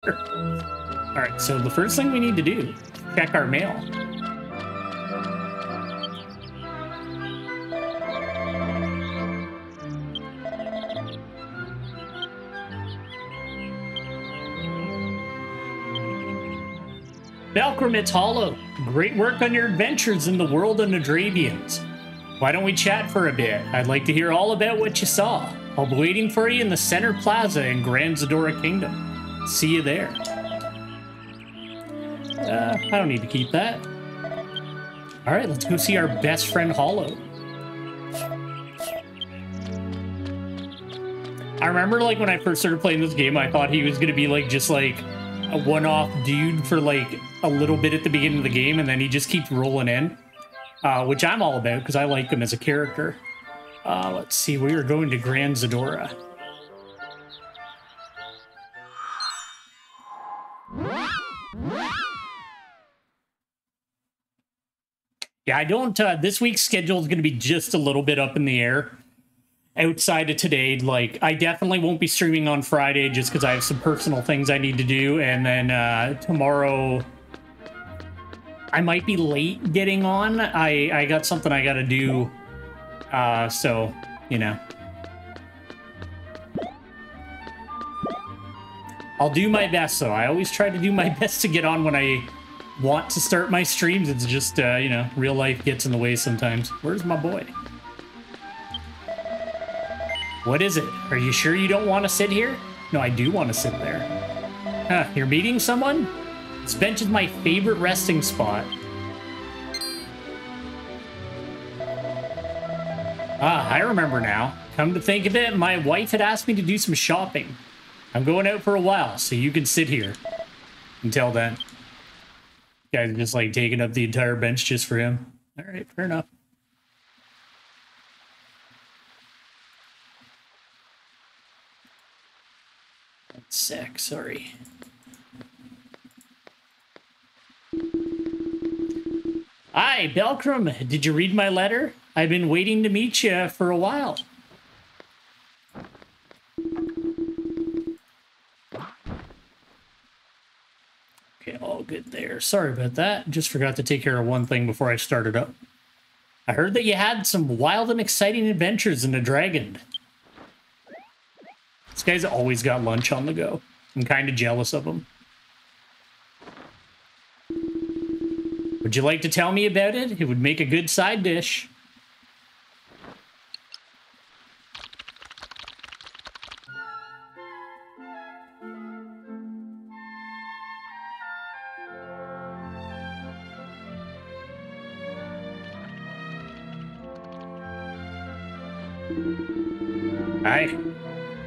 All right, so the first thing we need to do, check our mail. Belkram, it's Hollow. Great work on your adventures in the world of Nadravians. Why don't we chat for a bit? I'd like to hear all about what you saw. I'll be waiting for you in the Center Plaza in Grand Zadora Kingdom. See you there. I don't need to keep that. All right, let's go see our best friend Hollow. I remember, like, when I first started playing this game, I thought he was going to be, like, just, like, a one-off dude for, like, a little bit at the beginning of the game, and then he just keeps rolling in. Which I'm all about, because I like him as a character. Let's see, we are going to Grand Zadora. Yeah, I don't, this week's schedule is going to be just a little bit up in the air. Outside of today, like, I definitely won't be streaming on Friday just because I have some personal things I need to do, and then tomorrow I might be late getting on. I got something I gotta do, so, you know. I'll do my best, though. I always try to do my best to get on when I want to start my streams. It's just, you know, real life gets in the way sometimes. Where's my boy? What is it? Are you sure you don't want to sit here? No, I do want to sit there. Huh, you're meeting someone? This bench is my favorite resting spot. Ah, I remember now. Come to think of it, my wife had asked me to do some shopping. I'm going out for a while, so you can sit here. Until then. You guys are just, like, taking up the entire bench just for him. Alright, fair enough. Sick, sorry. Hi, Belkram. Did you read my letter? I've been waiting to meet you for a while. Okay, all good there. Sorry about that. Just forgot to take care of one thing before I started up. I heard that you had some wild and exciting adventures in the Dragon. This guy's always got lunch on the go. I'm kind of jealous of him. Would you like to tell me about it? It would make a good side dish. Hi.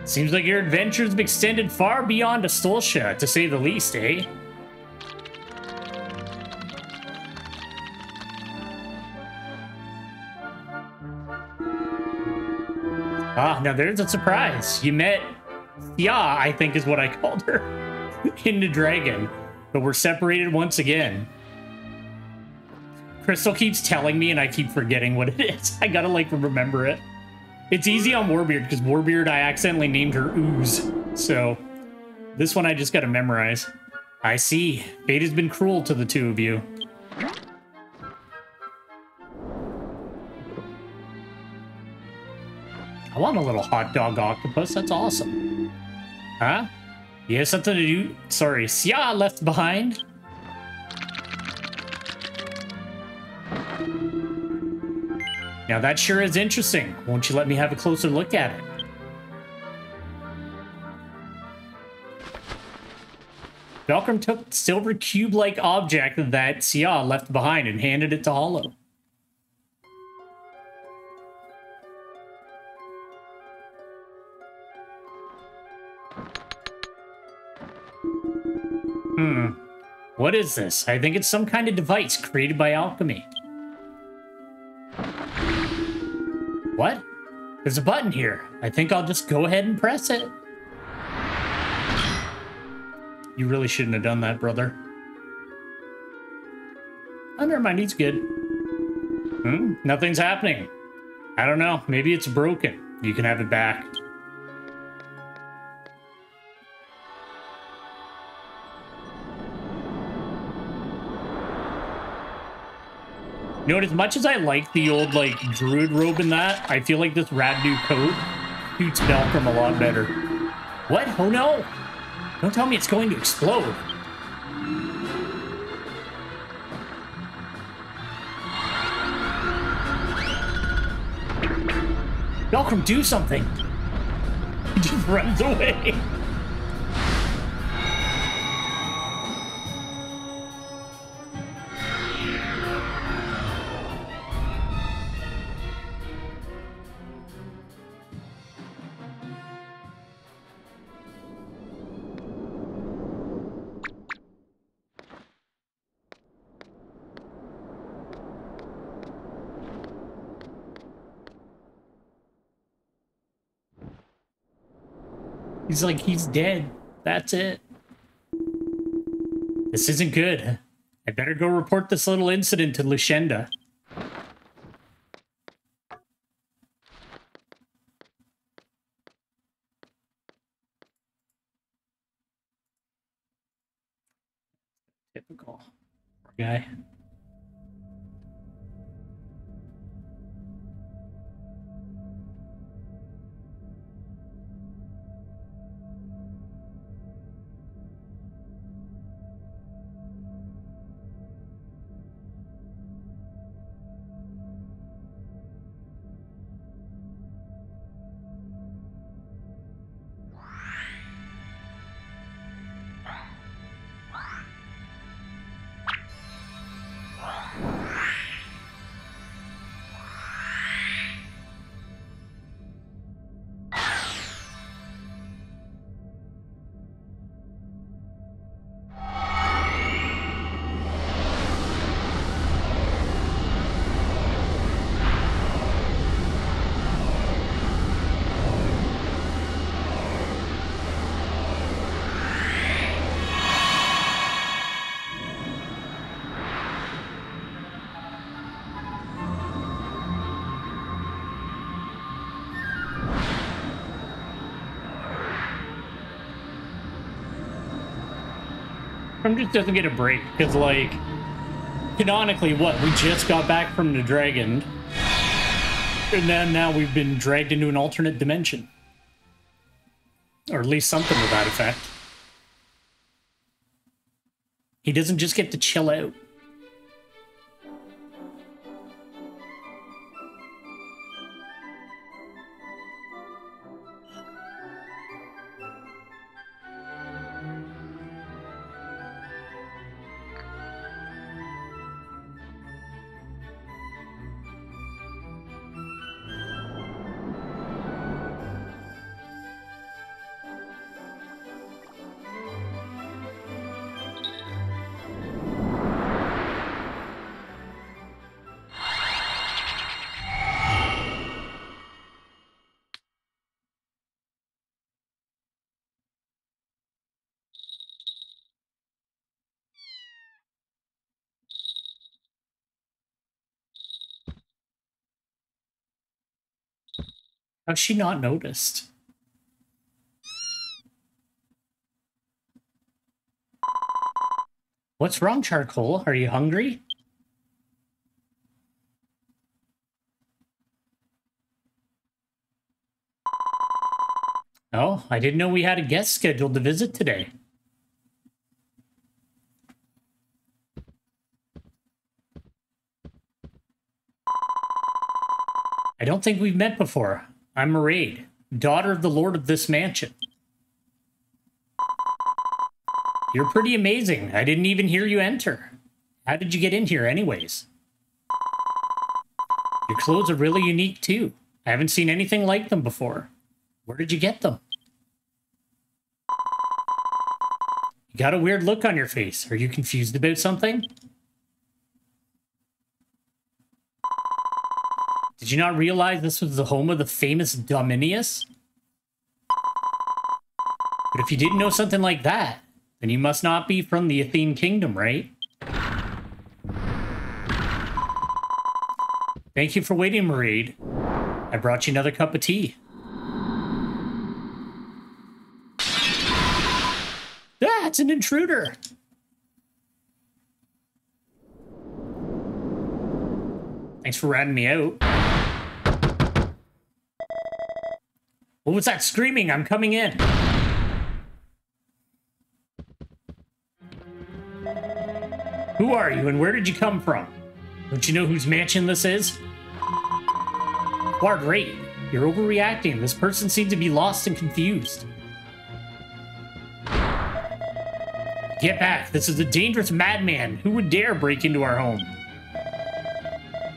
Seems like your adventures have extended far beyond Astolsha, to say the least, eh? Ah, now there's a surprise. You met Thea, I think is what I called her, in the Dragon, but we're separated once again. Crystal keeps telling me and I keep forgetting what it is. I gotta, like, remember it. It's easy on Warbeard, because Warbeard, I accidentally named her Ooze. So, this one I just gotta memorize. I see. Fate has been cruel to the two of you. I want a little hot dog octopus. That's awesome. Huh? You have something to do? Sorry, Sia left behind? Now that sure is interesting. Won't you let me have a closer look at it? Belkram took the silver cube-like object that Sia left behind and handed it to Hollow. What is this? I think it's some kind of device created by alchemy. What? There's a button here. I think I'll just go ahead and press it. You really shouldn't have done that, brother. Oh, never mind. He's good. Nothing's happening. I don't know. Maybe it's broken. You can have it back. You know what, as much as I like the old, like, druid robe in that, I feel like this rad new coat suits Belcrum a lot better. What? Oh no! Don't tell me it's going to explode. Belcrum, do something! He just runs away. He's like, he's dead. That's it. This isn't good. I better go report this little incident to Lucinda. Typical. Poor guy. From just doesn't get a break because, like, canonically, what, we just got back from the dragon, and then now we've been dragged into an alternate dimension, or at least something to that effect. He doesn't just get to chill out. How's she not noticed? What's wrong, Charcoal? Are you hungry? Oh, I didn't know we had a guest scheduled to visit today. I don't think we've met before. I'm Mairead, daughter of the Lord of this mansion. You're pretty amazing. I didn't even hear you enter. How did you get in here anyways? Your clothes are really unique too. I haven't seen anything like them before. Where did you get them? You got a weird look on your face. Are you confused about something? Did you not realize this was the home of the famous Dominius? But if you didn't know something like that, then you must not be from the Athene Kingdom, right? Thank you for waiting, Mairead. I brought you another cup of tea. Ah, it's an intruder. Thanks for ratting me out. What was that screaming? I'm coming in. Who are you and where did you come from? Don't you know whose mansion this is? Great. You're overreacting. This person seems to be lost and confused. Get back. This is a dangerous madman. Who would dare break into our home?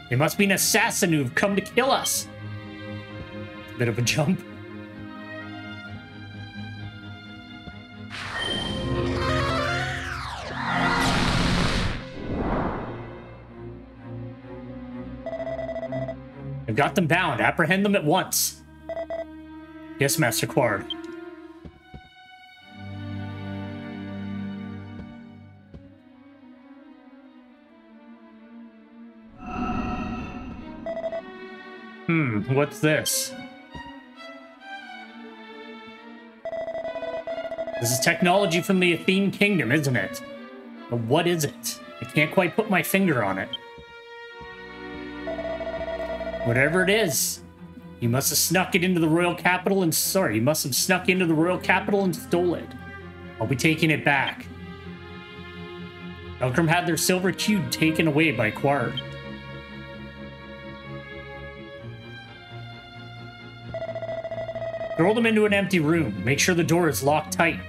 They must be an assassin who've come to kill us. Bit of a jump. I've got them bound. Apprehend them at once. Yes, Master Quard. What's this? This is technology from the Athene Kingdom, isn't it? But what is it? I can't quite put my finger on it. Whatever it is, you must have snuck it into the royal capital and... Sorry, you must have snuck into the royal capital and stole it. I'll be taking it back. Elcrum had their silver cube taken away by Quard. Throw them into an empty room. Make sure the door is locked tight.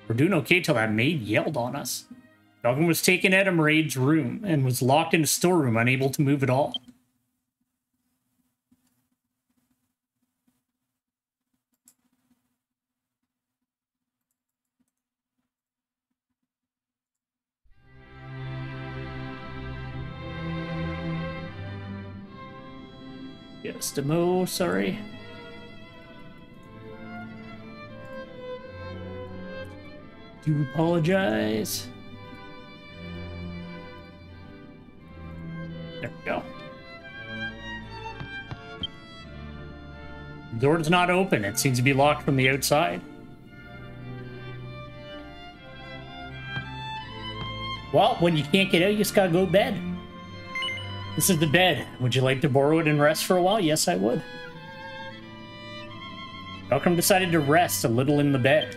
We're doing okay till that maid yelled on us. Elcrum was taken out of Maraid's room and was locked in a storeroom, unable to move at all. Just a mo, sorry. Do apologize. There we go. The door's not open. It seems to be locked from the outside. Well, when you can't get out, you just gotta go to bed. This is the bed. Would you like to borrow it and rest for a while? Yes, I would. Elcrum decided to rest a little in the bed.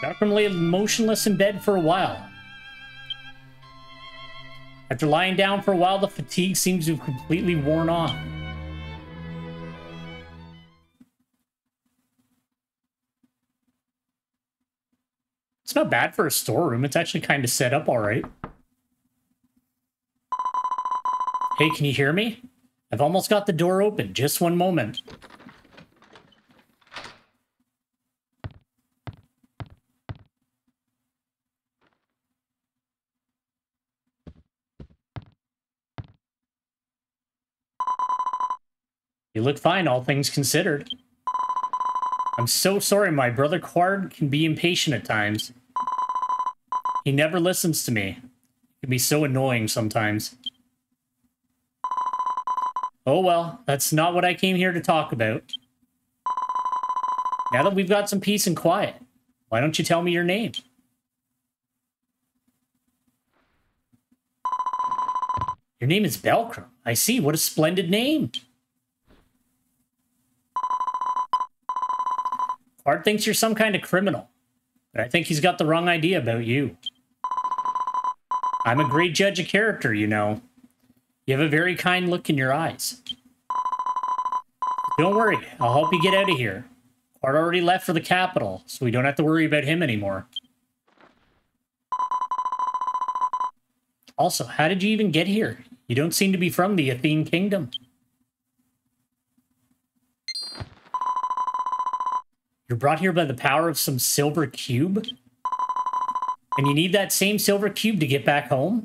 Elcrum lay motionless in bed for a while. After lying down for a while, the fatigue seems to have completely worn off. It's not bad for a storeroom. It's actually kind of set up all right. Hey, can you hear me? I've almost got the door open. Just one moment. You look fine, all things considered. I'm so sorry, my brother Quard can be impatient at times. He never listens to me. It can be so annoying sometimes. Oh well, that's not what I came here to talk about. Now that we've got some peace and quiet, why don't you tell me your name? Your name is Belcrum. I see, what a splendid name. Quard thinks you're some kind of criminal, but I think he's got the wrong idea about you. I'm a great judge of character, you know. You have a very kind look in your eyes. Don't worry, I'll help you get out of here. Quard already left for the capital, so we don't have to worry about him anymore. Also, how did you even get here? You don't seem to be from the Athene Kingdom. You're brought here by the power of some silver cube? And you need that same silver cube to get back home?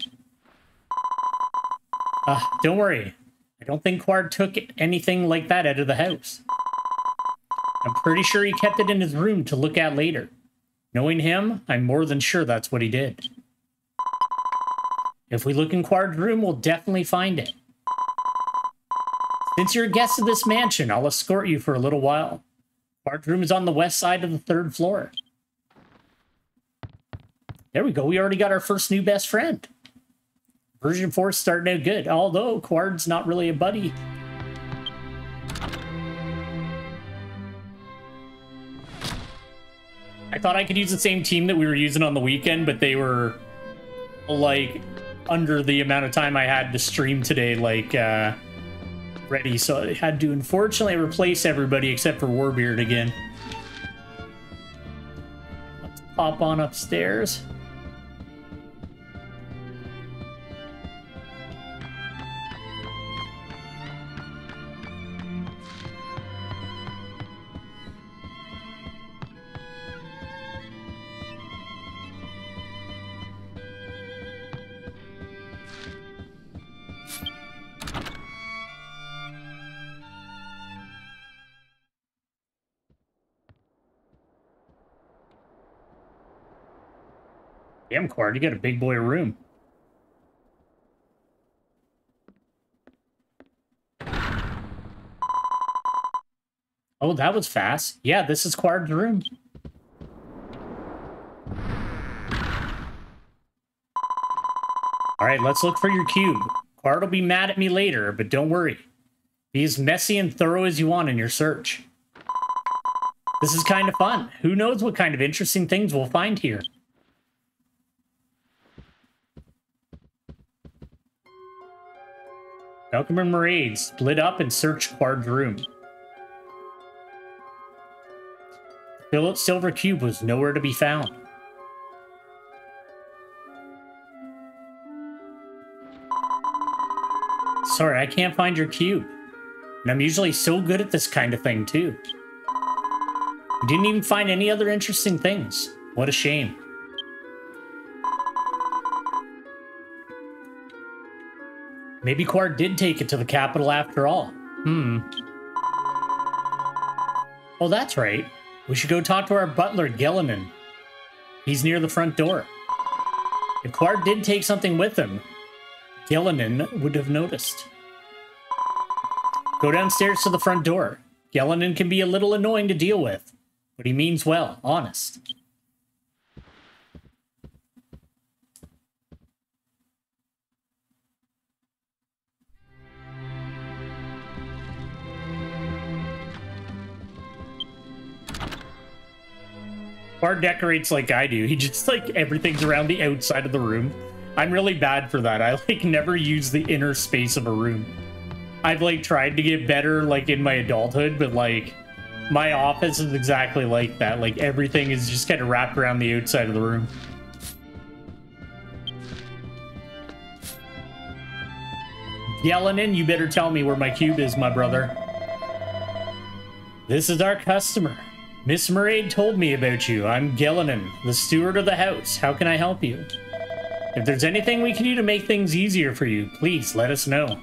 Don't worry. I don't think Quard took anything like that out of the house. I'm pretty sure he kept it in his room to look at later. Knowing him, I'm more than sure that's what he did. If we look in Quard's room, we'll definitely find it. Since you're a guest of this mansion, I'll escort you for a little while. Quartz room is on the west side of the 3rd floor. There we go. We already got our first new best friend. Version 4 is starting out good, although Quard's not really a buddy. I thought I could use the same team that we were using on the weekend, but they were, like, under the amount of time I had to stream today, like, ready. So I had to, unfortunately, replace everybody except for Warbeard again. Let's pop on upstairs. Damn, Quard, you got a big boy room. Oh, that was fast. Yeah, this is Quard's room. All right, let's look for your cube. Quard will be mad at me later, but don't worry. Be as messy and thorough as you want in your search. This is kind of fun. Who knows what kind of interesting things we'll find here. Malcolm and Mairead split up and searched Quard's room. The silver cube was nowhere to be found. Sorry, I can't find your cube. And I'm usually so good at this kind of thing, too. We didn't even find any other interesting things. What a shame. Maybe Quard did take it to the capital after all. Oh, that's right. We should go talk to our butler, Gillenin. He's near the front door. If Quard did take something with him, Gillenin would have noticed. Go downstairs to the front door. Gillenin can be a little annoying to deal with, but he means well, honest. Quard decorates like I do. He just, like, everything's around the outside of the room. I'm really bad for that. I, like, never use the inner space of a room. I've, like, tried to get better, like, in my adulthood, but, like, my office is exactly like that. Like, everything is just kind of wrapped around the outside of the room. Gillenin, you better tell me where my cube is, my brother. This is our customer. Miss Mairead told me about you. I'm Gillenin, the steward of the house. How can I help you? If there's anything we can do to make things easier for you, please let us know.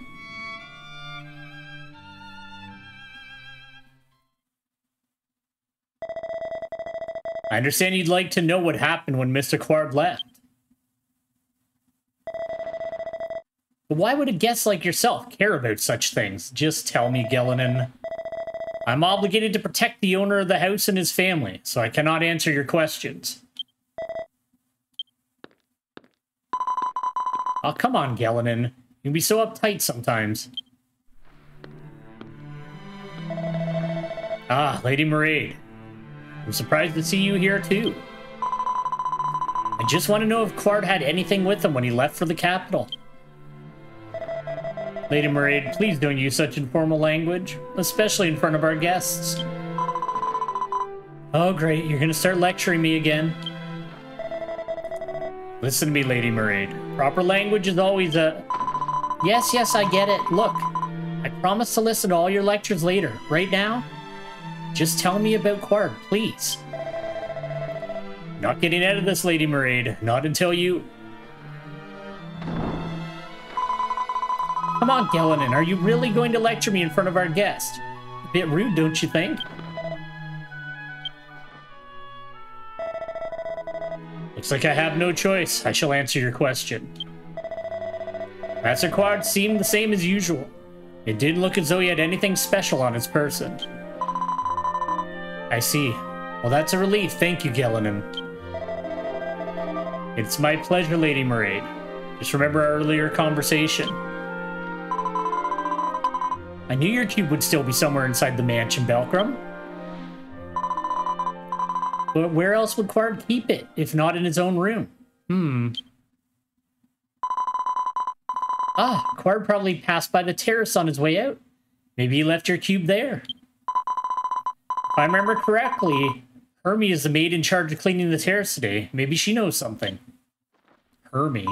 I understand you'd like to know what happened when Mr. Quard left. But why would a guest like yourself care about such things? Just tell me, Gillenin. I'm obligated to protect the owner of the house and his family, so I cannot answer your questions. Oh, come on, Gillenin. You can be so uptight sometimes. Ah, Lady Mairead. I'm surprised to see you here, too. I just want to know if Quard had anything with him when he left for the capital. Lady Mairead, please don't use such informal language, especially in front of our guests. Oh, great. You're going to start lecturing me again. Listen to me, Lady Mairead. Proper language is always a... Yes, I get it. Look, I promise to listen to all your lectures later. Right now, just tell me about Quard, please. Not getting out of this, Lady Mairead. Not until you... Come on, Gillenin, are you really going to lecture me in front of our guest? A bit rude, don't you think? Looks like I have no choice. I shall answer your question. Master Quard seemed the same as usual. It didn't look as though he had anything special on his person. I see. Well, that's a relief. Thank you, Gelinon. It's my pleasure, Lady Maraid. Just remember our earlier conversation. I knew your cube would still be somewhere inside the mansion, Belkram. But where else would Quard keep it, if not in his own room? Ah, Quard probably passed by the terrace on his way out. Maybe he left your cube there. If I remember correctly, Hermie is the maid in charge of cleaning the terrace today. Maybe she knows something. Hermie.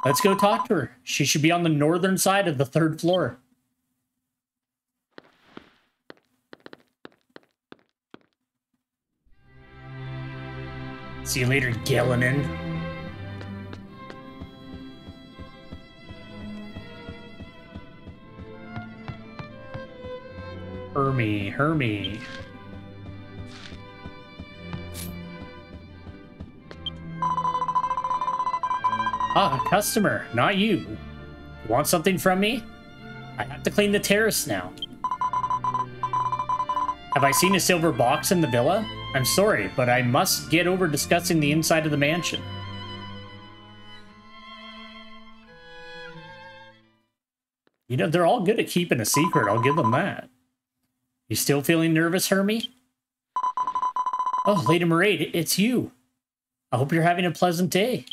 Let's go talk to her. She should be on the northern side of the 3rd floor. See you later, Gelinon. Hermie. Ah, a customer, not you. Want something from me? I have to clean the terrace now. Have I seen a silver box in the villa? I'm sorry, but I must get over discussing the inside of the mansion. You know, they're all good at keeping a secret, I'll give them that. You still feeling nervous, Hermie? Oh, Lady Maraid, it's you. I hope you're having a pleasant day.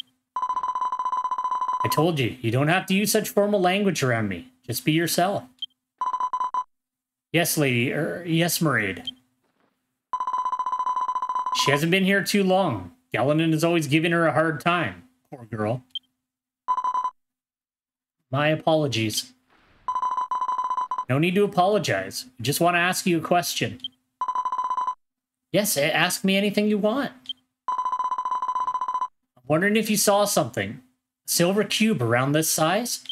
I told you, you don't have to use such formal language around me. Just be yourself. Yes, yes, Maraid. She hasn't been here too long. Gelinon is always giving her a hard time. Poor girl. My apologies. No need to apologize. I just want to ask you a question. Yes, ask me anything you want. I'm wondering if you saw something. A silver cube around this size?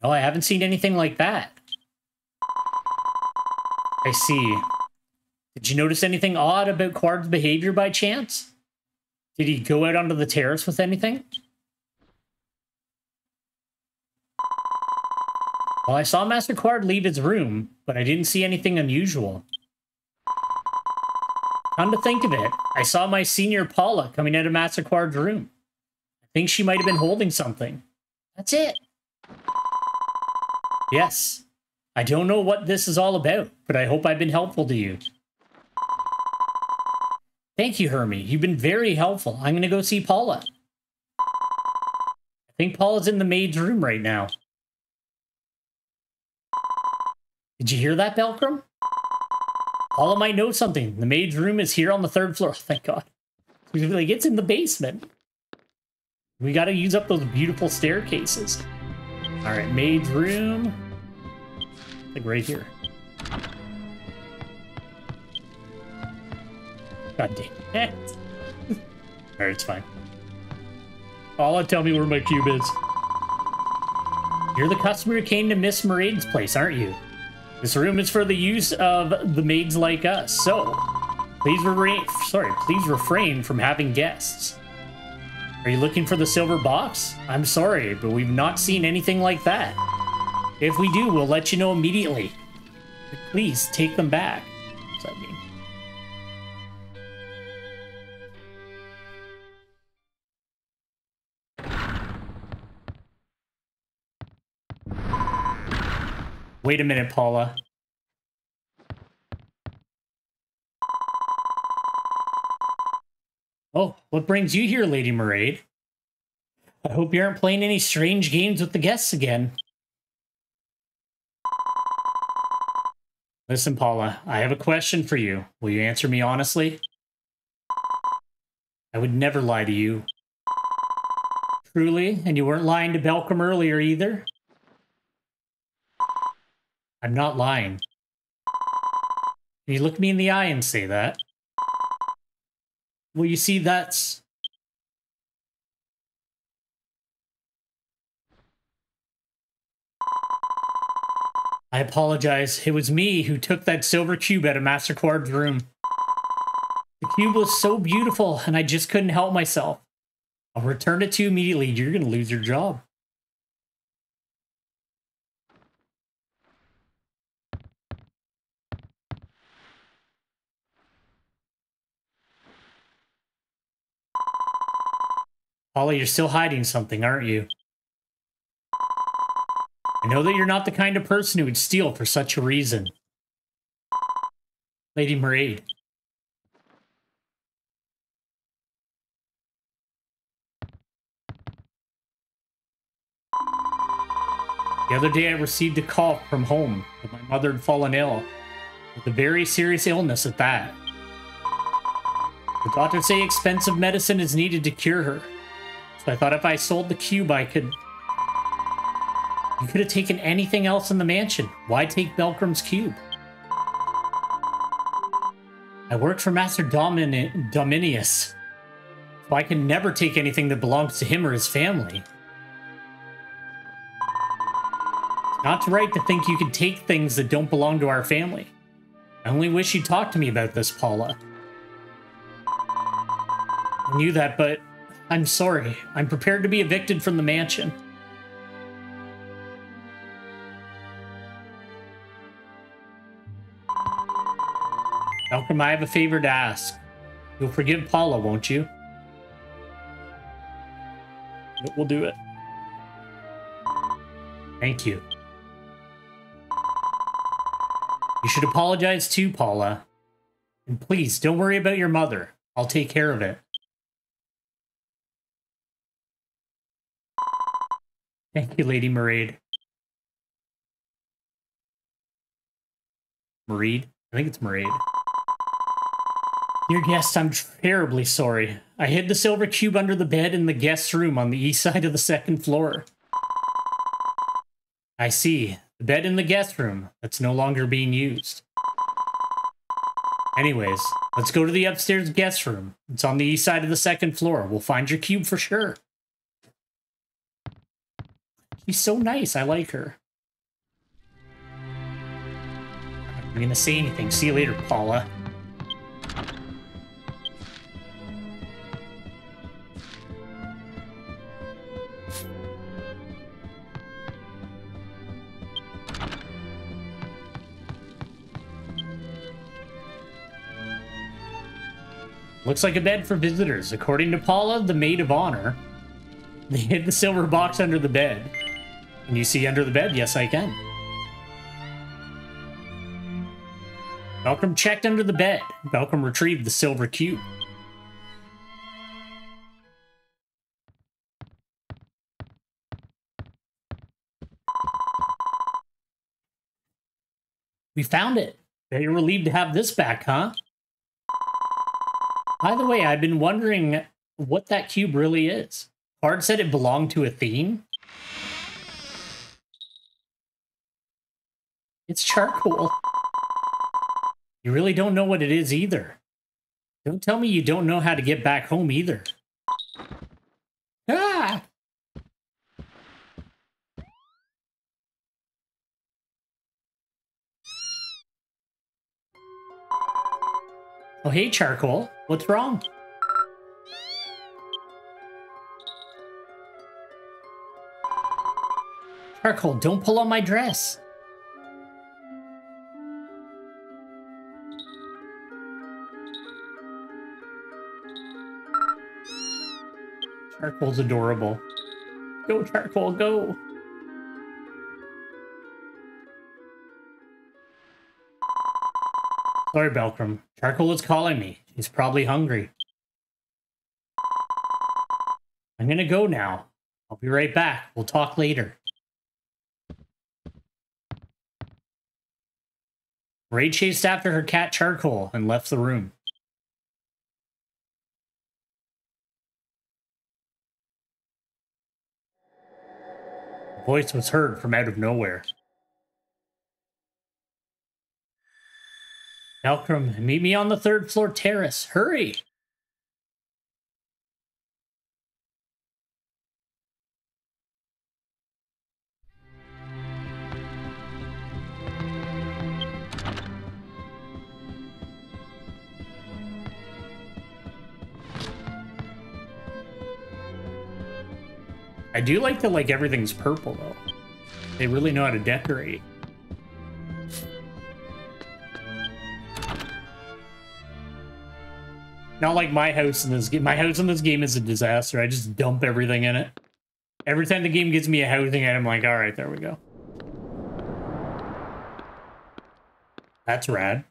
No, I haven't seen anything like that. I see. Did you notice anything odd about Quard's behavior by chance? Did he go out onto the terrace with anything? Well, I saw Master Quard leave his room, but I didn't see anything unusual. Come to think of it, I saw my senior Paula coming out of Master Quard's room. I think she might have been holding something. That's it. Yes. I don't know what this is all about, but I hope I've been helpful to you. Thank you, Hermie. You've been very helpful. I'm going to go see Paula. I think Paula's in the maid's room right now. Did you hear that, Belkram? Paula might know something. The maid's room is here on the 3rd floor. Thank God. Like, it's in the basement. We got to use up those beautiful staircases. All right, maid's room. Like right here. God damn it. Alright, it's fine. Paula, tell me where my cube is. You're the customer who came to Miss Maraid's place, aren't you? This room is for the use of the maids like us, so please refrain from having guests. Are you looking for the silver box? I'm sorry, but we've not seen anything like that. If we do, we'll let you know immediately. But please take them back. What's that mean? Wait a minute, Paula. Oh, what brings you here, Lady Maraid? I hope you aren't playing any strange games with the guests again. Listen, Paula, I have a question for you. Will you answer me honestly? I would never lie to you. Truly? And you weren't lying to Belkram earlier either? I'm not lying. Can you look me in the eye and say that? Well, you see, that's... I apologize. It was me who took that silver cube out of Master Quard's room. The cube was so beautiful, and I just couldn't help myself. I'll return it to you immediately. You're going to lose your job. Paula, you're still hiding something, aren't you? I know that you're not the kind of person who would steal for such a reason. Lady Mairead. The other day I received a call from home that my mother had fallen ill, with a very serious illness at that. The doctors say expensive medicine is needed to cure her, so I thought if I sold the cube I could... You could have taken anything else in the mansion. Why take Belcrum's cube? I worked for Master Dominius, so I can never take anything that belongs to him or his family. It's not right to think you can take things that don't belong to our family. I only wish you'd talk to me about this, Paula. I knew that, but I'm sorry. I'm prepared to be evicted from the mansion. Malcolm, I have a favor to ask. You'll forgive Paula, won't you? We'll do it. Thank you. You should apologize too, Paula. And please, don't worry about your mother. I'll take care of it. Thank you, Lady Mairead. Mairead? I think it's Mairead. Dear guest, I'm terribly sorry. I hid the silver cube under the bed in the guest room on the east side of the second floor. I see. The bed in the guest room that's no longer being used. Anyways, let's go to the upstairs guest room. It's on the east side of the second floor. We'll find your cube for sure. She's so nice. I like her. I'm not gonna say anything. See you later, Paula. Looks like a bed for visitors. According to Paula, the maid of honor, they hid the silver box under the bed. Can you see under the bed? Yes, I can. Malcolm checked under the bed. Malcolm retrieved the silver cube. We found it. Bet you're relieved to have this back, huh? By the way, I've been wondering what that cube really is. Card said it belonged to Athene. It's charcoal. You really don't know what it is either. Don't tell me you don't know how to get back home either. Ah! Oh, hey, Charcoal. What's wrong? Charcoal, don't pull on my dress. Charcoal's adorable. Go, Charcoal, go. Sorry, Belcrum. Charcoal is calling me. He's probably hungry. I'm gonna go now. I'll be right back. We'll talk later. Ray chased after her cat Charcoal and left the room. A voice was heard from out of nowhere. Malcolm, meet me on the third floor terrace. Hurry! I do like that, like, everything's purple, though. They really know how to decorate. Not like my house in this game. My house in this game is a disaster. I just dump everything in it. Every time the game gives me a housing item, I'm like, all right, there we go. That's rad.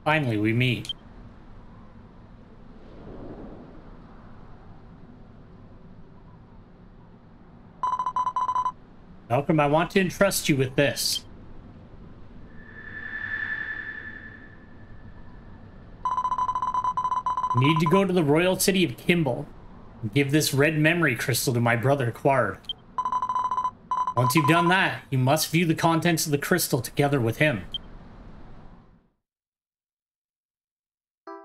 Finally, we meet. Malcolm, I want to entrust you with this. You need to go to the royal city of Kimball and give this red memory crystal to my brother, Quard. Once you've done that, you must view the contents of the crystal together with him.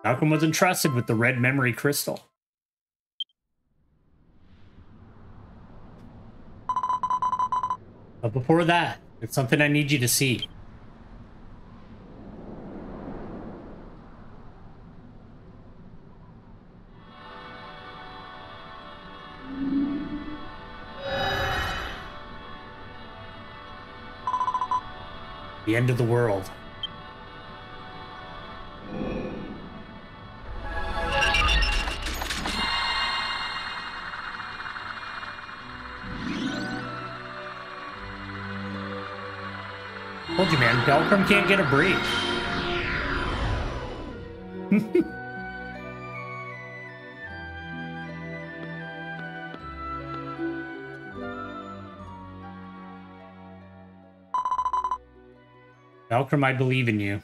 Malcolm was entrusted with the red memory crystal. But before that, there's something I need you to see. The end of the world. Told you, man, Belcrum can't get a break. Belcrum, I believe in you.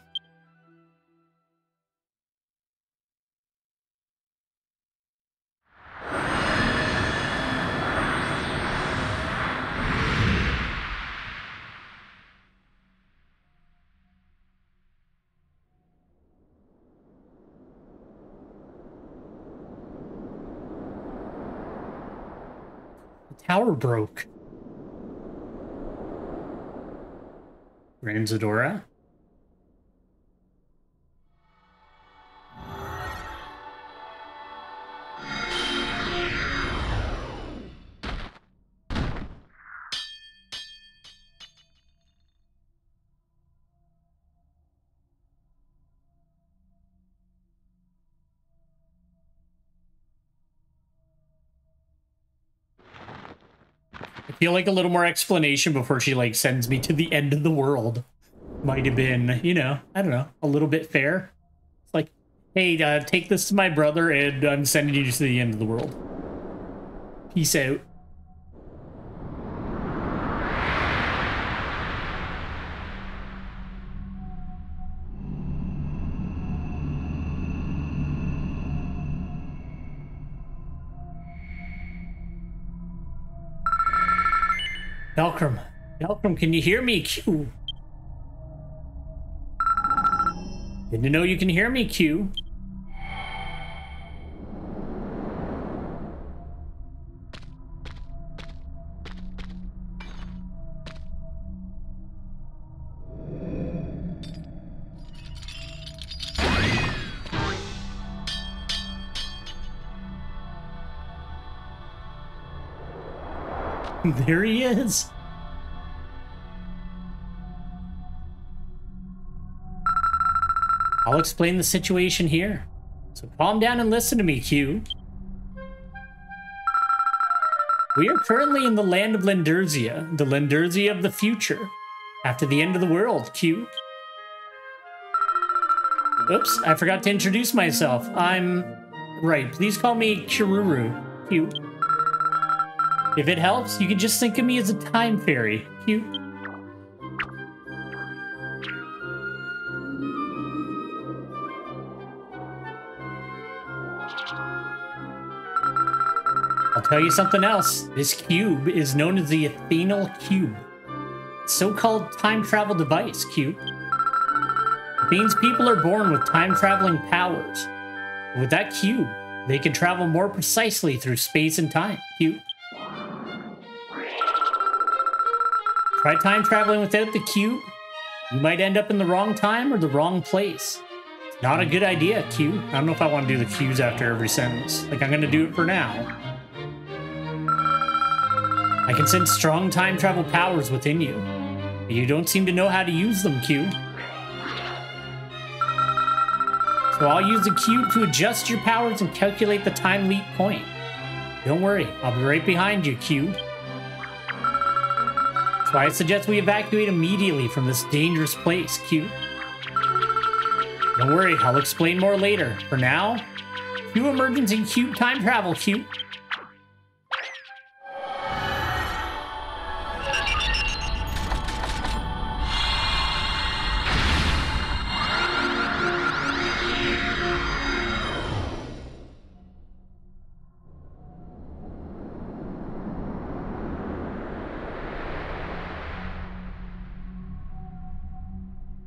Tower broke. Ranzadora? I feel like a little more explanation before she, like, sends me to the end of the world might have been, you know, I don't know, a little bit fair. It's like, hey, take this to my brother and I'm sending you to the end of the world. Peace out. Belcrum. Belcrum, can you hear me? Q. Good to know you can hear me, Q. There he is. I'll explain the situation here. So calm down and listen to me, Q. We are currently in the land of Lenderzia, the Lenderzia of the future. After the end of the world, Q. Oops, I forgot to introduce myself. Right, please call me Kiruru, Q. If it helps, you can just think of me as a time fairy, Q. I'll tell you something else. This cube is known as the Athenal Cube. So-called time travel device, Q. It means people are born with time-traveling powers. With that cube, they can travel more precisely through space and time, Q. Try time traveling without the cube. You might end up in the wrong time or the wrong place. It's not a good idea, Q. I don't know if I want to do the Qs after every sentence. Like, I'm going to do it for now. I can sense strong time travel powers within you. But you don't seem to know how to use them, Q. So I'll use the cube to adjust your powers and calculate the time leap point. Don't worry, I'll be right behind you, Q. That's why I suggest we evacuate immediately from this dangerous place, Q. Don't worry, I'll explain more later. For now, Q emergency cube time travel, Q.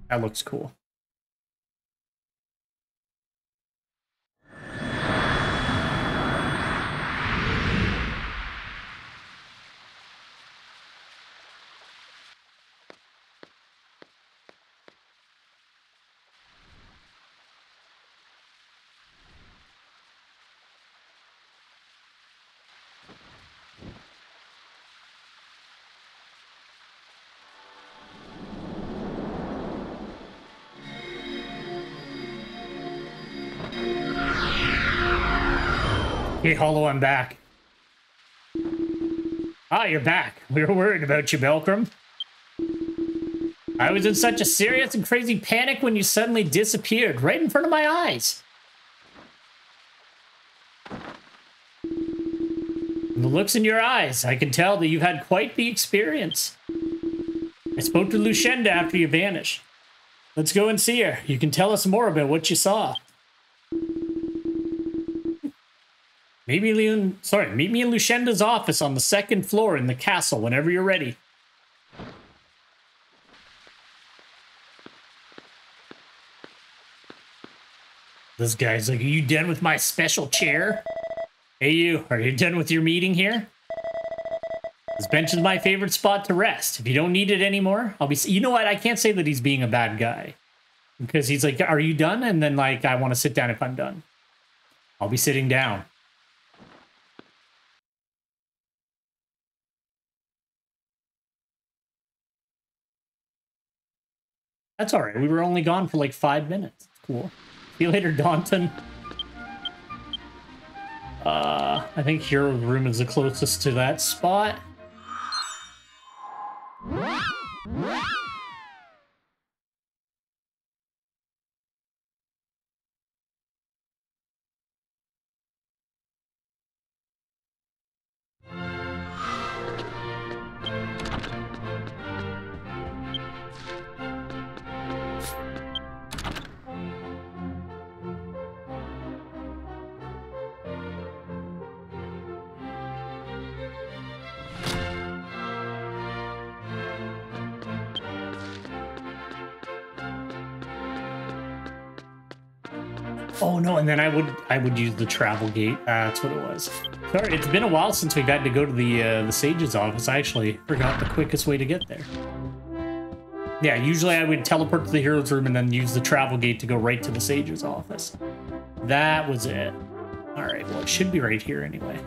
That looks cool. Hey, Hollow, I'm back. Ah, you're back. We were worried about you, Belkram. I was in such a serious and crazy panic when you suddenly disappeared right in front of my eyes. From the looks in your eyes, I can tell that you've had quite the experience. I spoke to Lucinda after you vanished. Let's go and see her. You can tell us more about what you saw. Meet me in Lucinda's office on the 2nd floor in the castle whenever you're ready. This guy's like, are you done with my special chair? Hey you, are you done with your meeting here? This bench is my favorite spot to rest. If you don't need it anymore, I'll be... You know what? I can't say that he's being a bad guy. Because he's like, are you done? And then like, I want to sit down if I'm done. I'll be sitting down. That's all right. We were only gone for like 5 minutes. It's cool. See you later, Daunton. I think Hero's room is the closest to that spot. Oh no, and then I would use the travel gate. That's what it was. Sorry, it's been a while since we've had to go to the Sage's office. I actually forgot the quickest way to get there. Yeah, usually I would teleport to the Hero's room and then use the travel gate to go right to the Sage's office. That was it. All right, well, it should be right here anyway.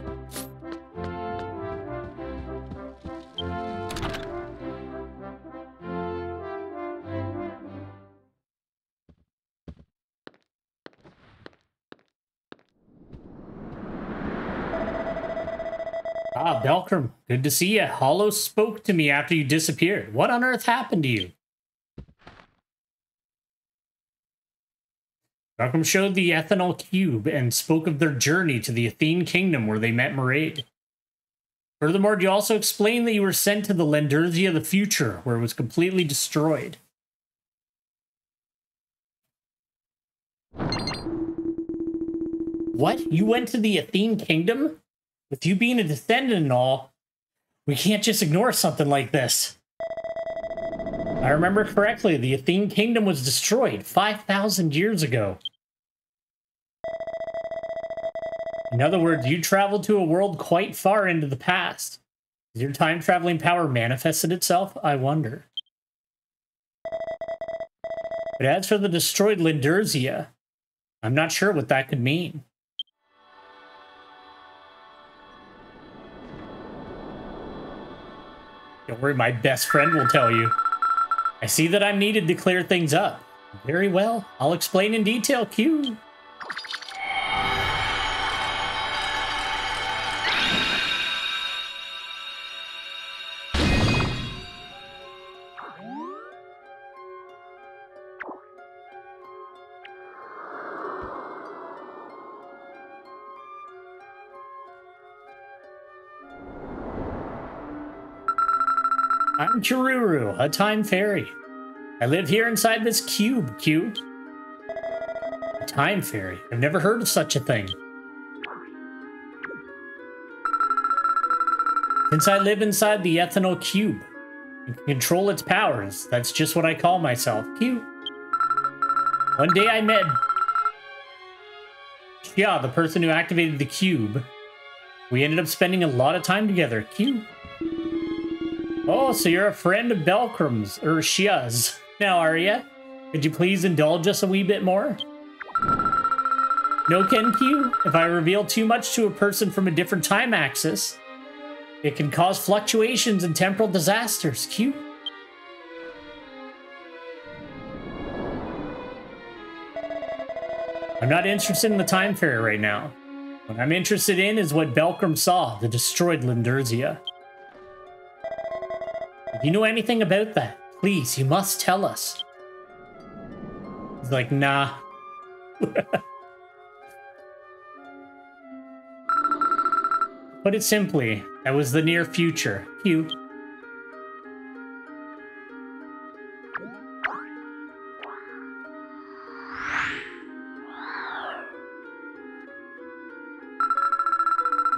Ah, Belkram, good to see you. Hollow spoke to me after you disappeared. What on earth happened to you? Belkram showed the ethanol cube and spoke of their journey to the Athene kingdom where they met Maraid. Furthermore, you also explained that you were sent to the Lenderzia of the future, where it was completely destroyed. What? You went to the Athene kingdom? With you being a descendant and all, we can't just ignore something like this. I remember correctly, the Athene kingdom was destroyed 5,000 years ago. In other words, you traveled to a world quite far into the past. Has your time-traveling power manifested itself? I wonder. But as for the destroyed Lindurzia, I'm not sure what that could mean. Don't worry, my best friend will tell you. I see that I'm needed to clear things up. Very well, I'll explain in detail, Q. I'm Chiruru, a time fairy. I live here inside this cube, Q. A time fairy? I've never heard of such a thing. Since I live inside the ethanol cube and can control its powers, that's just what I call myself, Q. One day I met Xia, the person who activated the cube. We ended up spending a lot of time together, Q. Oh, so you're a friend of Belcrum's, or Xia's, now, are ya? Could you please indulge us a wee bit more? No, Ken Q. If I reveal too much to a person from a different time axis, it can cause fluctuations and temporal disasters, Q. I'm not interested in the time fairy right now. What I'm interested in is what Belcrum saw, the destroyed Lindurzia. If you know anything about that, please, you must tell us. He's like, nah. Put it simply, that was the near future. Q.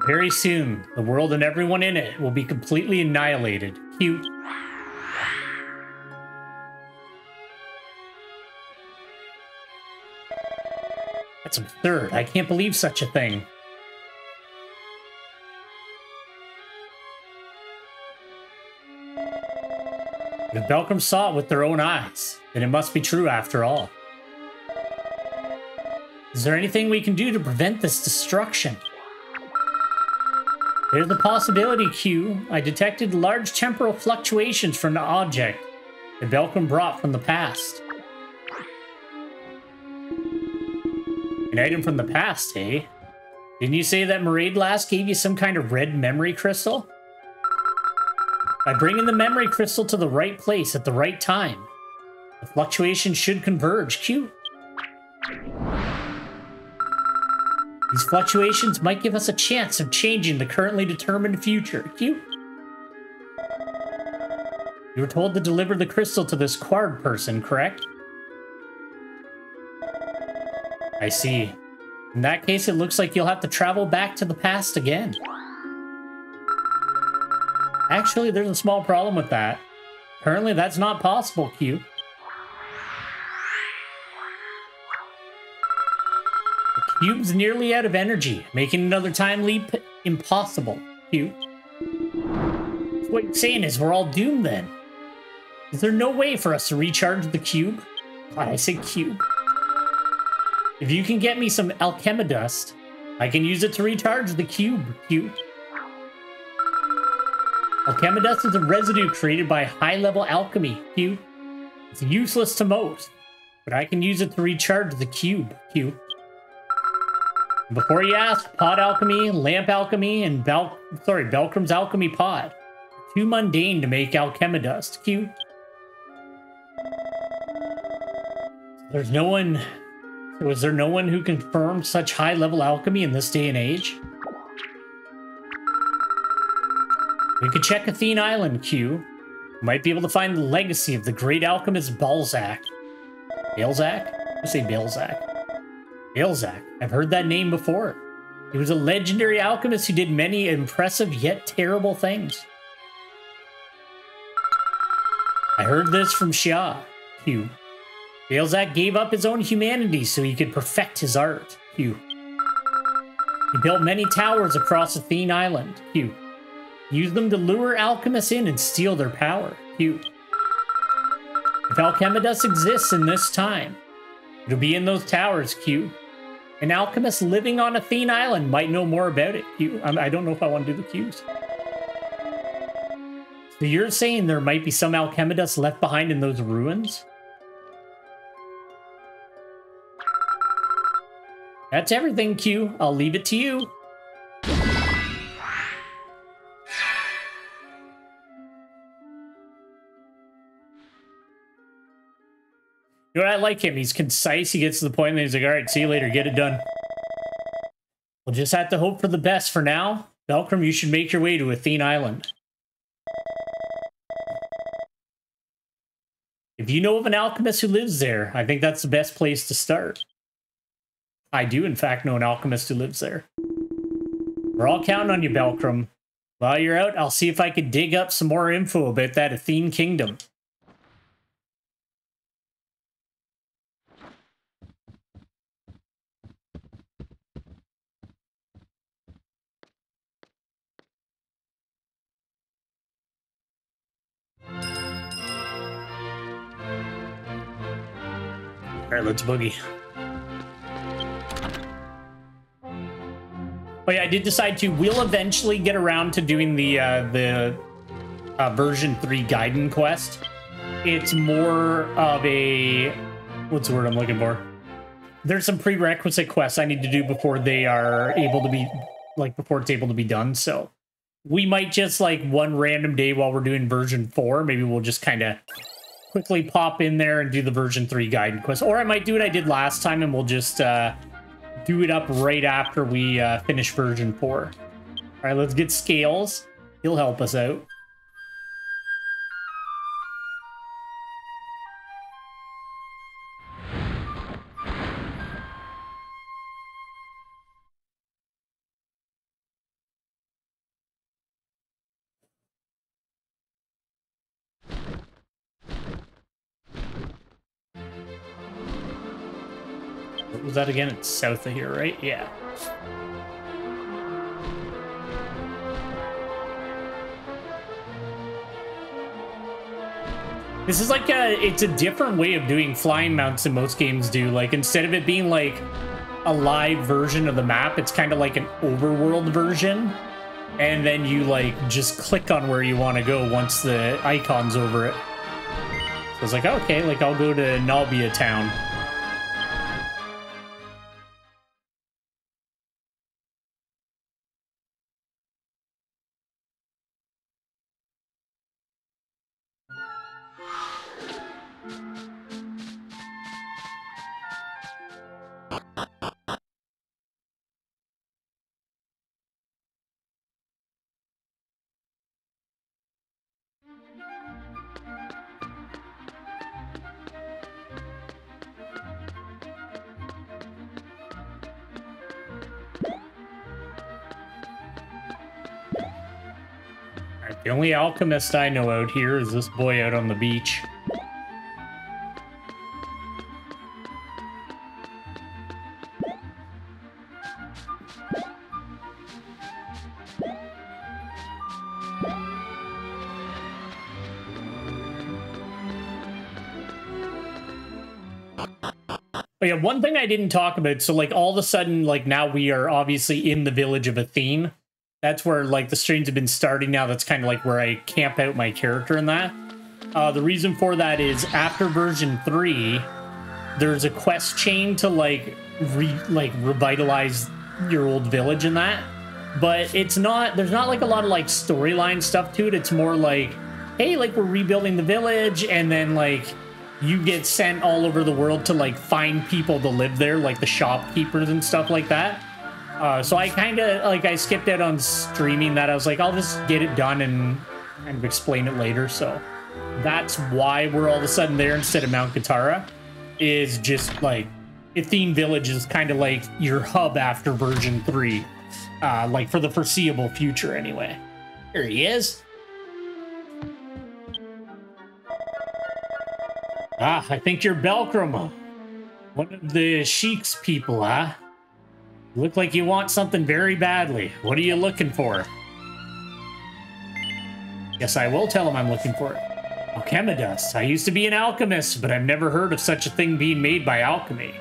Very soon, the world and everyone in it will be completely annihilated. Q. That's absurd. I can't believe such a thing. If Belcrum saw it with their own eyes, then it must be true after all. Is there anything we can do to prevent this destruction? There's the possibility, Q. I detected large temporal fluctuations from the object that Belcrum brought from the past. An item from the past, eh? Didn't you say that Maraid last gave you some kind of red memory crystal? By bringing the memory crystal to the right place at the right time, the fluctuations should converge, Q. These fluctuations might give us a chance of changing the currently determined future, Q. You were told to deliver the crystal to this Quard person, correct? I see. In that case, it looks like you'll have to travel back to the past again. Actually, there's a small problem with that. Currently, that's not possible, Q. The cube's nearly out of energy, making another time leap impossible, Q. So what you're saying is we're all doomed then. Is there no way for us to recharge the cube? God, I say cube. If you can get me some alchemy dust, I can use it to recharge the cube, Q. Alchemy dust is a residue created by high-level alchemy, Q. It's useless to most, but I can use it to recharge the cube, Q. Before you ask, pot alchemy, lamp alchemy, and Belcrum's alchemy pot. Too mundane to make alchemy dust, Q. Was there no one who confirmed such high-level alchemy in this day and age? We could check Athene Island, Q. We might be able to find the legacy of the great alchemist Balzac. Balzac? I say Balzac. Balzac. I've heard that name before. He was a legendary alchemist who did many impressive yet terrible things. I heard this from Xia, Q. Balzac gave up his own humanity so he could perfect his art, Q. He built many towers across Athene Island, Q. Use them to lure alchemists in and steal their power. Q. If Alchemidus exists in this time, it'll be in those towers, Q. An alchemist living on Athene Island might know more about it, Q. I don't know if I want to do the Qs. So you're saying there might be some Alchemidus left behind in those ruins? That's everything, Q. I'll leave it to you. You know what? I like him. He's concise. He gets to the point and he's like, all right, see you later. Get it done. We'll just have to hope for the best for now. Belcrum, you should make your way to Athene Island. If you know of an alchemist who lives there, I think that's the best place to start. I do, in fact, know an alchemist who lives there. We're all counting on you, Belcrum. While you're out, I'll see if I could dig up some more info about that Athene Kingdom. All right, let's boogie. Oh yeah, I did decide to. We'll eventually get around to doing the version 3 Gaiden quest. It's more of a... what's the word I'm looking for? There's some prerequisite quests I need to do before they are able to be... like, before it's able to be done, so... we might just, like, one random day while we're doing version 4, maybe we'll just kind of quickly pop in there and do the version 3 Gaiden quest. Or I might do what I did last time and we'll just do it up right after we finish version 4. All right, let's get Scales. He'll help us out. What was that again? It's south of here, right? Yeah. This is like it's a different way of doing flying mounts than most games do. Like, instead of it being like a live version of the map, it's kind of like an overworld version. And then you like just click on where you want to go once the icon's over it. So it's like, okay, like I'll go to Nalbia town. The only alchemist I know out here is this boy out on the beach. But yeah, one thing I didn't talk about, so like all of a sudden, like now we are obviously in the village of Athene. That's where, like, the streams have been starting now. That's kind of, like, where I camp out my character in that. The reason for that is after version 3, there's a quest chain to, like, revitalize your old village in that. But it's not... there's not, like, a lot of, like, storyline stuff to it. It's more like, hey, like, we're rebuilding the village, and then, like, you get sent all over the world to, like, find people to live there, like the shopkeepers and stuff like that. So I kind of, like, I skipped out on streaming that. I was like, I'll just get it done and kind of explain it later. So that's why we're all of a sudden there instead of Mount Katara. Is just, like, Athene Village is kind of like your hub after version 3. Like, for the foreseeable future, anyway. Here he is. Ah, I think you're Belcrum. One of the Sheik's people, huh? Look like you want something very badly. What are you looking for? Yes, I will tell him I'm looking for it. Alchemy dust. I used to be an alchemist, but I've never heard of such a thing being made by alchemy.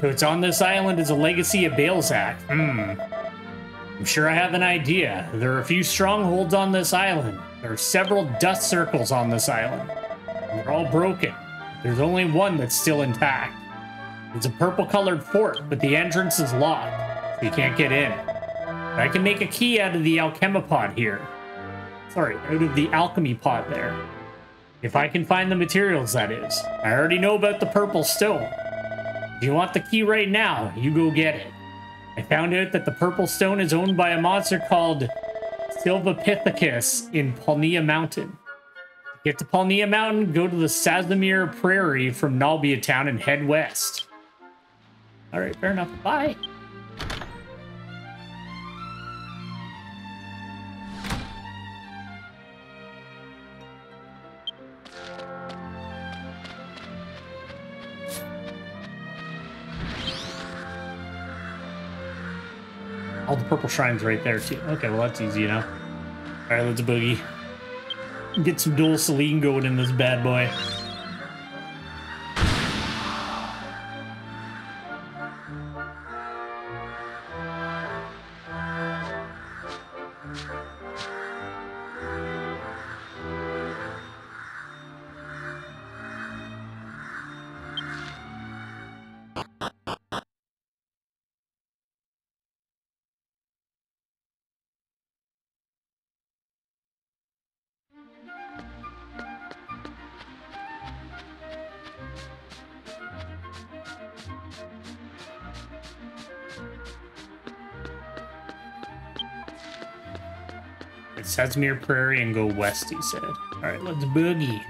So it's on this island as a legacy of Balzac. I'm sure I have an idea. There are a few strongholds on this island. There are several dust circles on this island. They're all broken. There's only one that's still intact. It's a purple-colored fort, but the entrance is locked, so you can't get in. But I can make a key out of the alchemy pot here. Sorry, out of the alchemy pot there. If I can find the materials, that is. I already know about the purple stone. If you want the key right now, you go get it. I found out that the purple stone is owned by a monster called Silvapithecus in Palnia Mountain. To get to Palnia Mountain, go to the Sazamir Prairie from Nalbia Town and head west. Alright, fair enough. Bye. All the purple shrines right there, too. Okay, well, that's easy enough. All right, let's boogie. Get some dual Celine going in this bad boy. Sazamir Prairie and go west, he said. All right, let's boogie.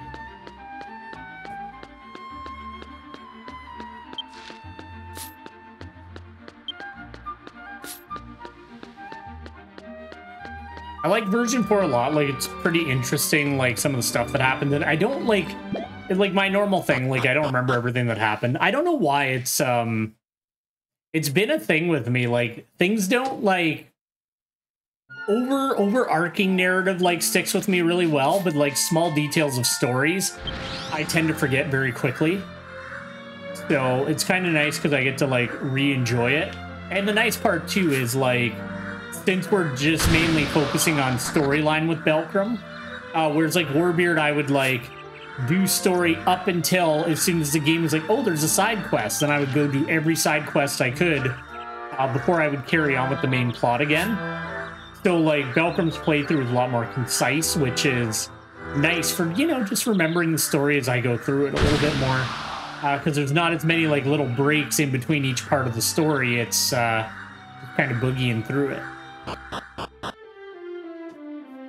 I like version 4 a lot. Like, it's pretty interesting, like, some of the stuff that happened. And I don't, like my normal thing, like, I don't remember everything that happened. I don't know why it's been a thing with me. Like, things don't, like, overarching narrative like sticks with me really well, but like small details of stories I tend to forget very quickly. So it's kind of nice because I get to like re-enjoy it. And the nice part too is like, since we're just mainly focusing on storyline with Belkram, whereas like Warbeard I would like do story up until as soon as the game was like, oh, there's a side quest, then I would go do every side quest I could before I would carry on with the main plot again. So, like, Belkram's playthrough is a lot more concise, which is nice for, you know, just remembering the story as I go through it a little bit more. Because there's not as many, like, little breaks in between each part of the story. It's kind of boogieing through it.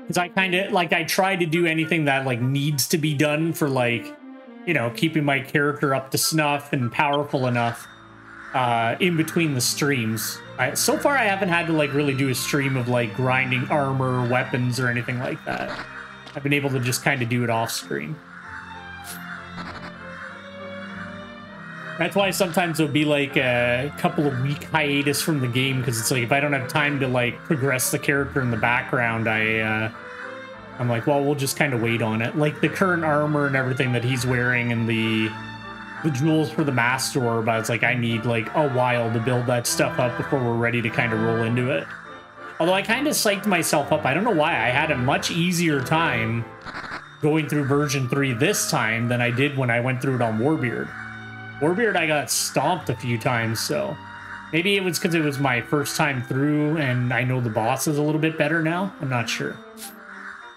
Because I kind of, like, I try to do anything that, like, needs to be done for, like, you know, keeping my character up to snuff and powerful enough in between the streams. So far, I haven't had to, like, really do a stream of, like, grinding armor or weapons or anything like that. I've been able to just kind of do it off-screen. That's why sometimes there'll be, like, a couple of week hiatus from the game, because it's like, if I don't have time to, like, progress the character in the background, I'm like, well, we'll just kind of wait on it. Like, the current armor and everything that he's wearing and the jewels for the Master Orb, I was like, I need, like, a while to build that stuff up before we're ready to kind of roll into it. Although I kind of psyched myself up. I don't know why. I had a much easier time going through version 3 this time than I did when I went through it on Warbeard. Warbeard, I got stomped a few times, so maybe it was because it was my first time through and I know the bosses a little bit better now. I'm not sure.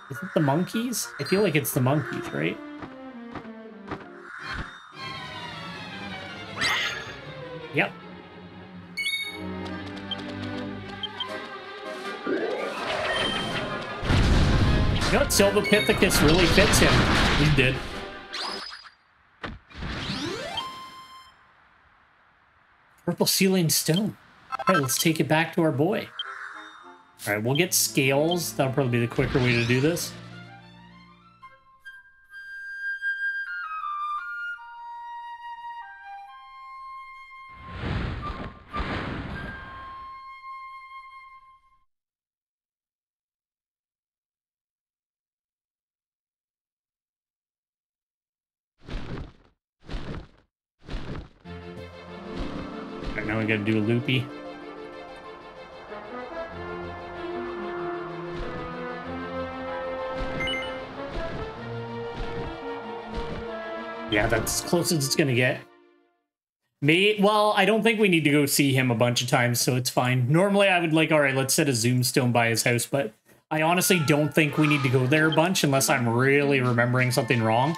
Is it the monkeys? I feel like it's the monkeys, right? Yep. You know what? Silvapithecus really fits him. He did. Purple ceiling stone. All right, let's take it back to our boy. All right, we'll get scales. That'll probably be the quicker way to do this. And now we gotta do a loopy. Yeah, that's as close as it's gonna get. Well, I don't think we need to go see him a bunch of times, so it's fine. Normally I would like, all right, let's set a zoom stone by his house, but I honestly don't think we need to go there a bunch unless I'm really remembering something wrong,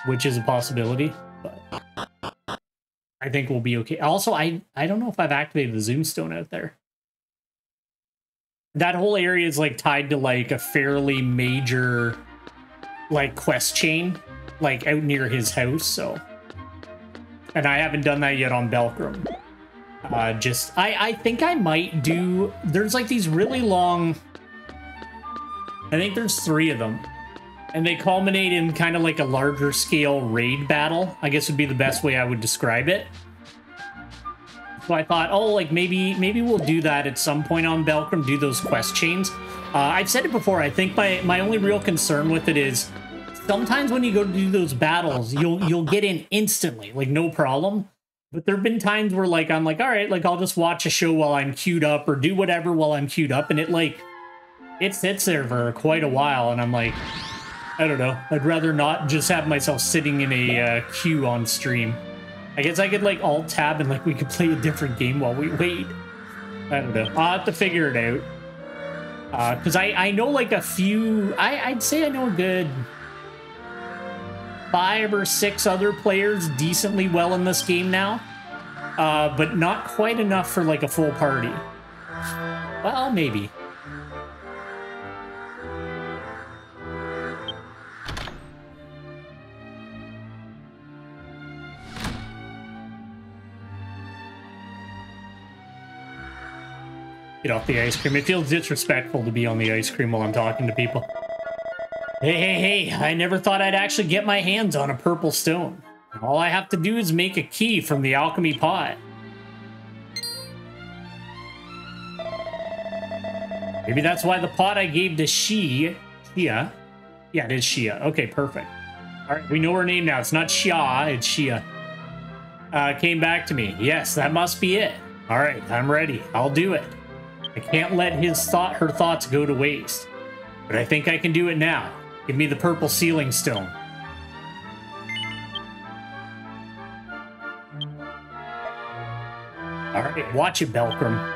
which is a possibility, but I think we'll be okay. Also, I don't know if I've activated the zoom stone out there. That whole area is like tied to like a fairly major like quest chain, like out near his house, so. And I haven't done that yet on Belkram. I think I might do... There's like these really long... I think there's 3 of them. And they culminate in kind of like a larger scale raid battle, I guess would be the best way I would describe it. So I thought, oh, like maybe we'll do that at some point on Belkram, do those quest chains. I've said it before, I think my only real concern with it is sometimes when you go to do those battles, you'll get in instantly, like no problem. But there have been times where like I'm like, all right, like I'll just watch a show while I'm queued up or do whatever while I'm queued up, and it sits there for quite a while, and I'm like, I don't know. I'd rather not just have myself sitting in a queue on stream. I guess I could like alt tab and like we could play a different game while we wait. I don't know. I'll have to figure it out. Because I know like a few. I'd say I know a good 5 or 6 other players decently well in this game now, but not quite enough for like a full party. Well, maybe. Get off the ice cream. It feels disrespectful to be on the ice cream while I'm talking to people. Hey, I never thought I'd actually get my hands on a purple stone. All I have to do is make a key from the alchemy pot. Maybe that's why the pot I gave to Shia. Yeah, it is Shia. Okay, perfect. All right, we know her name now. It's not Shia, it's Shia. Came back to me. Yes, that must be it. All right, I'm ready. I'll do it. I can't let her thoughts go to waste. But I think I can do it now. Give me the purple sealing stone. All right, watch it, Belkram.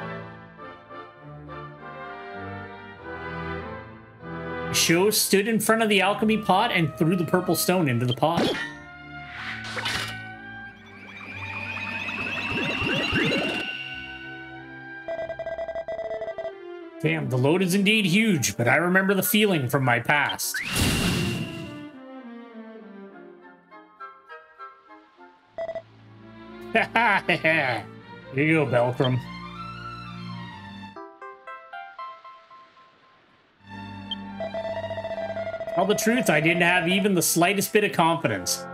Sho stood in front of the alchemy pot and threw the purple stone into the pot. Damn, the load is indeed huge, but I remember the feeling from my past. Here you go, Belkram. Tell the truth, I didn't have even the slightest bit of confidence.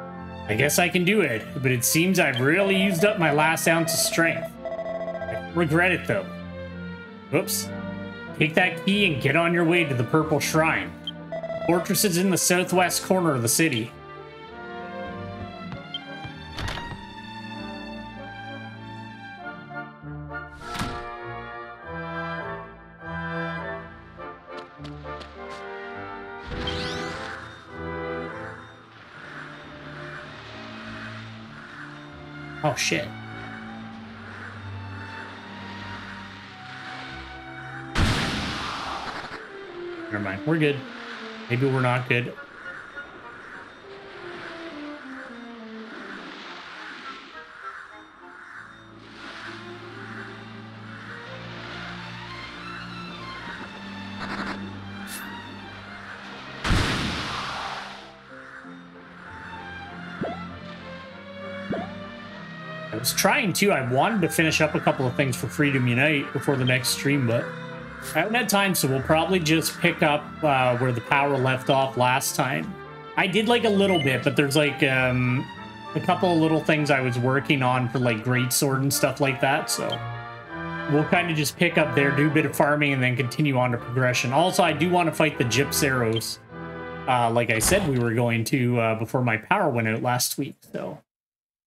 I guess I can do it, but it seems I've really used up my last ounce of strength. I regret it, though. Oops. Take that key and get on your way to the Purple Shrine. The fortress is in the southwest corner of the city. Oh, shit. Never mind. We're good. Maybe we're not good. I was trying to. I wanted to finish up a couple of things for Freedom Unite before the next stream, but I haven't had time, so we'll probably just pick up where the power left off last time. I did like a little bit, but there's like a couple of little things I was working on for like Greatsword and stuff like that, so we'll kind of just pick up there, do a bit of farming, and then continue on to progression. Also, I do want to fight the Gypsaros, like I said we were going to before my power went out last week, so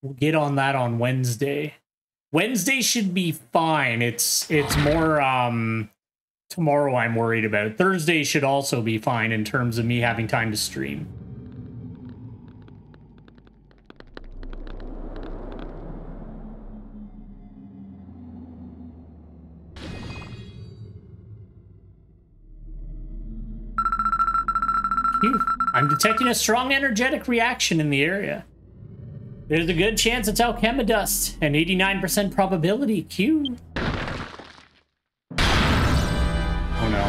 we'll get on that on Wednesday. Wednesday should be fine. It's more tomorrow I'm worried about. Thursday should also be fine in terms of me having time to stream. Phew. I'm detecting a strong energetic reaction in the area. There's a good chance it's alchemy dust. An 89% probability. Q. Oh no.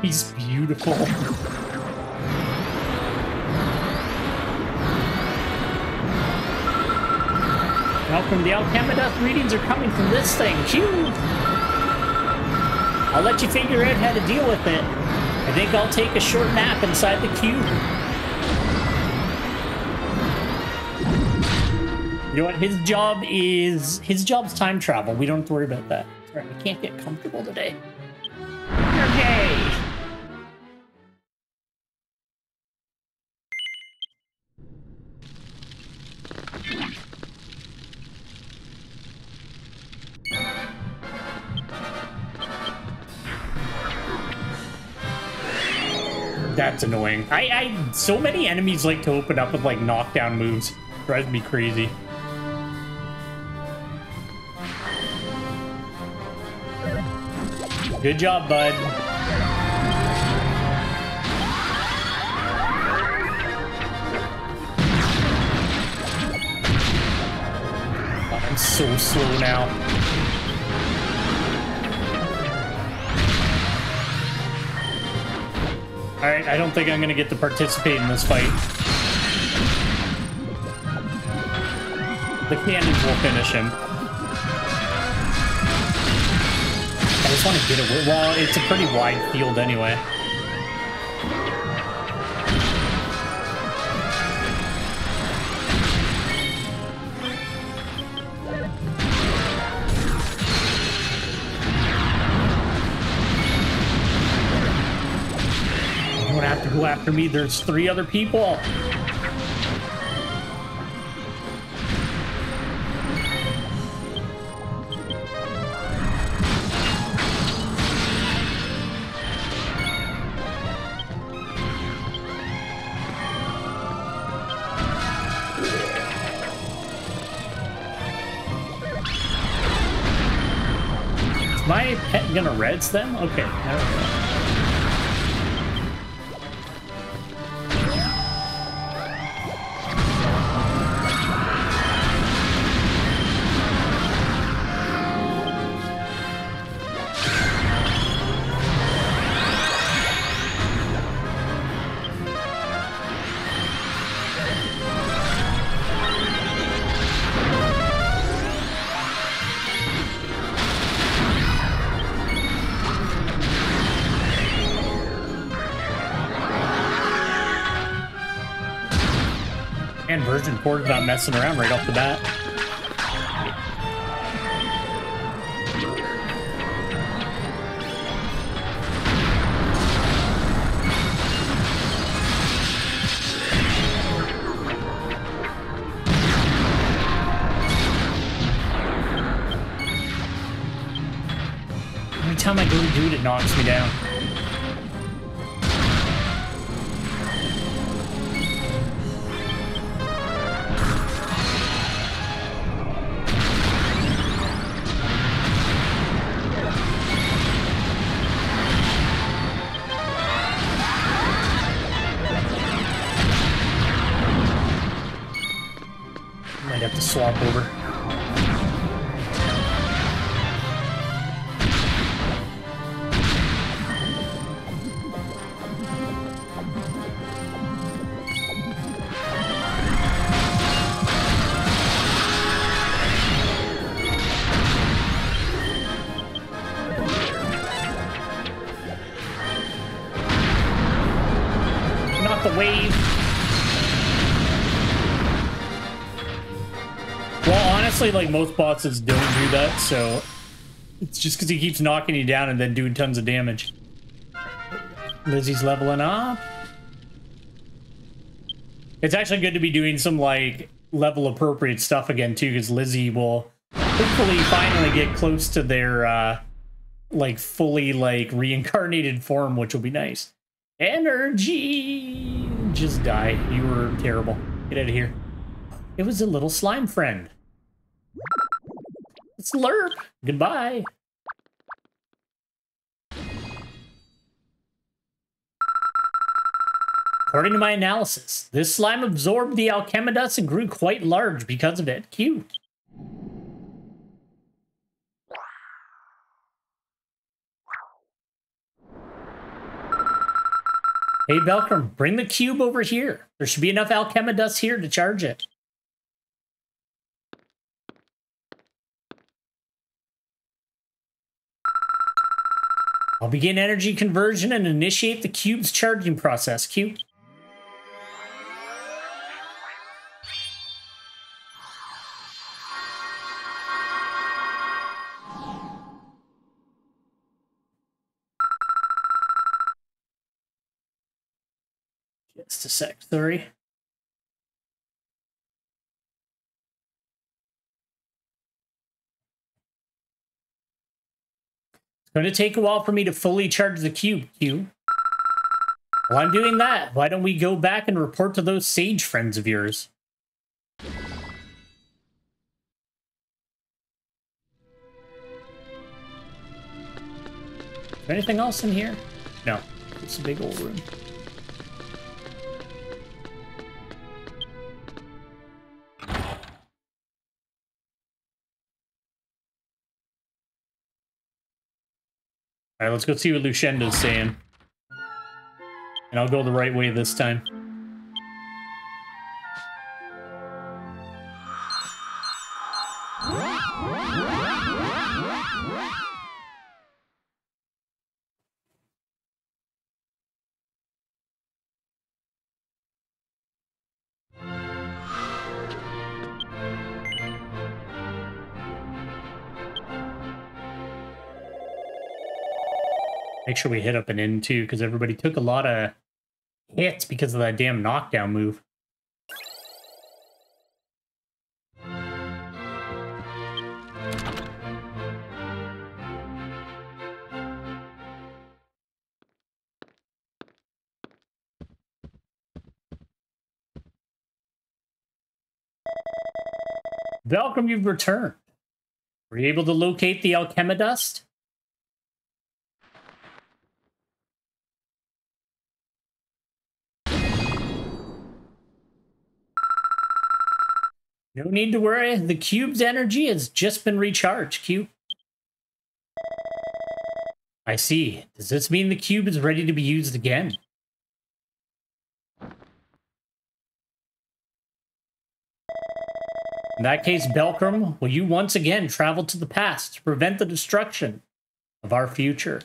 He's beautiful. Welcome. The alchemy dust readings are coming from this thing. Q. I'll let you figure out how to deal with it. I think I'll take a short nap inside the cube. You know what? His job's time travel. We don't have to worry about that. Sorry, I can't get comfortable today. Okay. That's annoying. So many enemies like to open up with like knockdown moves. Drives me crazy. Good job, bud. I'm so slow now. Alright, I don't think I'm gonna get to participate in this fight. The cannons will finish him. I just want to get it. Well, it's a pretty wide field anyway. You don't have to go after me. There's 3 other people. My pet gonna reds them? Okay, there we go. And Virgin Port's not messing around right off the bat. Every time I go to do it, it knocks me down. Might have to swap over. Not the wave. Well, honestly, like most bosses don't do that, so it's just because he keeps knocking you down and then doing tons of damage. Lizzie's leveling up. It's actually good to be doing some like level appropriate stuff again too, because Lizzie will hopefully finally get close to their like fully like reincarnated form, which will be nice. Energy! Just die. You were terrible. Get out of here. It was a little slime friend. Slurp! Goodbye. According to my analysis, this slime absorbed the alchemy dust and grew quite large because of it. Cute. Hey, Belkram, bring the cube over here. There should be enough alchemy dust here to charge it. I'll begin energy conversion and initiate the cube's charging process. Cube. Just a sec, sorry. It's going to take a while for me to fully charge the cube, Q. While I'm doing that, why don't we go back and report to those sage friends of yours? Is there anything else in here? No. It's a big old room. Alright, let's go see what Luciendo's saying. And I'll go the right way this time. Make sure we hit up an end too, because everybody took a lot of hits because of that damn knockdown move. Welcome, you've returned. Were you able to locate the alchemy dust? No need to worry. The cube's energy has just been recharged, Cube. I see. Does this mean the cube is ready to be used again? In that case, Belkram, will you once again travel to the past to prevent the destruction of our future?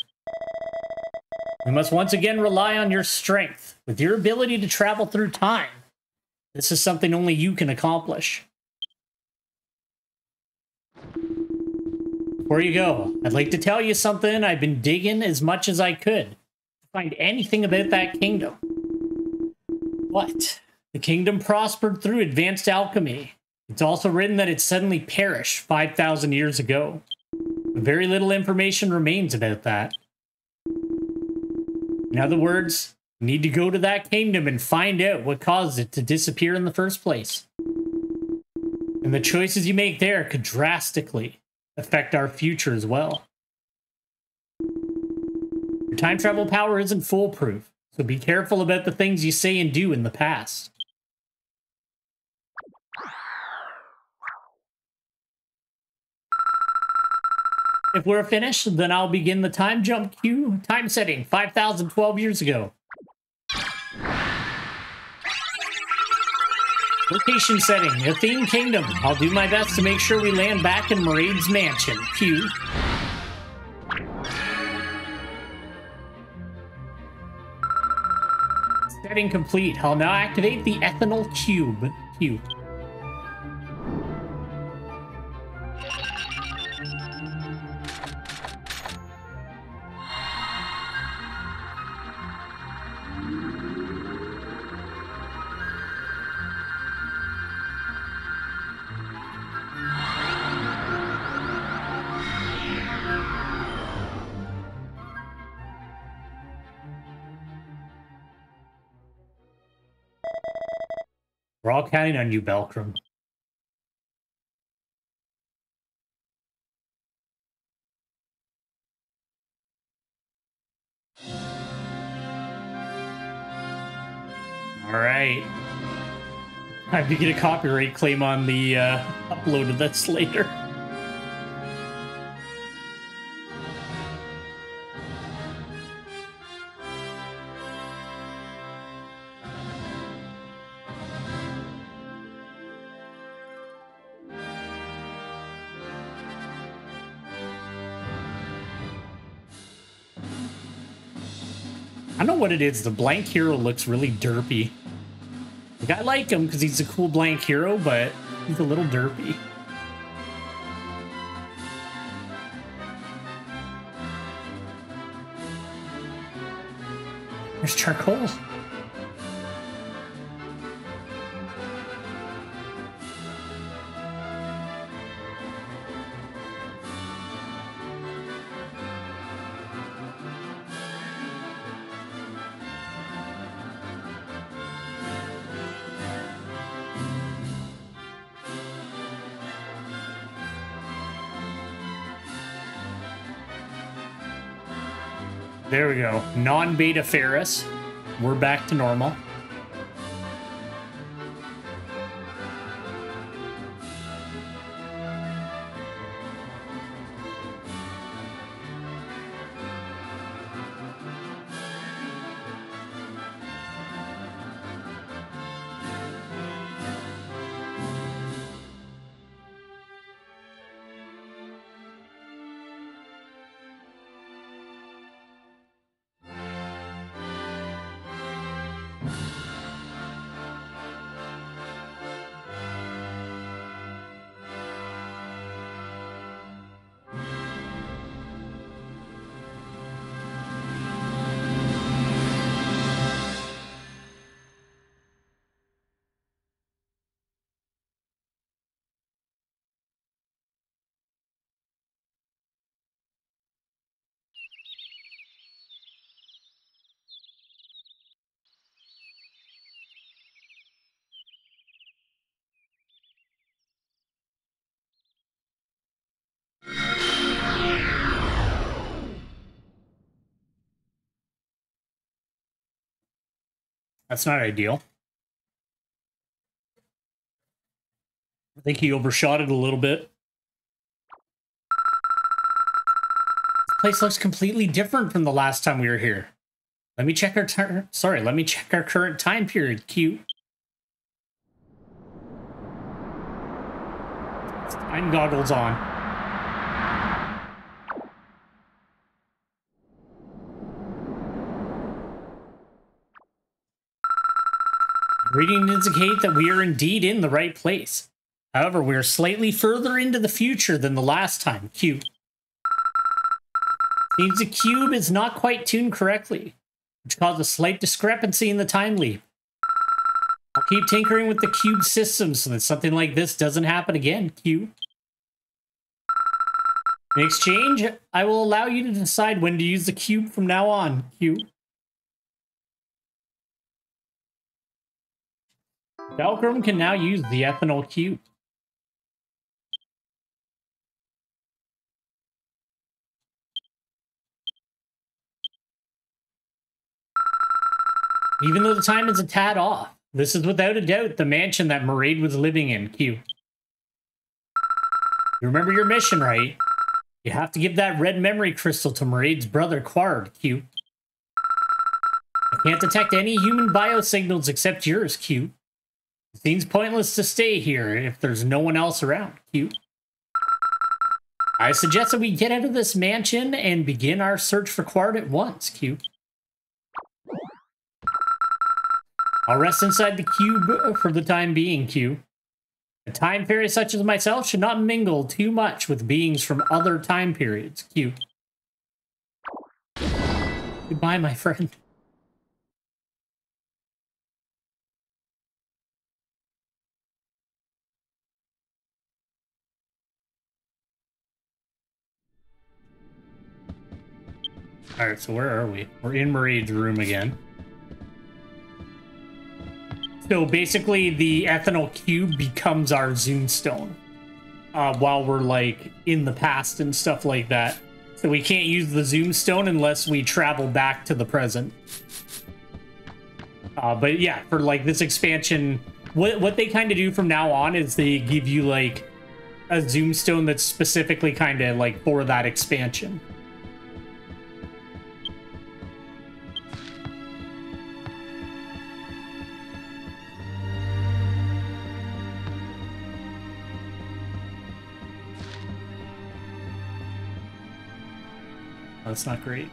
We must once again rely on your strength. With your ability to travel through time, this is something only you can accomplish. Before you go, I'd like to tell you something. I've been digging as much as I could to find anything about that kingdom. But the kingdom prospered through advanced alchemy. It's also written that it suddenly perished 5,000 years ago. Very little information remains about that. In other words, you need to go to that kingdom and find out what caused it to disappear in the first place. And the choices you make there could drastically affect our future as well. Your time travel power isn't foolproof, so be careful about the things you say and do in the past. If we're finished, then I'll begin the time jump queue. Time setting, 5,012 years ago. Location setting, Athene Kingdom. I'll do my best to make sure we land back in Maraid's mansion. Q. Setting complete. I'll now activate the ethanol cube. Q. We're all counting on you, Belkram. All right. Time to get a copyright claim on the upload of this later. I don't know what it is. The blank hero looks really derpy. Like, I like him because he's a cool blank hero, but he's a little derpy. There's charcoal. There we go. Non-beta Ferris. We're back to normal. That's not ideal. I think he overshot it a little bit. This place looks completely different from the last time we were here. Let me check our let me check our current time period. Q. Time goggles on. Readings indicate that we are indeed in the right place. However, we are slightly further into the future than the last time. Q. Seems the cube is not quite tuned correctly, which caused a slight discrepancy in the time leap. I'll keep tinkering with the cube system so that something like this doesn't happen again. Q. In exchange, I will allow you to decide when to use the cube from now on. Q. Belkram can now use the ethanol cube. Even though the time is a tad off, this is without a doubt the mansion that Mairead was living in. Q. You remember your mission, right? You have to give that red memory crystal to Mairead's brother, Quard. Q. I can't detect any human biosignals except yours, Q. It seems pointless to stay here if there's no one else around. Q. I suggest that we get out of this mansion and begin our search for Quard at once. Q. I'll rest inside the cube for the time being. Q. A time fairy such as myself should not mingle too much with beings from other time periods. Q. Goodbye, my friend. Alright, so where are we? We're in Mairead's room again. So basically, the ethanol cube becomes our zoom stone while we're like in the past and stuff like that. So we can't use the zoom stone unless we travel back to the present. But yeah, for like this expansion, what they kind of do from now on is they give you like a zoom stone that's specifically kind of like for that expansion. That's not great.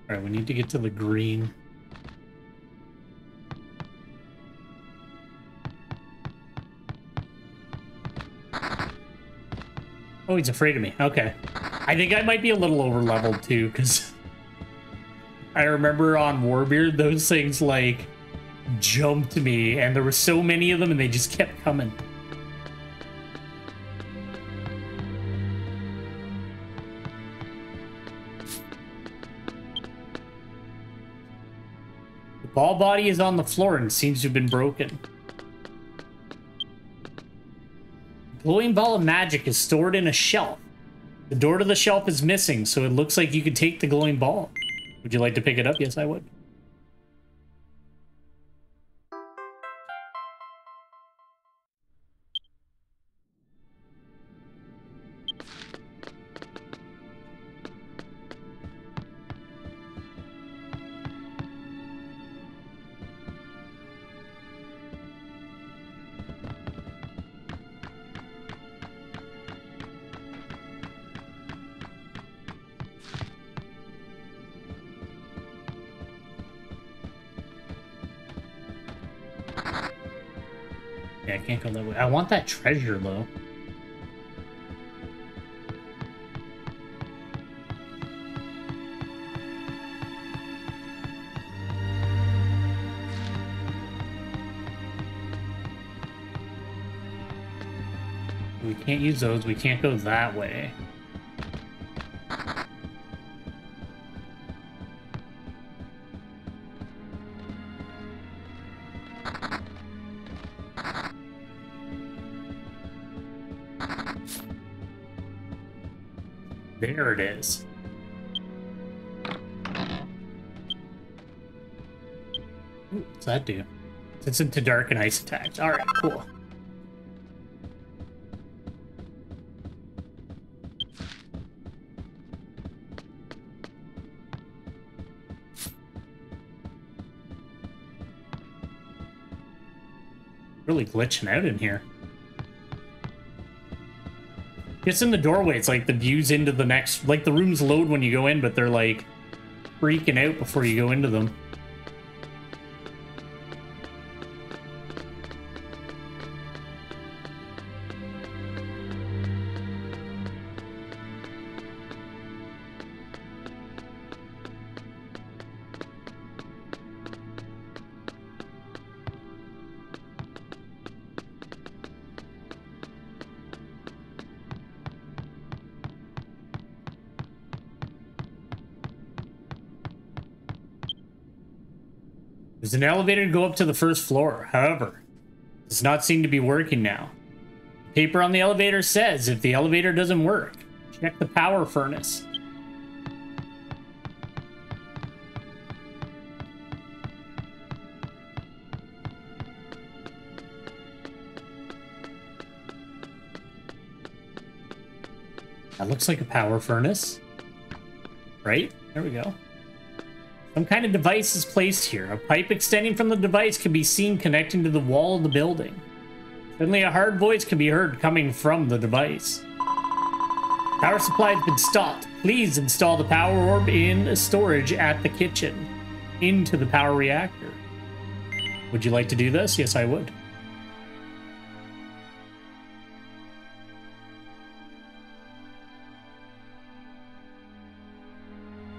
All right, we need to get to the green. Oh, he's afraid of me. Okay. I think I might be a little over-leveled, too, because I remember on Warbeard, those things, like, jumped me, and there were so many of them, and they just kept coming. Ball body is on the floor and seems to have been broken. Glowing ball of magic is stored in a shelf. The door to the shelf is missing, so it looks like you could take the glowing ball. Would you like to pick it up? Yes, I would. Yeah, I can't go that way. I want that treasure, though. We can't use those. We can't go that way. There it is. Ooh, what's that do? It's into dark and ice attacks. Alright, cool. Really glitching out in here. Just in the doorway, it's like the views into the next... Like, the rooms load when you go in, but they're, like, freaking out before you go into them. There's an elevator to go up to the first floor. However, it does not seem to be working now. The paper on the elevator says if the elevator doesn't work, check the power furnace. That looks like a power furnace. Right? There we go. Some kind of device is placed here. A pipe extending from the device can be seen connecting to the wall of the building. Suddenly a hard voice can be heard coming from the device. Power supply has been stopped. Please install the power orb in storage at the kitchen. into the power reactor. Would you like to do this? Yes, I would.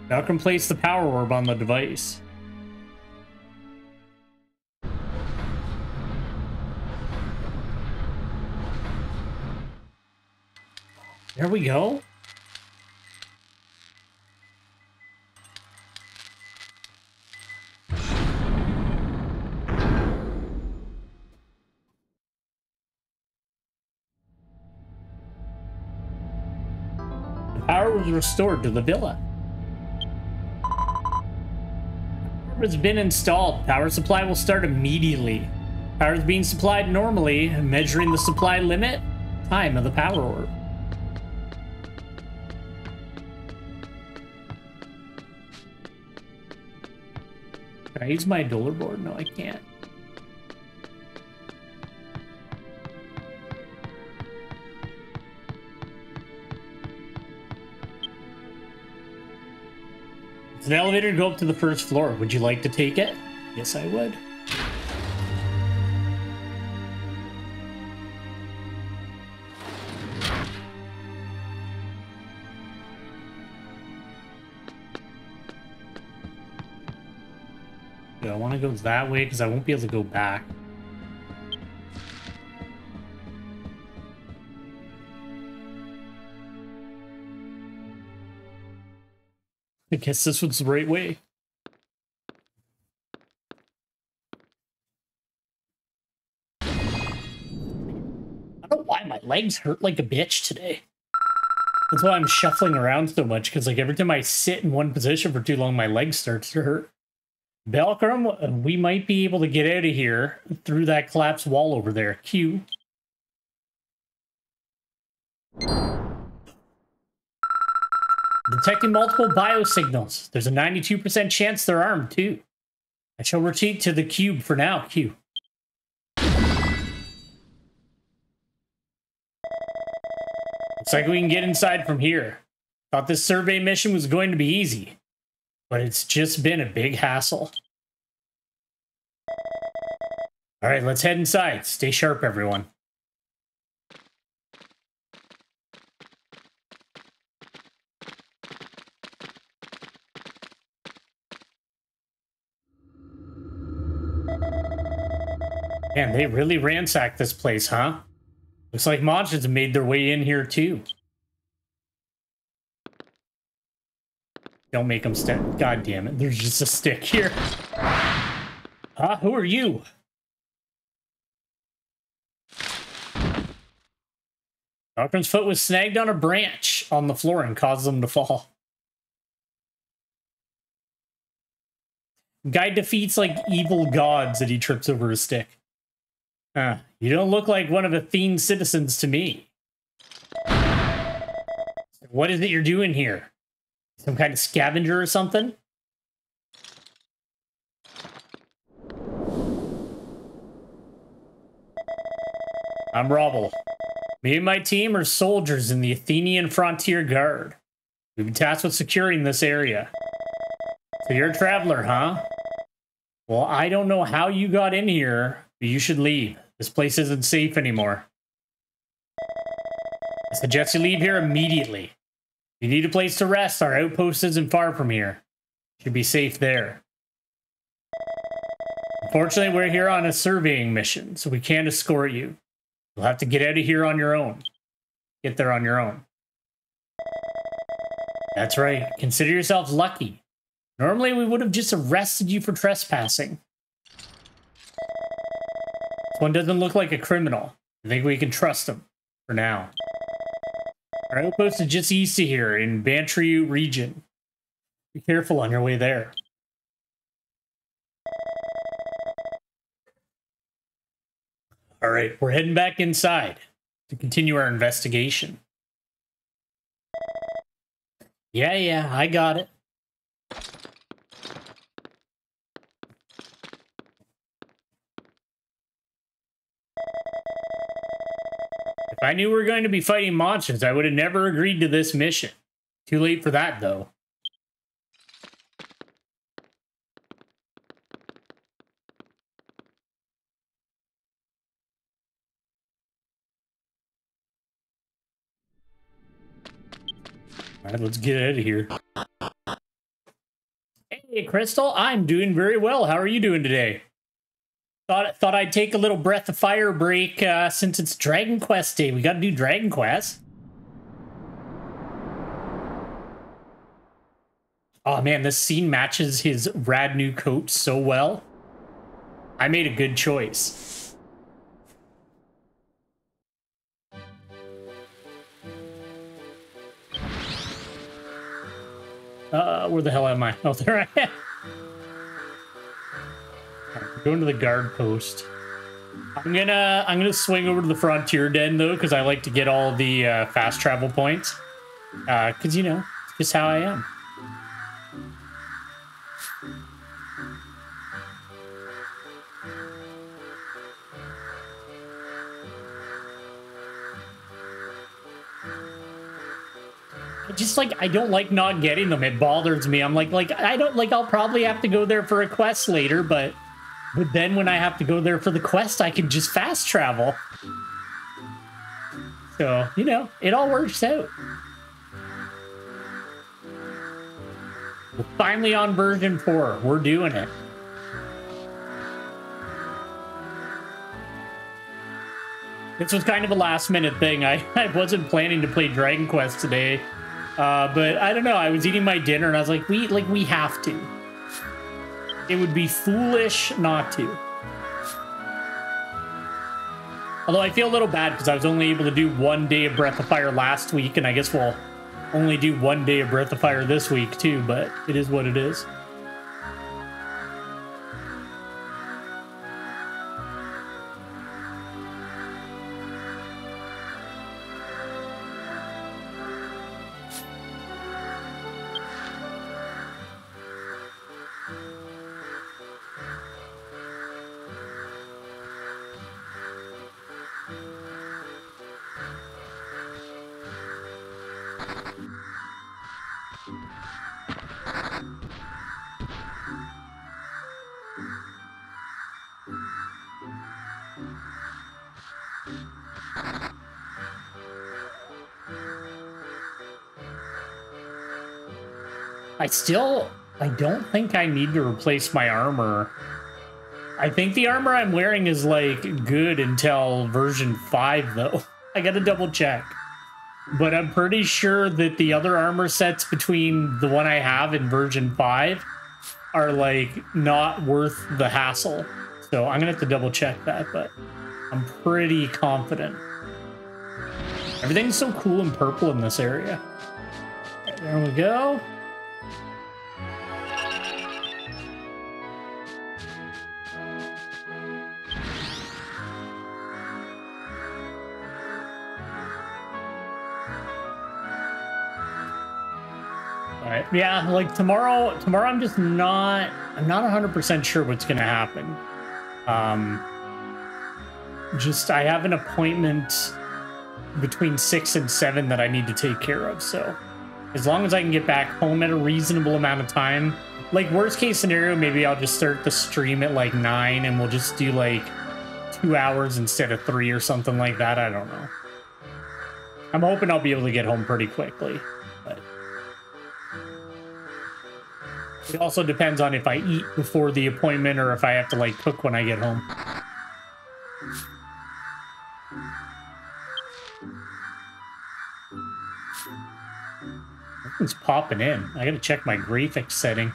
Now can place the power orb on the device. There we go. The power was restored to the villa. Has been installed. Power supply will start immediately. Power is being supplied normally, measuring the supply limit, time of the power orb. Can I use my dollar board? No, I can't. It's an elevator to go up to the first floor. Would you like to take it? Yes, I would. Yeah, I want to go that way because I won't be able to go back. I guess this was the right way. I don't know why my legs hurt like a bitch today. That's why I'm shuffling around so much, because like every time I sit in one position for too long, my legs start to hurt. Belkram, we might be able to get out of here through that collapsed wall over there. Q. Detecting multiple biosignals. There's a 92% chance they're armed, too. I shall retreat to the cube for now, Q. Looks like we can get inside from here. Thought this survey mission was going to be easy, but it's just been a big hassle. All right, let's head inside. Stay sharp, everyone. Man, they really ransacked this place, huh? Looks like monsters have made their way in here, too. Don't make them stand. God damn it, there's just a stick here. Huh? Who are you? Doctor's foot was snagged on a branch on the floor and caused them to fall. Guy defeats, like, evil gods as he trips over a stick. You don't look like one of Athene's citizens to me. What is it you're doing here? Some kind of scavenger or something? I'm Robble. Me and my team are soldiers in the Athenian Frontier Guard. We've been tasked with securing this area. So you're a traveler, huh? Well, I don't know how you got in here, but you should leave. This place isn't safe anymore. I suggest you leave here immediately. You need a place to rest. Our outpost isn't far from here. Should be safe there. Unfortunately, we're here on a surveying mission, so we can't escort you. You'll have to get out of here on your own. Get there on your own. That's right. Consider yourself lucky. Normally, we would have just arrested you for trespassing. This one doesn't look like a criminal. I think we can trust him for now. Our outpost is just east of here in Bantriu region. Be careful on your way there. All right, we're heading back inside to continue our investigation. Yeah, I got it. If I knew we were going to be fighting monsters, I would have never agreed to this mission. Too late for that, though. All right, let's get out of here. Hey, Crystal, I'm doing very well. How are you doing today? Thought I'd take a little breath of fire break since it's Dragon Quest Day. We got to do Dragon Quest. Oh man, this scene matches his rad new coat so well. I made a good choice. Where the hell am I? Oh, there I am. Right, going to the guard post. I'm gonna swing over to the Frontier Den though, because I like to get all the fast travel points. Because you know, it's just how I am. Just like, I don't like not getting them. It bothers me. I'm like I don't like, I'll probably have to go there for a quest later, but then when I have to go there for the quest, I can just fast travel. So, you know, it all works out. We're finally on version 4. We're doing it. This was kind of a last minute thing. I wasn't planning to play Dragon Quest today. But I don't know, I was eating my dinner and I was like, we have to. It would be foolish not to. Although I feel a little bad because I was only able to do 1 day of Breath of Fire last week, and I guess we'll only do 1 day of Breath of Fire this week too, but it is what it is. I don't think I need to replace my armor. I think the armor I'm wearing is, like, good until version 5, though. I gotta double check. But I'm pretty sure that the other armor sets between the one I have and version 5 are, like, not worth the hassle. So I'm gonna have to double check that, but I'm pretty confident. Everything's so cool and purple in this area. There we go. Yeah, like tomorrow I'm just not 100% sure what's gonna happen. I have an appointment between 6 and 7 that I need to take care of, so as long as I can get back home at a reasonable amount of time, like worst case scenario, maybe I'll just start the stream at like 9 and we'll just do like 2 hours instead of 3 or something like that. I don't know. I'm hoping I'll be able to get home pretty quickly, but it also depends on if I eat before the appointment or if I have to, like, cook when I get home. Nothing's popping in. I gotta check my graphics setting.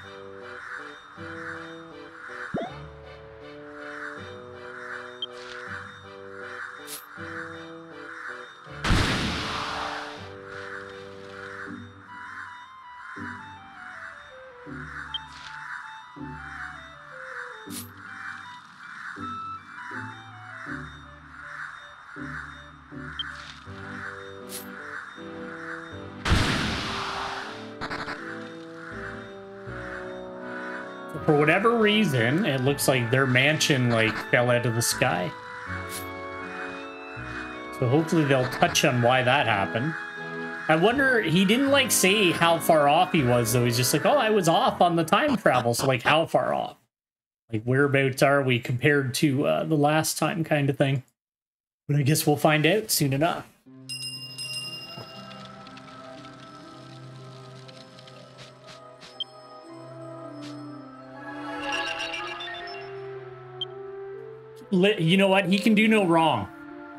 For whatever reason, it looks like their mansion, like, fell out of the sky. So hopefully they'll touch on why that happened. I wonder, he didn't, like, say how far off he was, though. He's just like, oh, I was off on the time travel. So, like, how far off? Like, whereabouts are we compared to the last time kind of thing? But I guess we'll find out soon enough. You know what? He can do no wrong.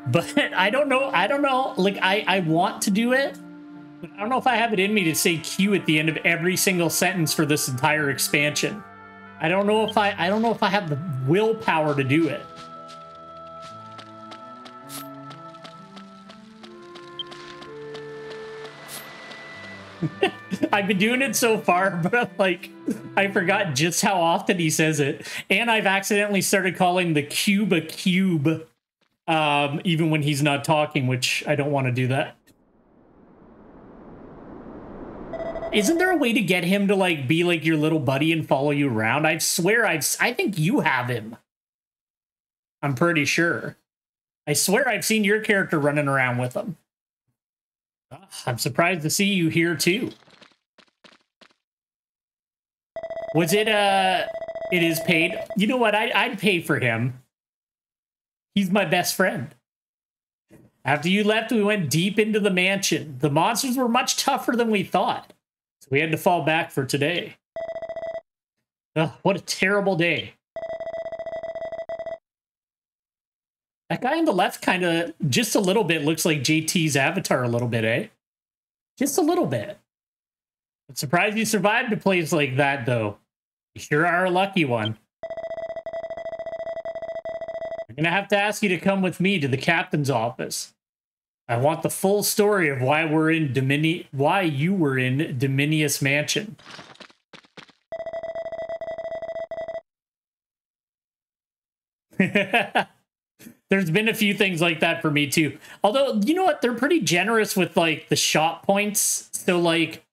But I don't know. Like, I want to do it, but I don't know if I have it in me to say Q at the end of every single sentence for this entire expansion. I don't know if I have the willpower to do it. I've been doing it so far, but like, I forgot just how often he says it. And I've accidentally started calling the cube a cube, even when he's not talking, which I don't want to do that. Isn't there a way to get him to like be like your little buddy and follow you around? I swear I think you have him. I'm pretty sure. I swear I've seen your character running around with him. I'm surprised to see you here too. Was it it is paid? You know what? I'd pay for him. He's my best friend. After you left, we went deep into the mansion. The monsters were much tougher than we thought, so we had to fall back for today. Ugh, what a terrible day. That guy on the left kind of, just a little bit, looks like JT's avatar a little bit, eh? Just a little bit. I'm surprised you survived a place like that, though. You sure are a lucky one. I'm gonna have to ask you to come with me to the captain's office. I want the full story of why you were in Dominius Mansion. There's been a few things like that for me too. Although, you know what? They're pretty generous with like the shop points. So like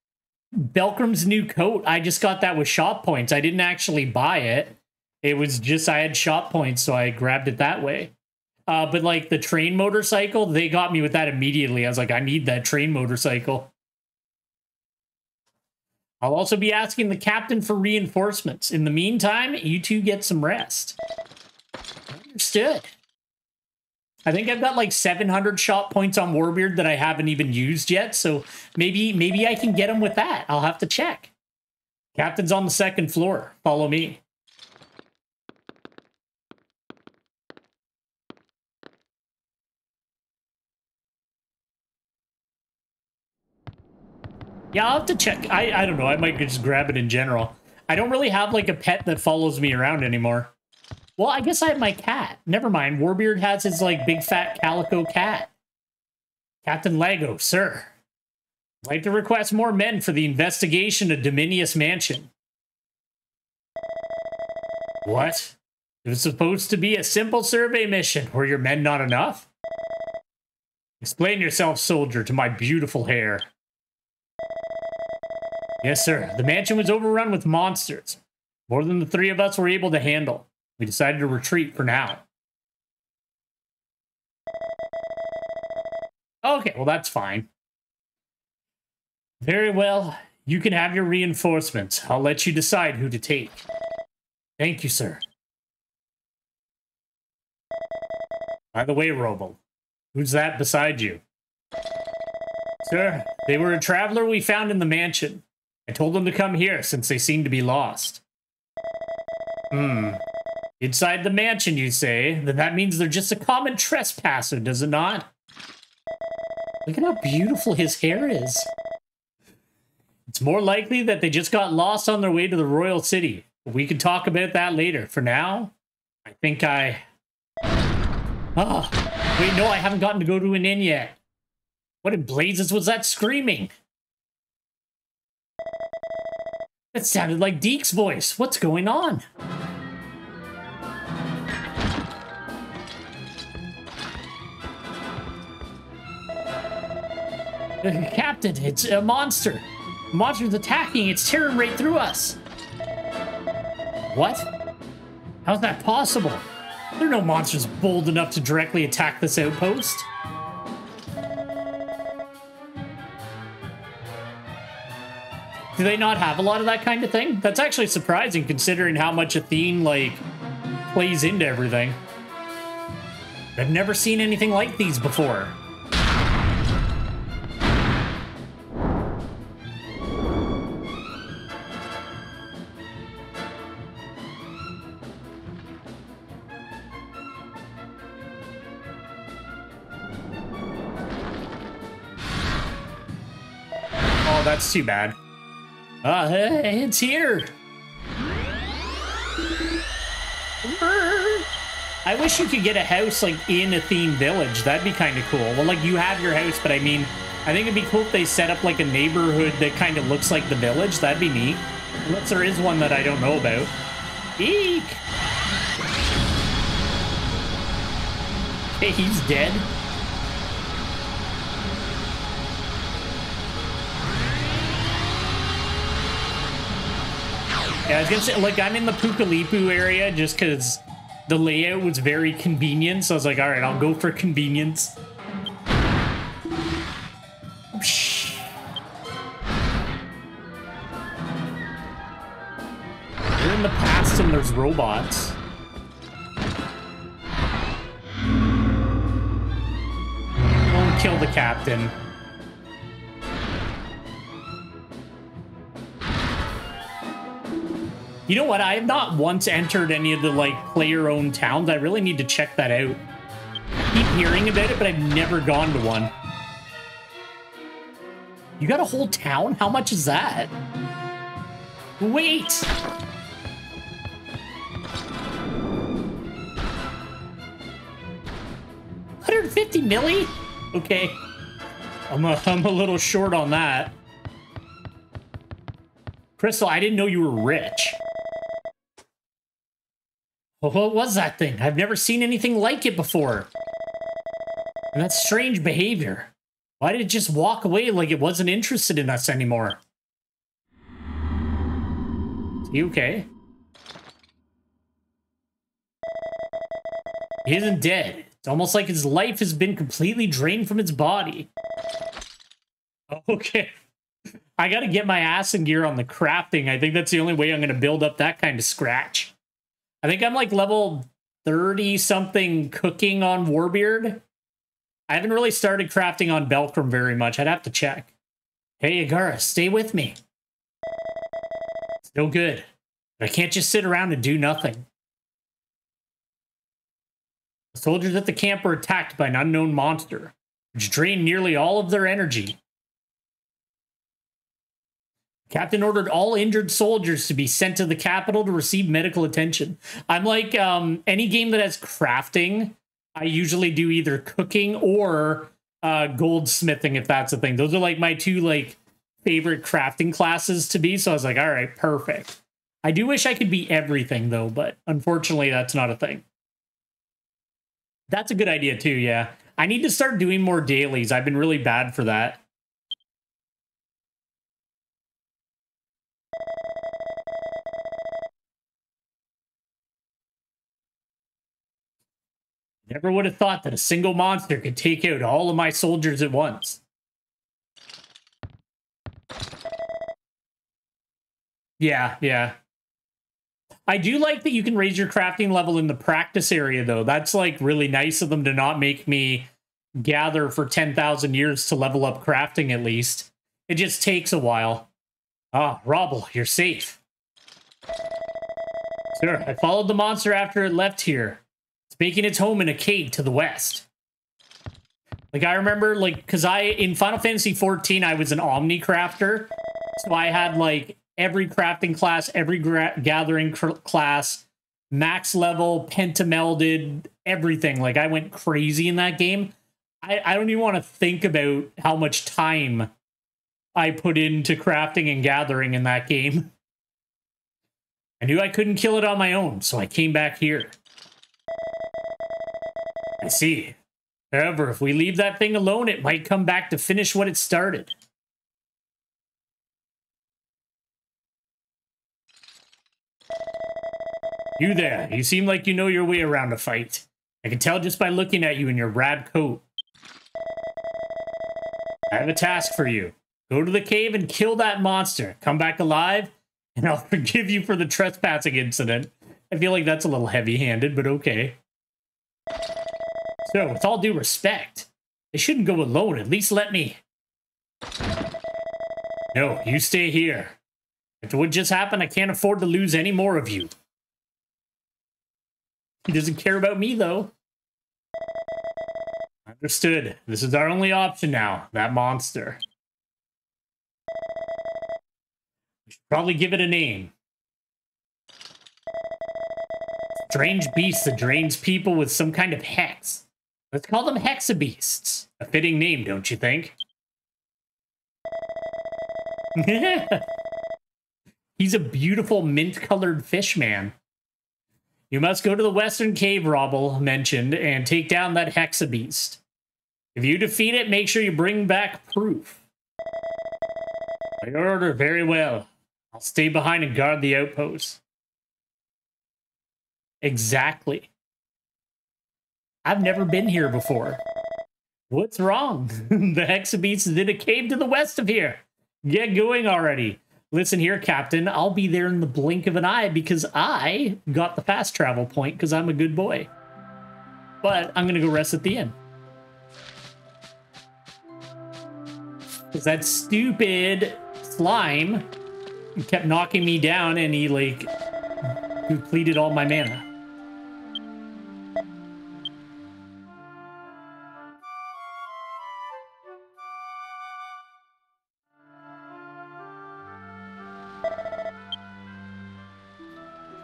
Belcrum's new coat, I just got that with shop points. I didn't actually buy it. It was just, I had shop points, so I grabbed it that way. But like the train motorcycle, they got me with that immediately. I was like, I need that train motorcycle. I'll also be asking the captain for reinforcements. In the meantime, you two get some rest. Understood. I think I've got like 700 shop points on Warbeard that I haven't even used yet, so maybe I can get them with that. I'll have to check. Captain's on the second floor. Follow me. Yeah, I'll have to check. I don't know. I might just grab it in general. I don't really have like a pet that follows me around anymore. Well, I guess I have my cat. Never mind. Warbeard has his, like, big fat calico cat. Captain Lego, sir. I'd like to request more men for the investigation of Dominius Mansion. What? It was supposed to be a simple survey mission. Were your men not enough? Explain yourself, soldier, to my beautiful hair. Yes, sir. The mansion was overrun with monsters. More than the three of us were able to handle. We decided to retreat for now. Okay, well, that's fine. Very well. You can have your reinforcements. I'll let you decide who to take. Thank you, sir. By the way, Roble, who's that beside you? Sir, they were a traveler we found in the mansion. I told them to come here since they seemed to be lost. Inside the mansion, you say? Then that means they're just a common trespasser, does it not? Look at how beautiful his hair is. It's more likely that they just got lost on their way to the royal city. We can talk about that later. For now, I think I... Oh, wait, no, I haven't gotten to go to an inn yet. What in blazes was that screaming? That sounded like Deke's voice. What's going on? Captain, it's a monster. The monster's attacking. It's tearing right through us. What? How's that possible? There are no monsters bold enough to directly attack this outpost. Do they not have a lot of that kind of thing? That's actually surprising considering how much Athene, like, plays into everything. I've never seen anything like these before. that's too bad. It's here. I wish you could get a house, like, in a themed village. That'd be kind of cool. Well, like, you have your house, but I mean, I think it'd be cool if they set up, like, a neighborhood that kind of looks like the village. That'd be neat. Unless there is one that I don't know about. Eek! Hey, he's dead. Yeah, I was gonna say, like, I'm in the Pukalipu area just because the layout was very convenient, so I was like, all right, I'll go for convenience. We're in the past and there's robots. Don't kill the captain. You know what? I have not once entered any of the, like, player-owned towns. I really need to check that out. I keep hearing about it, but I've never gone to one. You got a whole town? How much is that? Wait! $150 million? Okay. I'm a little short on that. Crystal, I didn't know you were rich. Well, what was that thing? I've never seen anything like it before. And that's strange behavior. Why did it just walk away like it wasn't interested in us anymore? Is he okay? He isn't dead. It's almost like his life has been completely drained from its body. Okay. I gotta get my ass in gear on the crafting. I think that's the only way I'm gonna build up that kind of scratch. I think I'm like level 30-something cooking on Warbeard. I haven't really started crafting on Belcrum very much. I'd have to check. Hey, Agara, stay with me. It's no good. But I can't just sit around and do nothing. The soldiers at the camp were attacked by an unknown monster, which drained nearly all of their energy. Captain ordered all injured soldiers to be sent to the capital to receive medical attention. I'm like, any game that has crafting, I usually do either cooking or goldsmithing, if that's a thing. Those are like my two like favorite crafting classes to be. So I was like, all right, perfect. I do wish I could be everything though, but unfortunately that's not a thing. That's a good idea too, yeah. I need to start doing more dailies. I've been really bad for that. Never would have thought that a single monster could take out all of my soldiers at once. Yeah, yeah. I do like that you can raise your crafting level in the practice area, though. That's, like, really nice of them to not make me gather for 10,000 years to level up crafting, at least. It just takes a while. Ah, Robble, you're safe. Sure, I followed the monster after it left here. It's making its home in a cave to the west. Like, I remember, like, because in Final Fantasy XIV, I was an Omni crafter. So I had, like, every crafting class, every gathering class, max level, pentamelded, everything. Like, I went crazy in that game. I don't even want to think about how much time I put into crafting and gathering in that game. I knew I couldn't kill it on my own, so I came back here. I see. However, if we leave that thing alone, it might come back to finish what it started. You there. You seem like you know your way around a fight. I can tell just by looking at you in your rad coat. I have a task for you. Go to the cave and kill that monster. Come back alive, and I'll forgive you for the trespassing incident. I feel like that's a little heavy-handed, but okay. So, with all due respect, they shouldn't go alone. At least let me... No, you stay here. If it would just happen, I can't afford to lose any more of you. He doesn't care about me, though. Understood. This is our only option now. That monster. We should probably give it a name. Strange beast that drains people with some kind of hex. Let's call them hexabeasts. A fitting name, don't you think? He's a beautiful mint-colored fish man. You must go to the Western Cave, Robble mentioned, and take down that hexabeast. If you defeat it, make sure you bring back proof. By your order, very well. I'll stay behind and guard the outpost. Exactly. I've never been here before. What's wrong? The hexabeast is in a cave to the west of here. Get going already. Listen here, Captain. I'll be there in the blink of an eye because I got the fast travel point because I'm a good boy. But I'm going to go rest at the inn. Because that stupid slime kept knocking me down and he, like, depleted all my mana.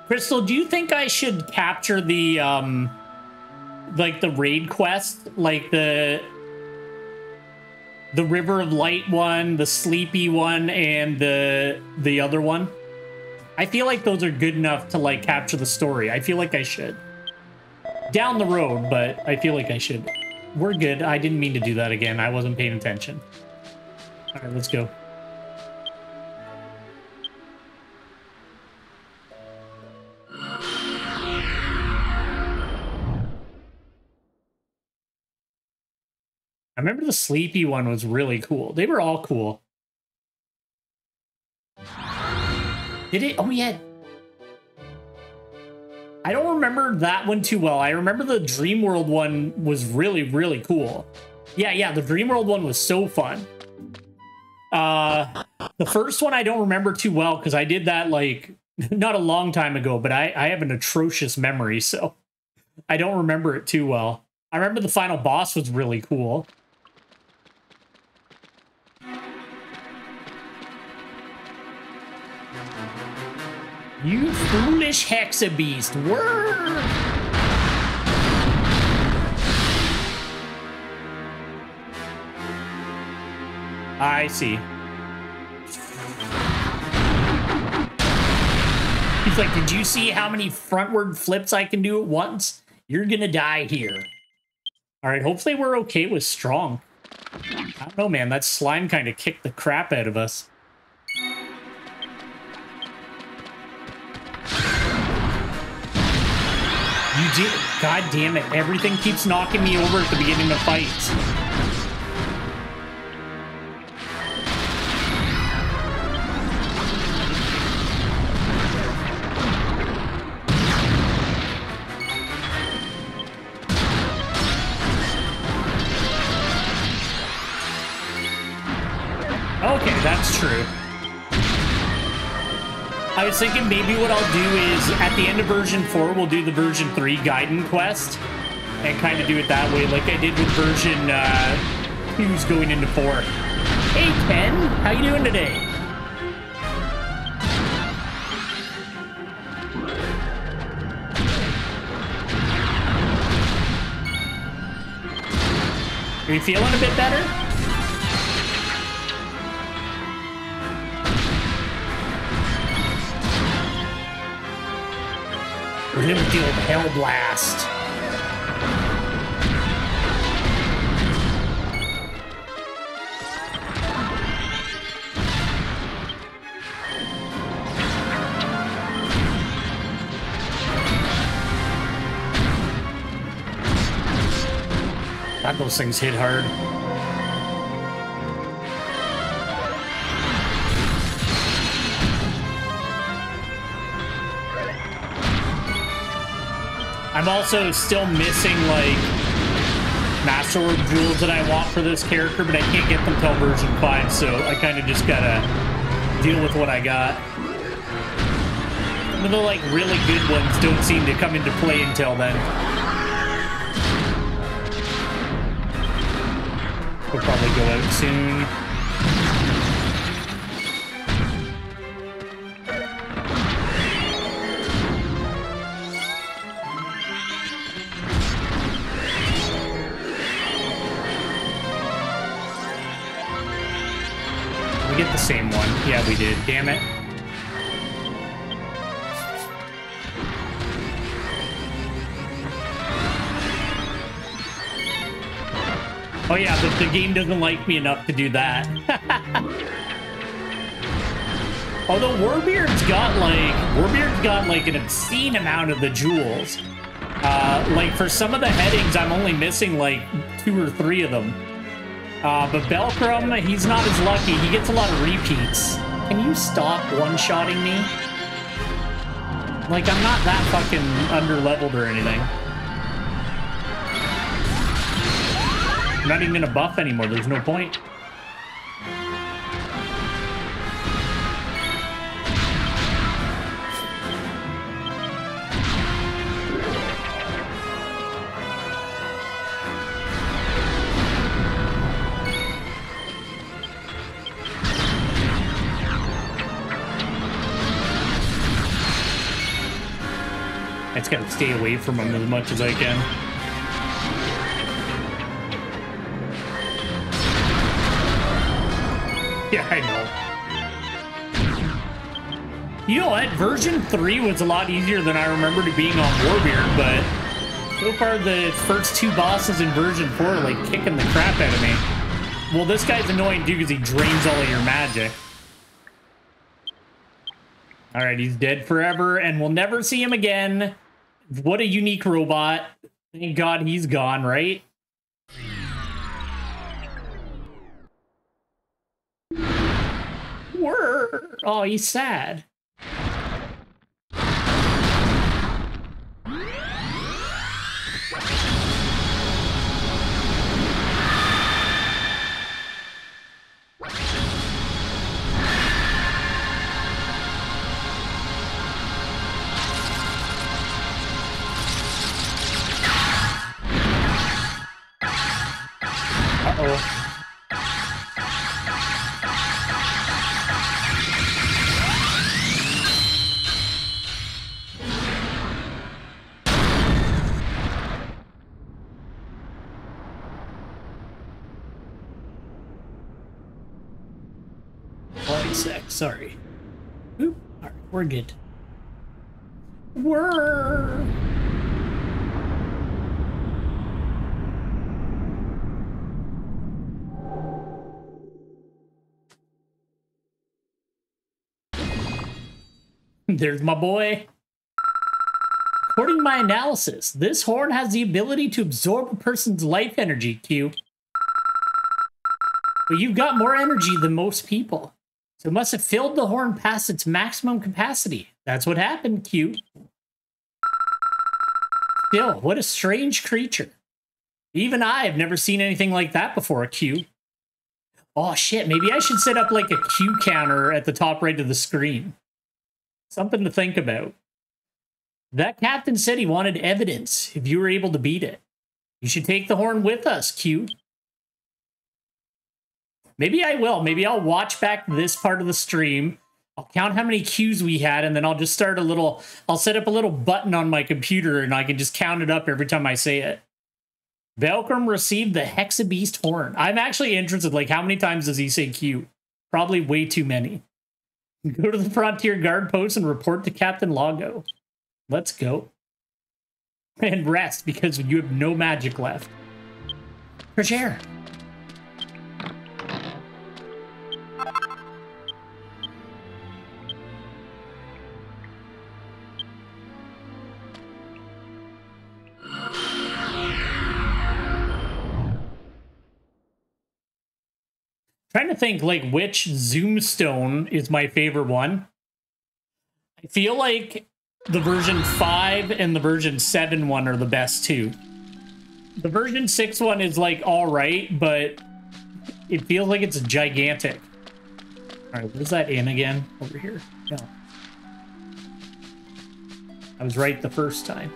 Crystal, do you think I should capture the, like, the raid quest? Like, the River of Light one, the Sleepy one, and the other one? I feel like those are good enough to, like, capture the story. I feel like I should. Down the road, but I feel like I should. We're good. I didn't mean to do that again. I wasn't paying attention. All right, let's go. I remember the Sleepy one was really cool. They were all cool. Did it? Oh, yeah. I don't remember that one too well. I remember the Dream World one was really, really cool. Yeah, the Dream World one was so fun. The first one I don't remember too well because I did that, like, not a long time ago, but I have an atrocious memory, so I don't remember it too well. I remember the final boss was really cool. You foolish hexabeast! Word! I see. He's like, did you see how many frontward flips I can do at once? You're gonna die here. Alright, hopefully we're okay with strong. I don't know, man. That slime kind of kicked the crap out of us. You did. God damn it. Everything keeps knocking me over at the beginning of fights. Okay, that's true. I was thinking maybe what I'll do is at the end of version 4, we'll do the version 3 Gaiden quest and kind of do it that way, like I did with version 2's going into 4. Hey, Ken, how you doing today? Are you feeling a bit better? We're gonna deal with Hell Blast. God, those things hit hard. I'm also still missing, like, Master Orb jewels that I want for this character, but I can't get them till version 5, so I kind of just gotta deal with what I got. Some of the, like, really good ones don't seem to come into play until then. We'll probably go out soon. same one. Yeah, we did. Damn it. Oh yeah, but the game doesn't like me enough to do that. Although Warbeard's got like an obscene amount of the jewels. Like for some of the headings, I'm only missing like 2 or 3 of them. But Belcrum, he's not as lucky. He gets a lot of repeats. Can you stop one-shotting me? Like, I'm not that fucking under-leveled or anything. I'm not even gonna buff anymore. There's no point. I just gotta stay away from him as much as I can. Yeah, I know. You know what? Version 3 was a lot easier than I remembered it being on Warbeard, but so far the first 2 bosses in version 4 are like kicking the crap out of me. Well, this guy's annoying too because he drains all of your magic. Alright, he's dead forever, and we'll never see him again. What a unique robot. Thank God he's gone, right? Oh, he's sad. Uh-oh. Sorry. Oop. All right, we're good. We're... There's my boy. According to my analysis, this horn has the ability to absorb a person's life energy, Q. But you've got more energy than most people. So it must have filled the horn past its maximum capacity. That's what happened, Q. Still, what a strange creature. Even I have never seen anything like that before, Q. Oh shit, maybe I should set up like a Q counter at the top right of the screen. Something to think about. That captain said he wanted evidence if you were able to beat it. You should take the horn with us, Q. Maybe I will. Maybe I'll watch back this part of the stream. I'll count how many Qs we had, and then I'll just start a little... I'll set up a little button on my computer, and I can just count it up every time I say it. Velcrum received the Hexabeast horn. I'm actually interested, like, how many times does he say Q? Probably way too many. Go to the Frontier Guard post and report to Captain Longo. Let's go. And rest, because you have no magic left. Fresh air. Trying to think, like, which Zoomstone is my favorite one. I feel like the version 5 and the version 7 one are the best too. The version 6 one is, like, alright, but it feels like it's gigantic. Alright, where's that in again? Over here. No. I was right the first time.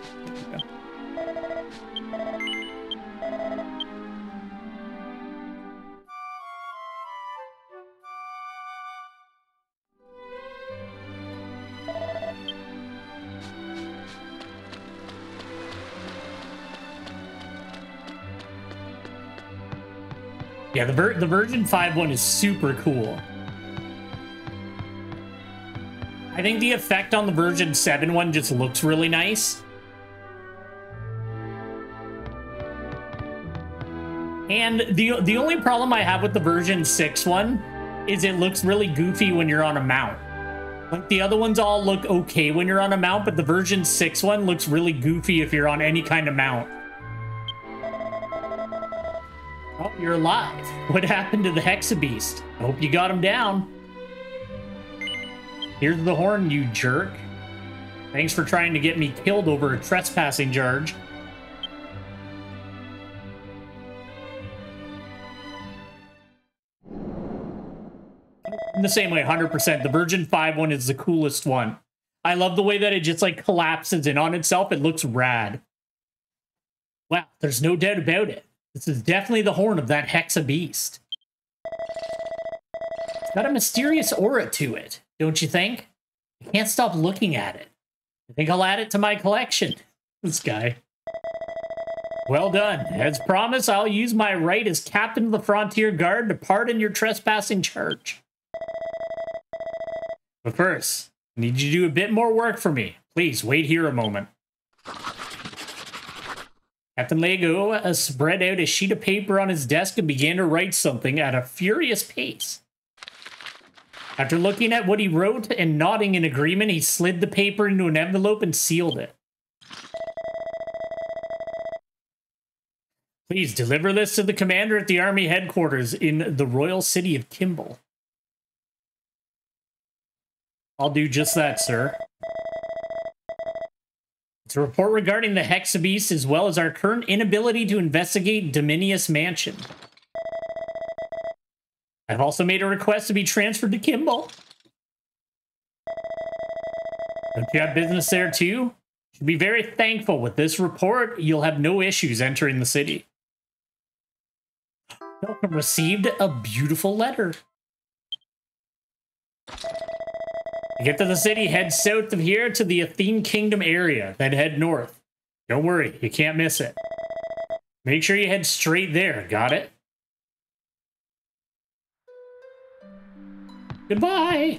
Yeah, the version 5 one is super cool. think the effect on the version 7 one just looks really nice. And the only problem I have with the version 6 one is it looks really goofy when you're on a mount. Like, the other ones all look okay when you're on a mount, but the version 6 one looks really goofy if you're on any kind of mount. Oh, you're alive. What happened to the Hexabeast? I hope you got him down. Here's the horn, you jerk. Thanks for trying to get me killed over a trespassing charge. In the same way, 100%, the version 5 one is the coolest one. I love the way that it just, like, collapses in on itself. It looks rad. Wow, there's no doubt about it. This is definitely the horn of that Hexabeast. It's got a mysterious aura to it, don't you think? I can't stop looking at it. I think I'll add it to my collection. This guy. Well done. As promised, I'll use my right as captain of the Frontier Guard to pardon your trespassing charge. But first, I need you to do a bit more work for me. Please, wait here a moment. Captain Lego spread out a sheet of paper on his desk and began to write something at a furious pace. After looking at what he wrote and nodding in agreement, he slid the paper into an envelope and sealed it. Please deliver this to the commander at the army headquarters in the royal city of Kimball. I'll do just that, sir. It's a report regarding the Hexabeast as well as our current inability to investigate Dominius Mansion. I've also made a request to be transferred to Kimball. Don't you have business there too? You should be very thankful. With this report, you'll have no issues entering the city. Welcome received a beautiful letter. To get to the city, head south of here to the Athene Kingdom area, then head north. Don't worry, you can't miss it. Make sure you head straight there, got it? Goodbye!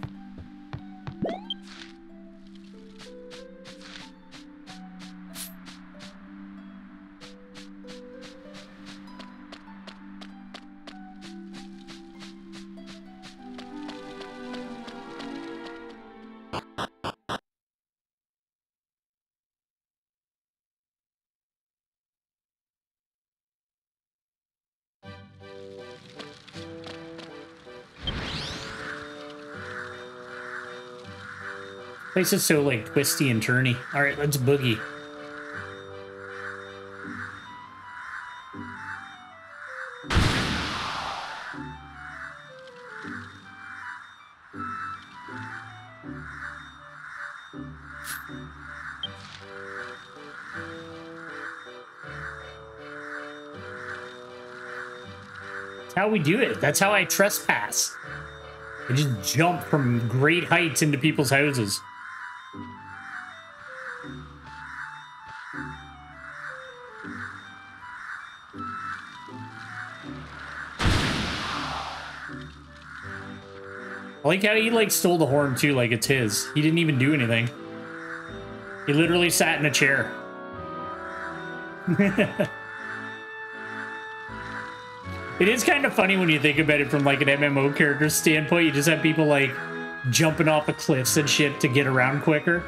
Place is so, like, twisty and turny. Alright, let's boogie. That's how we do it. That's how I trespass. I just jump from great heights into people's houses. I like how he, like, stole the horn, too, like it's his. He didn't even do anything. He literally sat in a chair. It is kind of funny when you think about it from, like, an MMO character standpoint. You just have people, like, jumping off of cliffs and shit to get around quicker.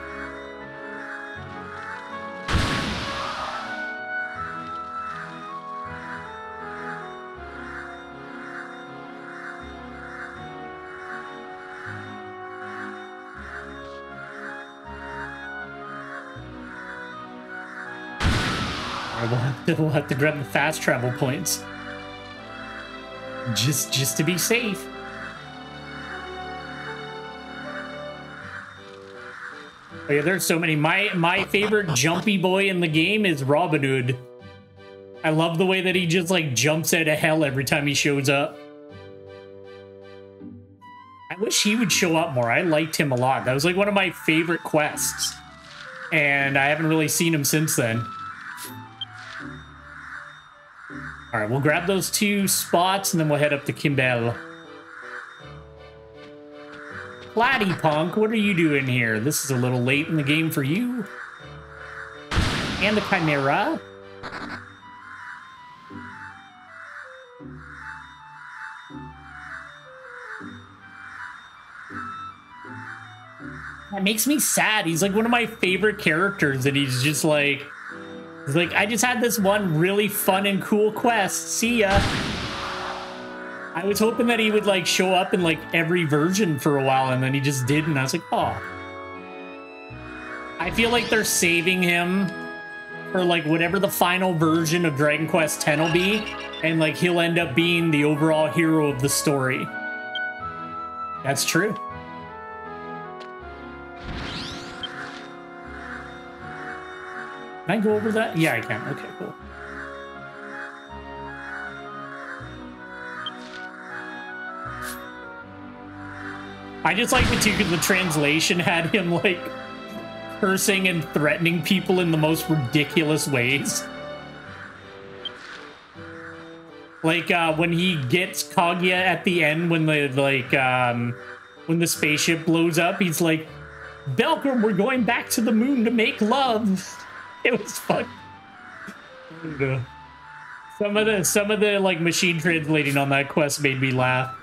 We'll have to grab the fast travel points. Just to be safe. Oh yeah, there's so many. My favorite jumpy boy in the game is Robin Hood. I love the way that he just, like, jumps out of hell every time he shows up. I wish he would show up more. I liked him a lot. That was, like, one of my favorite quests. And I haven't really seen him since then. All right, we'll grab those 2 spots, and then we'll head up to Kimball. Platypunk, what are you doing here? This is a little late in the game for you. And the Chimera. That makes me sad. He's like one of my favorite characters, and he's just like... He's like, I just had this one really fun and cool quest. See ya. I was hoping that he would like show up in like every version for a while, and then he just didn't. I was like, oh. I feel like they're saving him for like whatever the final version of Dragon Quest X will be, and like he'll end up being the overall hero of the story. That's true. Can I go over that? Yeah, I can. Okay, cool. I just like it too because the translation had him like cursing and threatening people in the most ridiculous ways. Like when he gets Kaguya at the end when the when the spaceship blows up, he's like, "Belkram, we're going back to the moon to make love." It was fun. Some of the like machine translating on that quest made me laugh.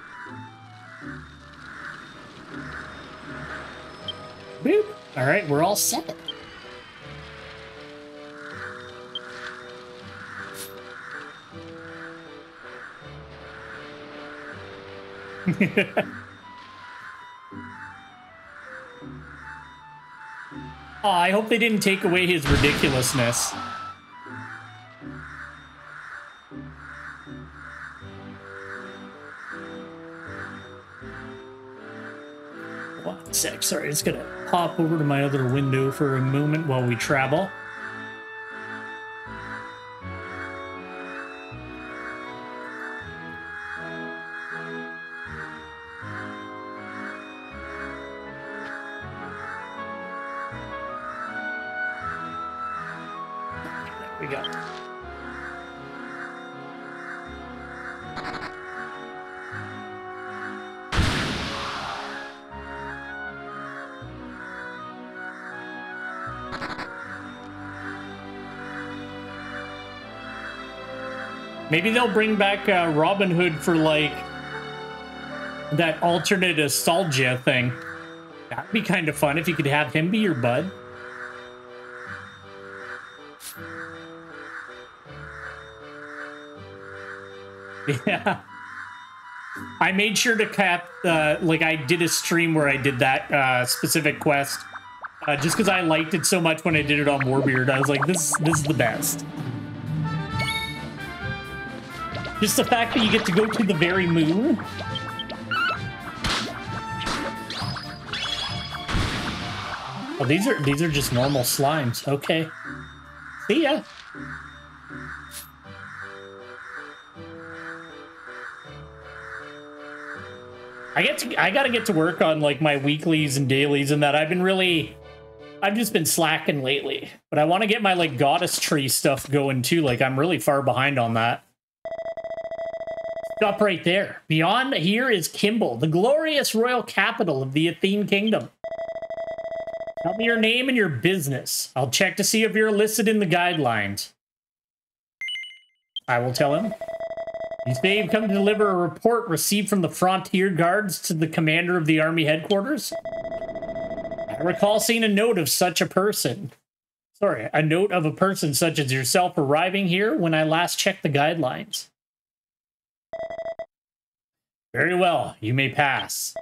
Boop. All right, we're all set. Oh, I hope they didn't take away his ridiculousness. One sec, sorry, just gonna pop over to my other window for a moment while we travel. We go. Maybe they'll bring back Robin Hood for like that alternate nostalgia thing. That'd be kind of fun if you could have him be your bud. Yeah, I made sure to cap, like I did a stream where I did that specific quest, just because I liked it so much when I did it on Warbeard. I was like, this is the best. Just the fact that you get to go to the very moon. Oh, these are just normal slimes. Okay, see ya. I gotta get to work on like my weeklies and dailies and that. I've just been slacking lately, but I want to get my like goddess tree stuff going too. Like I'm really far behind on that. Stop right there. Beyond here is Kimball, the glorious royal capital of the Athene Kingdom. Tell me your name and your business. I'll check to see if you're listed in the guidelines. I will tell him. You say you've come to deliver a report received from the Frontier Guards to the commander of the army headquarters? I recall seeing a note of such a person. Sorry, a note of a person such as yourself arriving here when I last checked the guidelines. Very well, you may pass.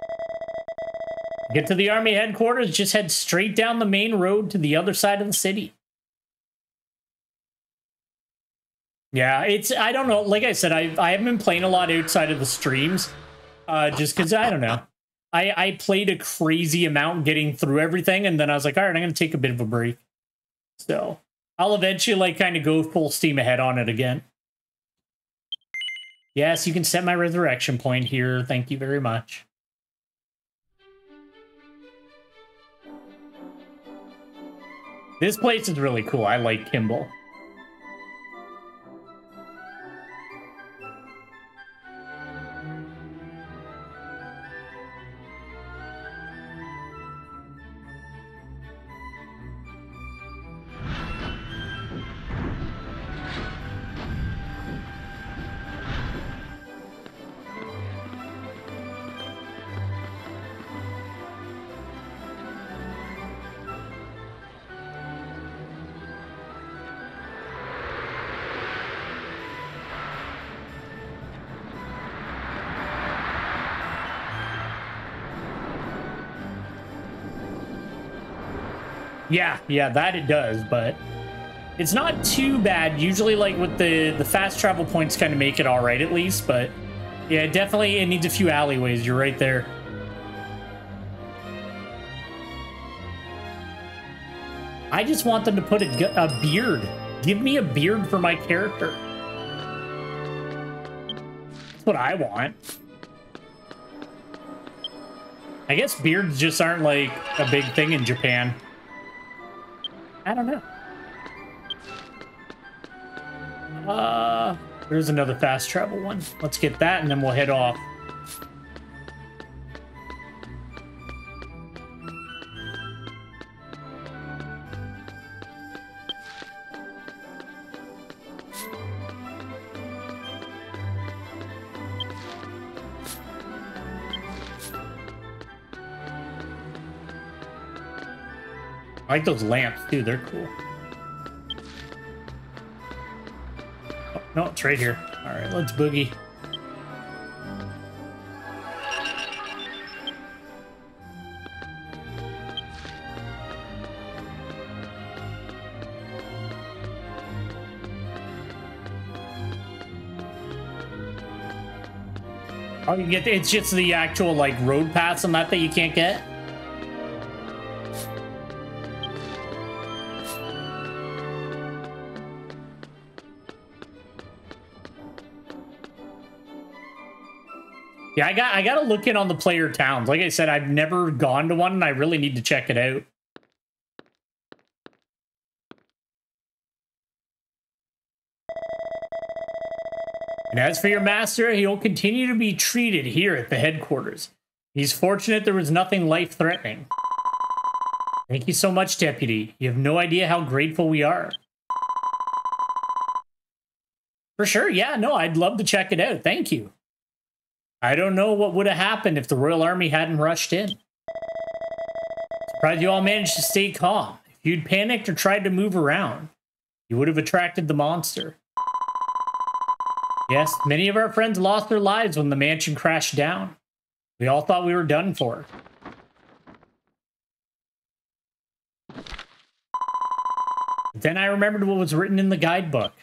Get to the army headquarters, just head straight down the main road to the other side of the city. Yeah, I don't know. Like I said, I haven't been playing a lot outside of the streams. Just because, I don't know. I played a crazy amount getting through everything, and then I was like, all right, I'm going to take a bit of a break. So, I'll eventually, like, kind of go full steam ahead on it again. Yes, you can set my resurrection point here. Thank you very much. This place is really cool. I like Kimball. Yeah, that it does, but it's not too bad. Usually, like, with the fast travel points kind of make it all right at least, but yeah, definitely it needs a few alleyways. You're right there. I just want them to put a beard. Give me a beard for my character. That's what I want. I guess beards just aren't, like, a big thing in Japan. I don't know. There's another fast travel one. Let's get that, and then we'll head off. I like those lamps, too. They're cool. Oh, no, it's right here. All right, let's boogie. Oh, you get it's just the actual, like, road paths on that you can't get? Yeah, I gotta look in on the player towns. Like I said, I've never gone to one, and I really need to check it out. And as for your master, he'll continue to be treated here at the headquarters. He's fortunate there was nothing life-threatening. Thank you so much, Deputy. You have no idea how grateful we are. For sure, yeah, no, I'd love to check it out. Thank you. I don't know what would have happened if the Royal Army hadn't rushed in. Surprised you all managed to stay calm. If you'd panicked or tried to move around, you would have attracted the monster. Yes, many of our friends lost their lives when the mansion crashed down. We all thought we were done for. But then I remembered what was written in the guidebook.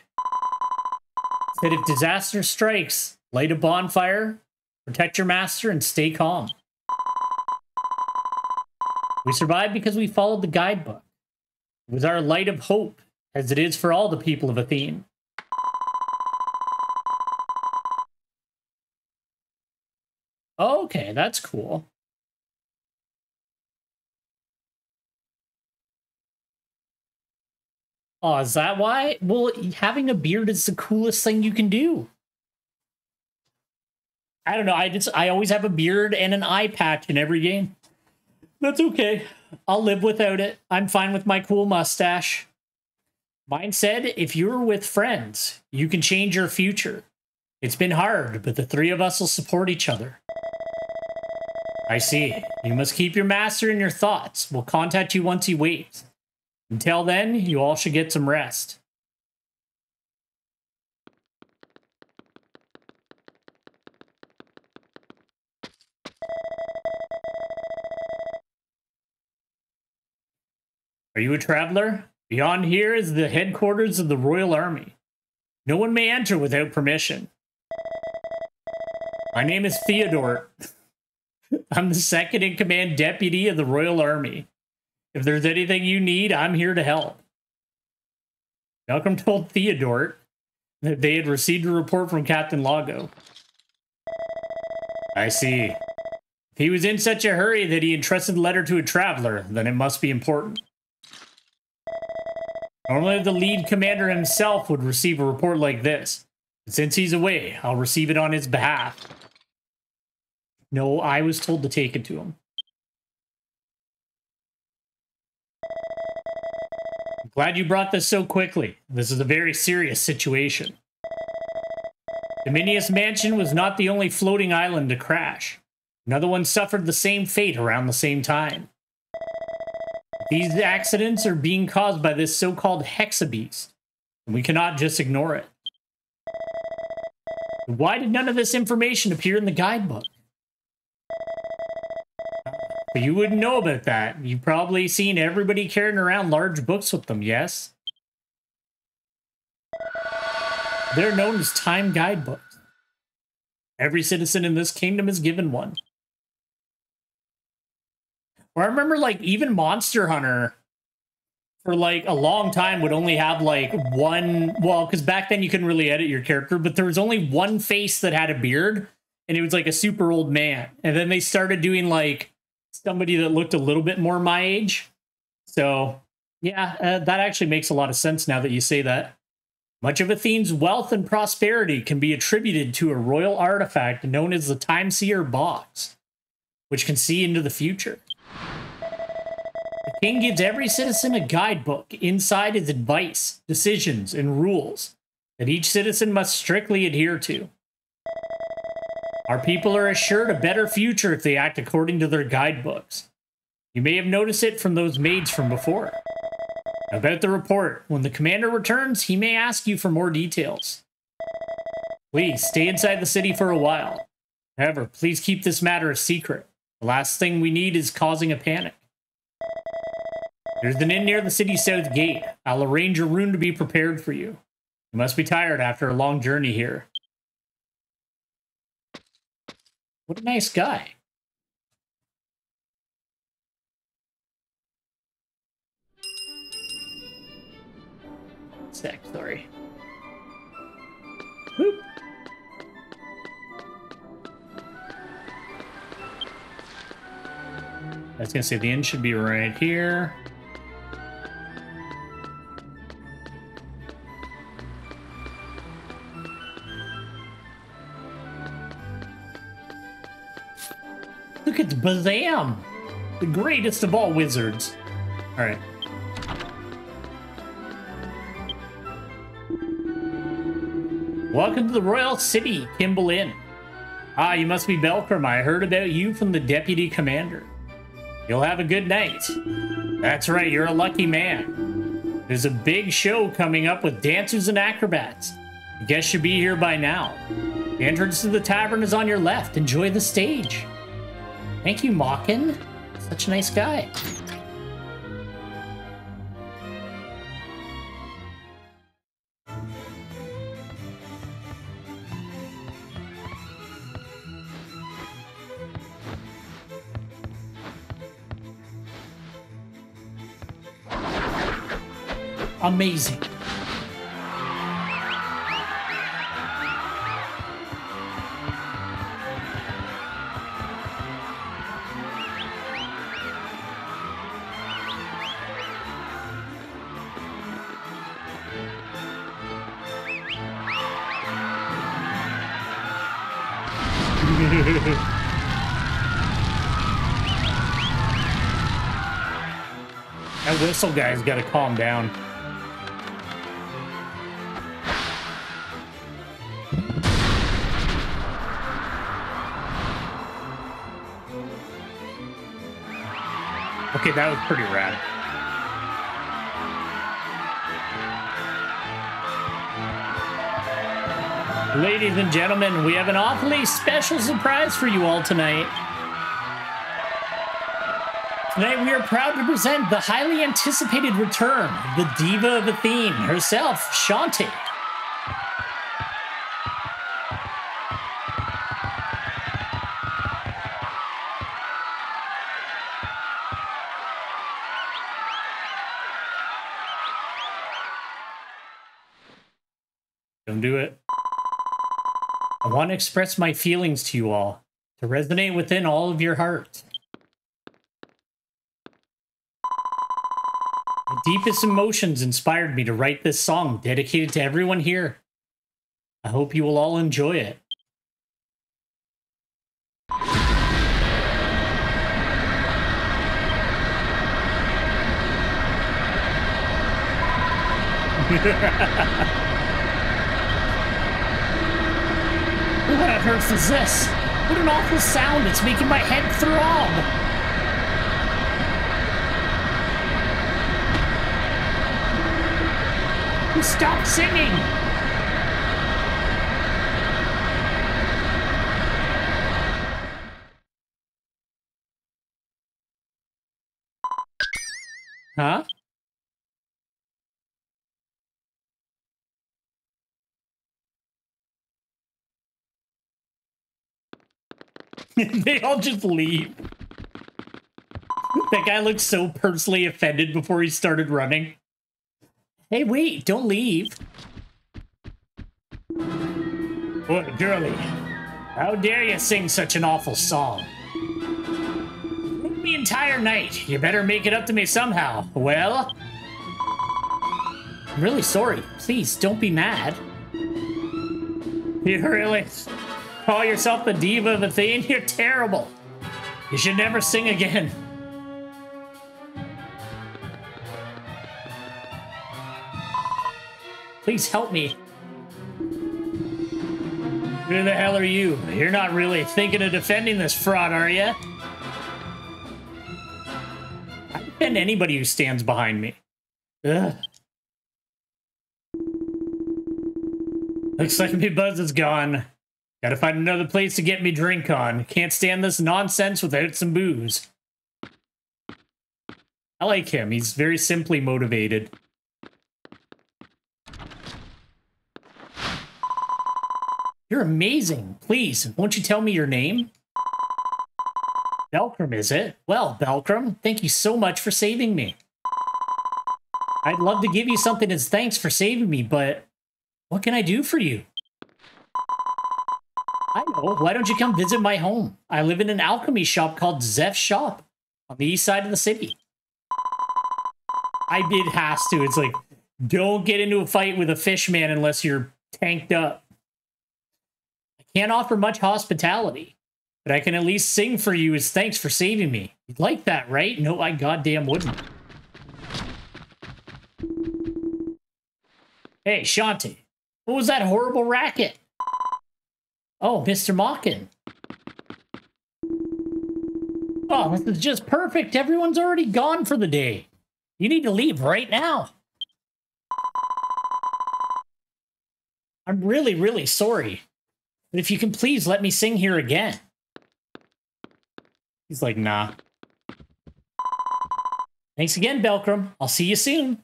It said if disaster strikes, light a bonfire, protect your master, and stay calm. We survived because we followed the guidebook. It was our light of hope, as it is for all the people of Athene. Okay, that's cool. Oh, is that why? Well, having a beard is the coolest thing you can do. I don't know. I always have a beard and an eye patch in every game. That's okay. I'll live without it. I'm fine with my cool mustache. Mine said, if you're with friends, you can change your future. It's been hard, but the three of us will support each other. I see. You must keep your master in your thoughts. We'll contact you once he waits. Until then, you all should get some rest. Are you a traveler? Beyond here is the headquarters of the Royal Army. No one may enter without permission. My name is Theodore. I'm the second-in-command deputy of the Royal Army. If there's anything you need, I'm here to help. Malcolm told Theodore that they had received a report from Captain Lago. I see. If he was in such a hurry that he entrusted the letter to a traveler, then it must be important. Normally, the lead commander himself would receive a report like this. But since he's away, I'll receive it on his behalf. No, I was told to take it to him. I'm glad you brought this so quickly. This is a very serious situation. Dominius Mansion was not the only floating island to crash. Another one suffered the same fate around the same time. These accidents are being caused by this so-called hexabeast, and we cannot just ignore it. Why did none of this information appear in the guidebook? But you wouldn't know about that. You've probably seen everybody carrying around large books with them, yes? They're known as time guidebooks. Every citizen in this kingdom is given one. Or I remember, like, even Monster Hunter, for, like, a long time would only have, like, one... Well, because back then you couldn't really edit your character, but there was only one face that had a beard, and it was, like, a super old man. And then they started doing, like, somebody that looked a little bit more my age. So, yeah, that actually makes a lot of sense now that you say that. Much of Athene's wealth and prosperity can be attributed to a royal artifact known as the Time Seer Box, which can see into the future. The king gives every citizen a guidebook. Inside is advice, decisions, and rules that each citizen must strictly adhere to. Our people are assured a better future if they act according to their guidebooks. You may have noticed it from those maids from before. About the report, when the commander returns, he may ask you for more details. Please stay inside the city for a while. However, please keep this matter a secret. The last thing we need is causing a panic. There's an inn near the city's south gate. I'll arrange a room to be prepared for you. You must be tired after a long journey here. What a nice guy. Sec, sorry. Whoop. I was gonna say the inn should be right here. Look at Bazam! The greatest of all wizards. Alright. Welcome to the Royal City, Kimball Inn. Ah, you must be Belcrum. I heard about you from the Deputy Commander. You'll have a good night. That's right, you're a lucky man. There's a big show coming up with dancers and acrobats. The guests should be here by now. The entrance to the tavern is on your left. Enjoy the stage. Thank you, Mawkin. Such a nice guy. Amazing. That whistle guy's got to calm down. Okay, that was pretty rad. Ladies and gentlemen, we have an awfully special surprise for you all tonight. Tonight we are proud to present the highly anticipated return of the Diva of Athene herself, Shanti. Don't do it. I want to express my feelings to you all, to resonate within all of your hearts. My deepest emotions inspired me to write this song dedicated to everyone here. I hope you will all enjoy it. What on earth is this? What an awful sound. It's making my head throb. Stop singing! Huh? They all just leave. That guy looked so personally offended before he started running. Hey, wait, don't leave. Boy, girlie, how dare you sing such an awful song? The entire night. You better make it up to me somehow. Well, I'm really sorry. Please, don't be mad. You really call yourself the diva of Athene? You're terrible. You should never sing again. Please help me. Who the hell are you? You're not really thinking of defending this fraud, are you? I defend anybody who stands behind me. Ugh. Looks like my buzz is gone. Gotta find another place to get me drink on. Can't stand this nonsense without some booze. I like him. He's very simply motivated. You're amazing. Please, won't you tell me your name? Belcrum, is it? Well, Belcrum, thank you so much for saving me. I'd love to give you something as thanks for saving me, but what can I do for you? I know. Why don't you come visit my home? I live in an alchemy shop called Zeph's Shop on the east side of the city. It has to. It's like, don't get into a fight with a fish man unless you're tanked up. Can't offer much hospitality, but I can at least sing for you as thanks for saving me. You'd like that, right? No, I goddamn wouldn't. Hey, Shanti, what was that horrible racket? Oh, Mr. Mockin. Oh, this is just perfect. Everyone's already gone for the day. You need to leave right now. I'm really, really sorry. But if you can please let me sing here again. He's like, nah. Thanks again, Belcrum. I'll see you soon.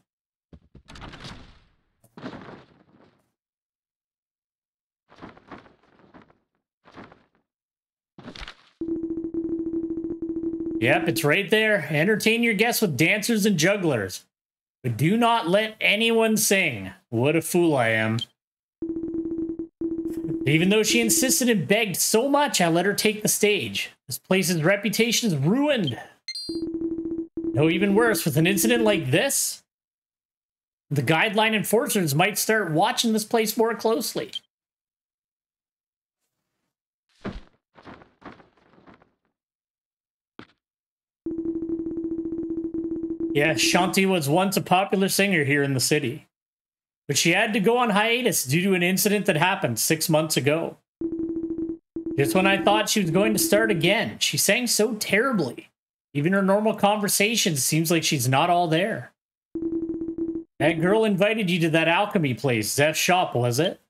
Yep, it's right there. Entertain your guests with dancers and jugglers. But do not let anyone sing. What a fool I am. Even though she insisted and begged so much, I let her take the stage. This place's reputation is ruined. No, even worse, with an incident like this, the guideline enforcers might start watching this place more closely. Yeah, Shanti was once a popular singer here in the city. But she had to go on hiatus due to an incident that happened 6 months ago. Just when I thought she was going to start again, she sang so terribly. Even her normal conversations seems like she's not all there. That girl invited you to that alchemy place, Zeph's Shop, was it?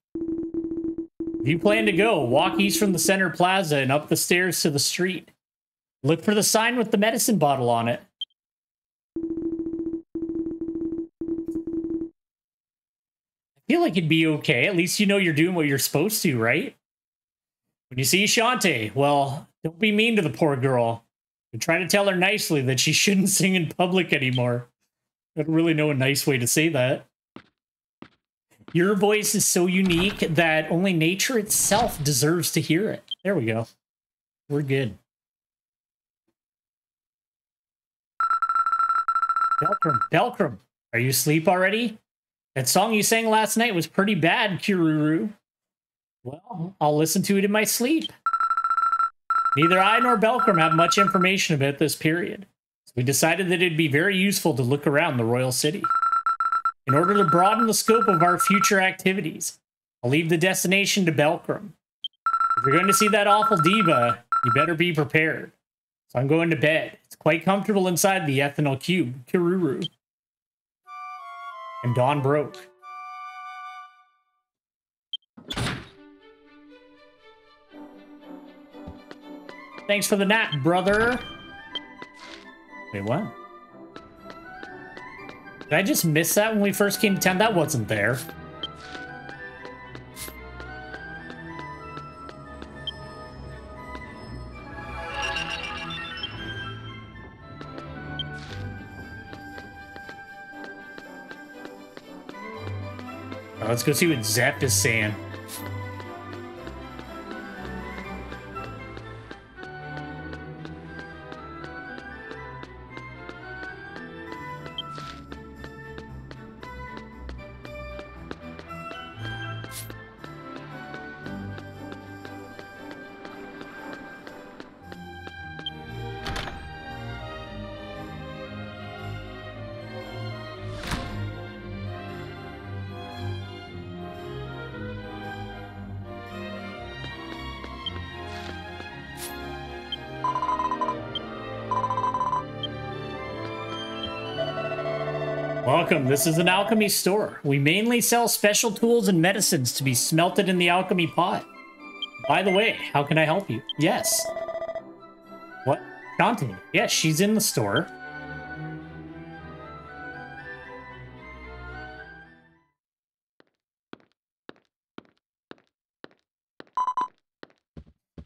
If you plan to go, walk east from the center plaza and up the stairs to the street. Look for the sign with the medicine bottle on it. I feel like it'd be okay. At least you know you're doing what you're supposed to, right? When you see Shanti, well, don't be mean to the poor girl. And try to tell her nicely that she shouldn't sing in public anymore. I don't really know a nice way to say that. Your voice is so unique that only nature itself deserves to hear it. There we go. We're good. Belcrum, are you asleep already? That song you sang last night was pretty bad, Kiruru. Well, I'll listen to it in my sleep. Neither I nor Belcrum have much information about this period, so we decided that it'd be very useful to look around the royal city. In order to broaden the scope of our future activities, I'll leave the destination to Belcrum. If you're going to see that awful diva, you better be prepared. So I'm going to bed. It's quite comfortable inside the ethanol cube, Kiruru. And dawn broke. Thanks for the nap, brother. Wait, what? Did I just miss that when we first came to town? That wasn't there. Let's go see what Zep is saying. Welcome, this is an alchemy store. We mainly sell special tools and medicines to be smelted in the alchemy pot. By the way, how can I help you? Yes. What? Shantae? Yes, she's in the store.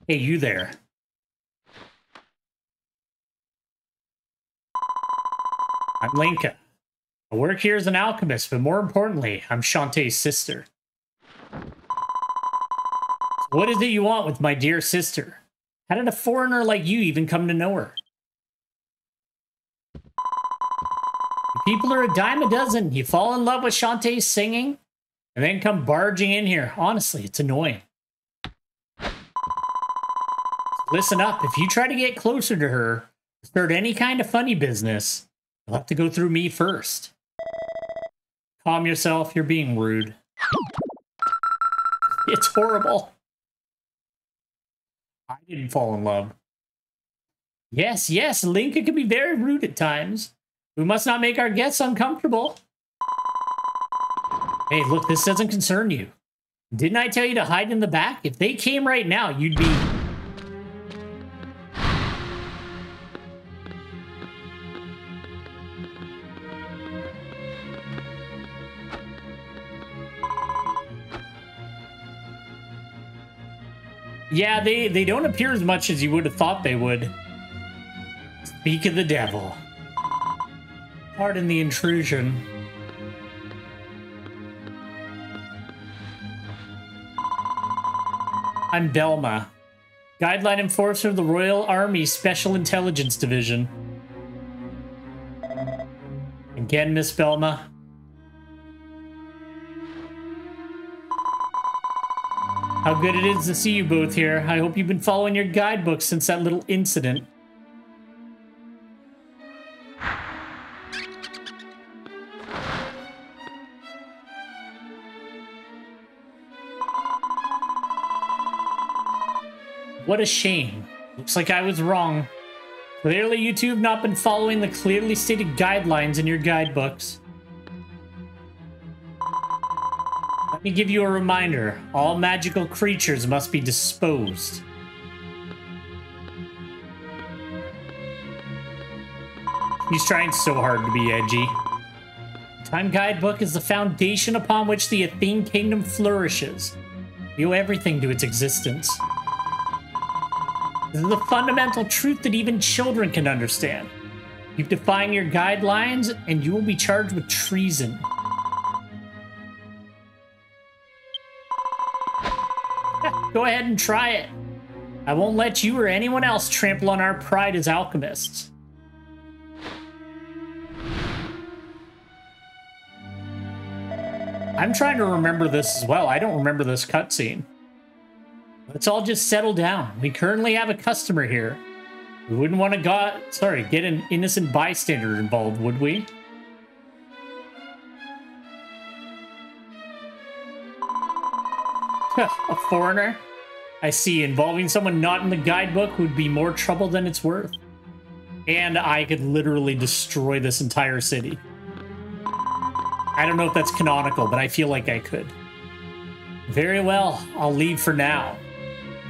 Hey, you there. I'm Linka. I work here as an alchemist, but more importantly, I'm Shantae's sister. What is it you want with my dear sister? How did a foreigner like you even come to know her? People are a dime a dozen. You fall in love with Shantae's singing, and then come barging in here. Honestly, it's annoying. Listen up. If you try to get closer to her, start any kind of funny business, you'll have to go through me first. Calm yourself, you're being rude. It's horrible. I didn't fall in love. Yes, yes, Linka can be very rude at times. We must not make our guests uncomfortable. Hey, look, this doesn't concern you. Didn't I tell you to hide in the back? If they came right now, you'd be... Yeah, they don't appear as much as you would have thought they would. Speak of the devil. Pardon the intrusion. I'm Belma, Guideline Enforcer of the Royal Army Special Intelligence Division. Again, Miss Belma. How good it is to see you both here. I hope you've been following your guidebook since that little incident. What a shame. Looks like I was wrong. Clearly you two have not been following the clearly stated guidelines in your guidebooks. Let me give you a reminder. All magical creatures must be disposed. He's trying so hard to be edgy. The Time Guidebook is the foundation upon which the Athene Kingdom flourishes. We owe everything to its existence. This is a fundamental truth that even children can understand. Keep defying your guidelines, and you will be charged with treason. Go ahead and try it. I won't let you or anyone else trample on our pride as alchemists. I'm trying to remember this as well. I don't remember this cutscene. Let's all just settle down. We currently have a customer here. We wouldn't want to get an innocent bystander involved, would we? A foreigner? I see. Involving someone not in the guidebook would be more trouble than it's worth. And I could literally destroy this entire city. I don't know if that's canonical, but I feel like I could. Very well. I'll leave for now.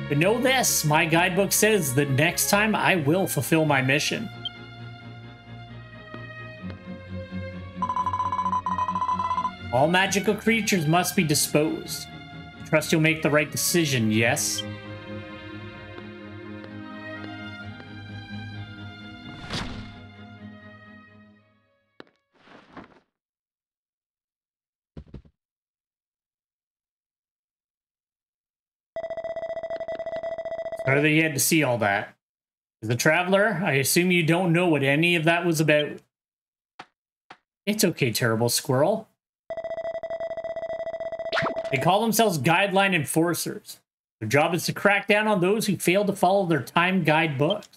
But know this, my guidebook says that next time I will fulfill my mission. All magical creatures must be disposed. I trust you'll make the right decision, yes? Sorry that you had to see all that. As a traveler, I assume you don't know what any of that was about. It's okay, terrible squirrel. They call themselves guideline enforcers. Their job is to crack down on those who fail to follow their time guide books.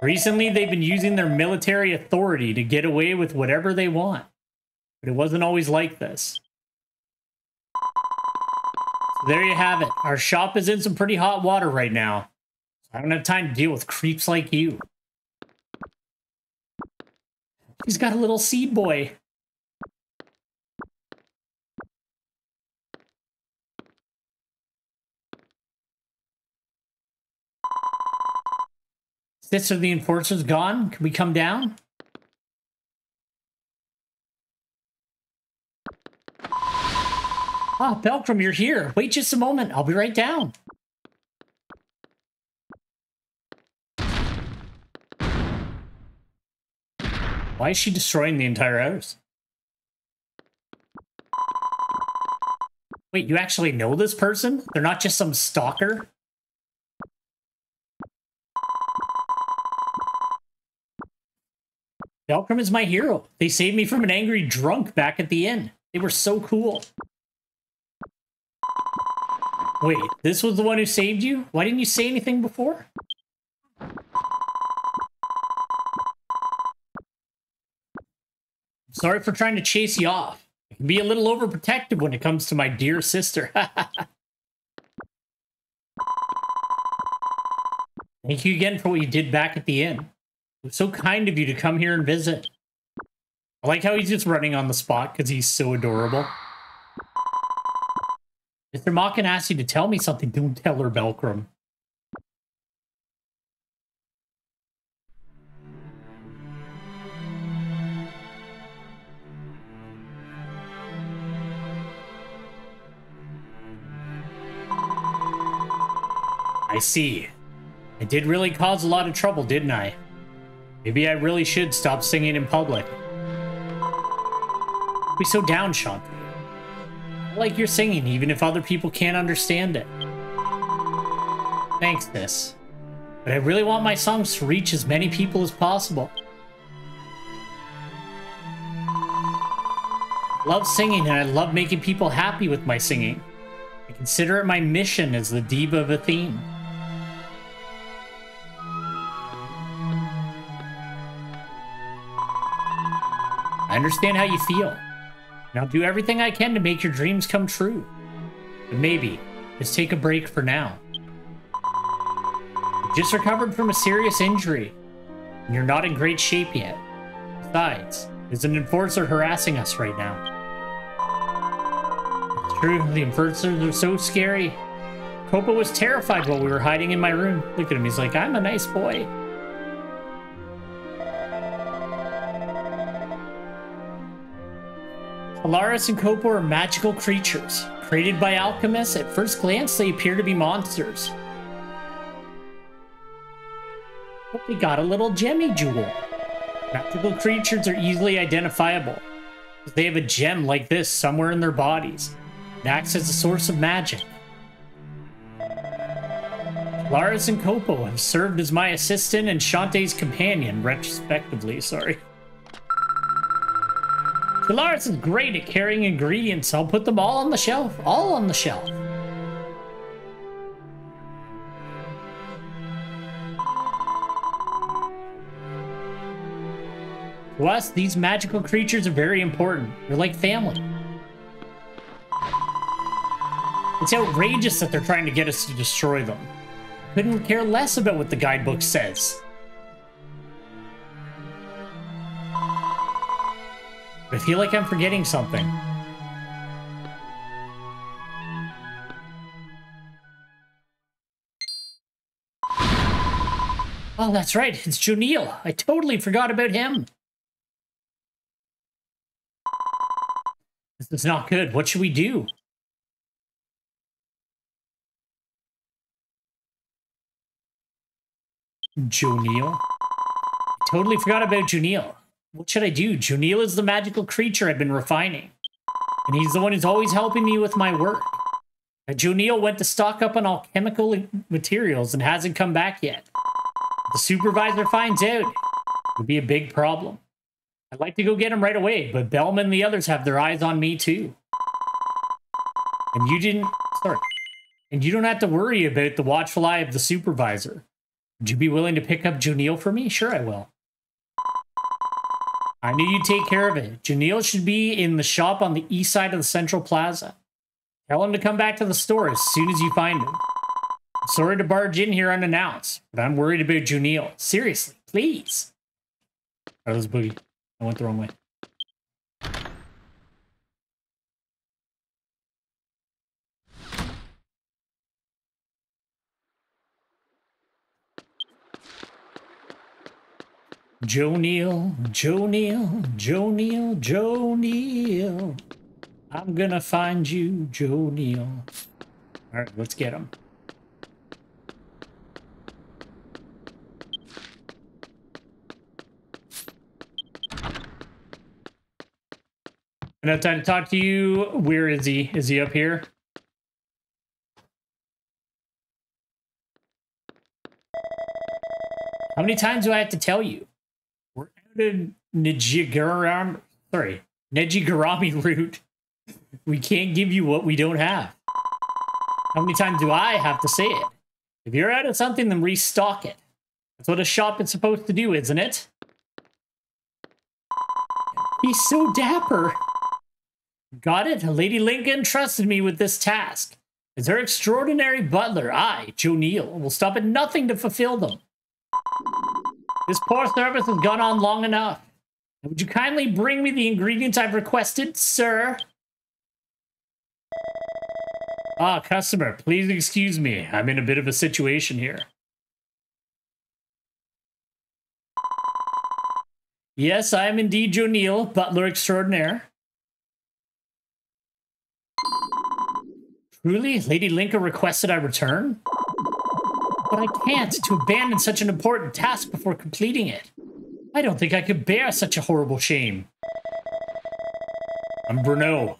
Recently, they've been using their military authority to get away with whatever they want. But it wasn't always like this. So there you have it. Our shop is in some pretty hot water right now. I don't have time to deal with creeps like you. He's got a little seed boy. Sister, the enforcer's gone. Can we come down? Ah, Belcrum, you're here. Wait just a moment. I'll be right down. Why is she destroying the entire house? Wait, you actually know this person? They're not just some stalker? Belcrum is my hero. They saved me from an angry drunk back at the inn. They were so cool. Wait, this was the one who saved you? Why didn't you say anything before? Sorry for trying to chase you off. I can be a little overprotective when it comes to my dear sister. Thank you again for what you did back at the inn. It was so kind of you to come here and visit. I like how he's just running on the spot because he's so adorable. Mr. Mockin asked you to tell me something. Don't tell her, Belcrum. I see. I did really cause a lot of trouble, didn't I? Maybe I really should stop singing in public. Don't be so down, Shanti. I like your singing, even if other people can't understand it. Thanks, Sis. But I really want my songs to reach as many people as possible. I love singing, and I love making people happy with my singing. I consider it my mission as the diva of a theme. I understand how you feel, and I'll do everything I can to make your dreams come true. But maybe, just take a break for now. You just recovered from a serious injury, and you're not in great shape yet. Besides, there's an enforcer harassing us right now. It's true, the enforcers are so scary. KOBO was terrified while we were hiding in my room. Look at him, he's like, I'm a nice boy. Alaris and KOBO are magical creatures. Created by alchemists, at first glance they appear to be monsters. But they got a little gemmy jewel. Magical creatures are easily identifiable. They have a gem like this somewhere in their bodies. It acts as a source of magic. Alaris and KOBO have served as my assistant and Shantae's companion, respectively, sorry. Alaris is great at carrying ingredients. I'll put them all on the shelf. All on the shelf. To us, these magical creatures are very important. They're like family. It's outrageous that they're trying to get us to destroy them. I couldn't care less about what the guidebook says. I feel like I'm forgetting something. Oh, that's right. It's Jonil. I totally forgot about him. This is not good. What should we do? Jonil. Totally forgot about Jonil. What should I do? Jonil is the magical creature I've been refining. And he's the one who's always helping me with my work. Jonil went to stock up on alchemical materials and hasn't come back yet. If the supervisor finds out, it would be a big problem. I'd like to go get him right away, but Bellman and the others have their eyes on me too. And you didn't... Sorry. And you don't have to worry about the watchful eye of the supervisor. Would you be willing to pick up Jonil for me? Sure, I will. I knew you'd take care of it. Jonil should be in the shop on the east side of the Central Plaza. Tell him to come back to the store as soon as you find him. I'm sorry to barge in here unannounced, but I'm worried about Jonil. Seriously, please. Oh, that was Boogie. I went the wrong way. Jonil, Jonil, Jonil, Jonil. I'm gonna find you, Jonil. All right, let's get him. Enough time to talk to you. Where is he? Is he up here? How many times do I have to tell you? We're out of Nejigarami route. We can't give you what we don't have. How many times do I have to say it? If you're out of something, then restock it. That's what a shop is supposed to do, isn't it? He's so dapper. Got it? Lady Lincoln trusted me with this task. As her extraordinary butler, I, Jonil, will stop at nothing to fulfill them. This poor service has gone on long enough. Would you kindly bring me the ingredients I've requested, sir? Ah, customer, please excuse me. I'm in a bit of a situation here. Yes, I am indeed Jonil, butler extraordinaire. Truly, Lady Lincoln requested I return? But I can't, to abandon such an important task before completing it. I don't think I could bear such a horrible shame. I'm Bruno,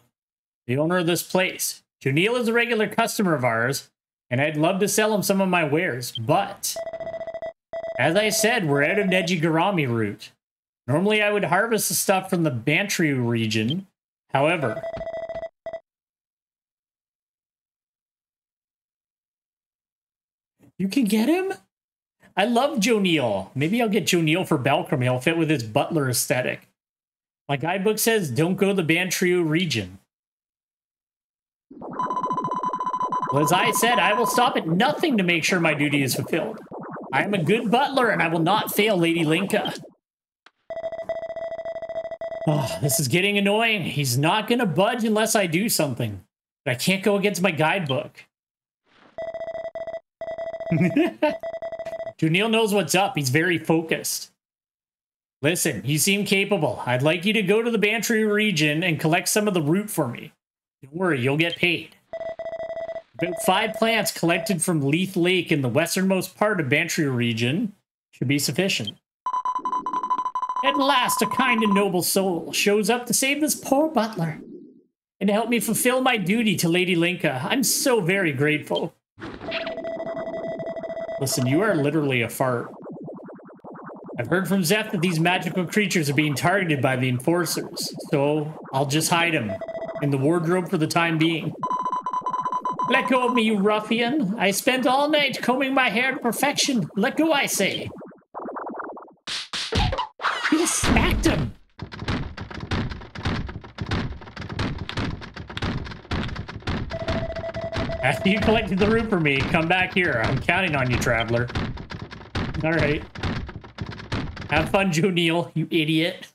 the owner of this place. Jonil is a regular customer of ours, and I'd love to sell him some of my wares, but... As I said, we're out of Nejigarami route. Normally I would harvest the stuff from the Bantry region. However... You can get him? I love Jonil. Maybe I'll get Jonil for Belcrum. He'll fit with his butler aesthetic. My guidebook says don't go to the Bantry region. Well, as I said, I will stop at nothing to make sure my duty is fulfilled. I am a good butler and I will not fail Lady Linka. Oh, this is getting annoying. He's not going to budge unless I do something. But I can't go against my guidebook. Jonil knows what's up. He's very focused. Listen, you seem capable. I'd like you to go to the Bantry region and collect some of the root for me. Don't worry, you'll get paid. About 5 plants collected from Leith Lake in the westernmost part of Bantry region should be sufficient. At last, a kind and noble soul shows up to save this poor butler and to help me fulfill my duty to Lady Linka. I'm so very grateful. Listen, you are literally a fart. I've heard from Zeph that these magical creatures are being targeted by the enforcers, so I'll just hide them in the wardrobe for the time being. Let go of me, you ruffian. I spent all night combing my hair to perfection. Let go, I say. He just smacked him. After you collected the root for me, come back here. I'm counting on you, traveler. All right. Have fun, Jonil, you idiot.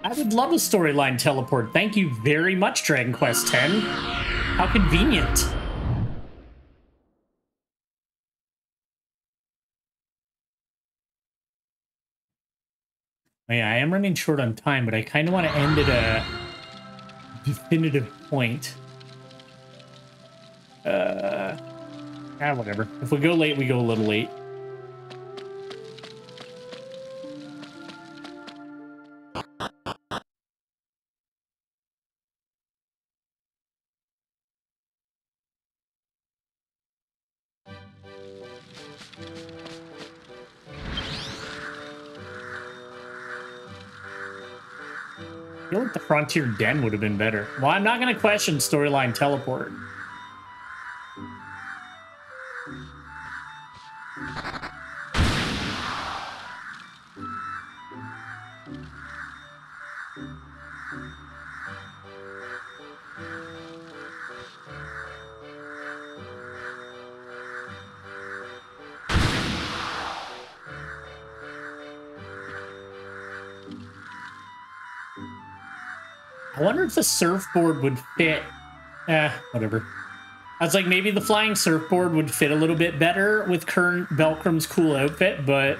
I would love a storyline teleport. Thank you very much, Dragon Quest X. How convenient. Oh, yeah, I am running short on time, but I kind of want to end at a definitive point. Whatever. If we go late, we go a little late. I feel like the Frontier Den would have been better. Well, I'm not going to question storyline teleport. I wonder if the surfboard would fit. Whatever. I was like, maybe the flying surfboard would fit a little bit better with current Velcrum's cool outfit, but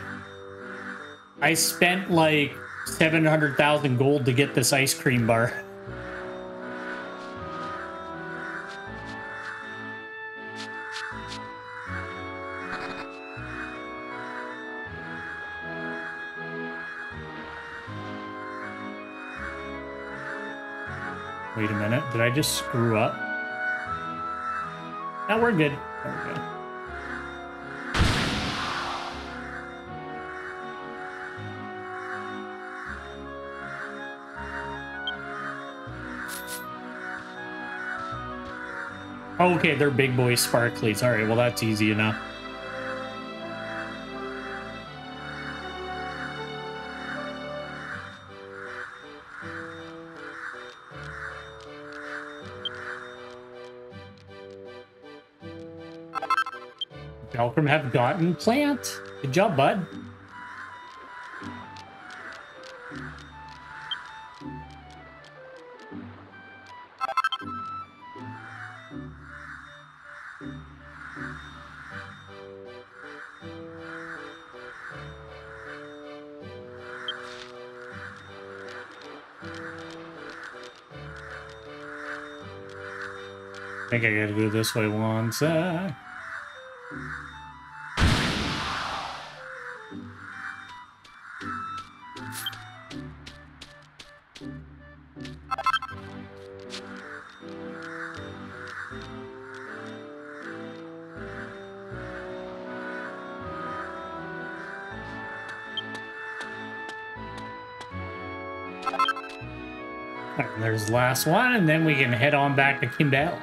I spent like 700,000 gold to get this ice cream bar. Wait a minute, did I just screw up? No, we're good. There we go. Okay, they're big boy sparklies. All right, well, that's easy enough. Velcrum have gotten plant. Good job, bud. I think I gotta go this way once. There's the last one, and then we can head on back to Kimbell.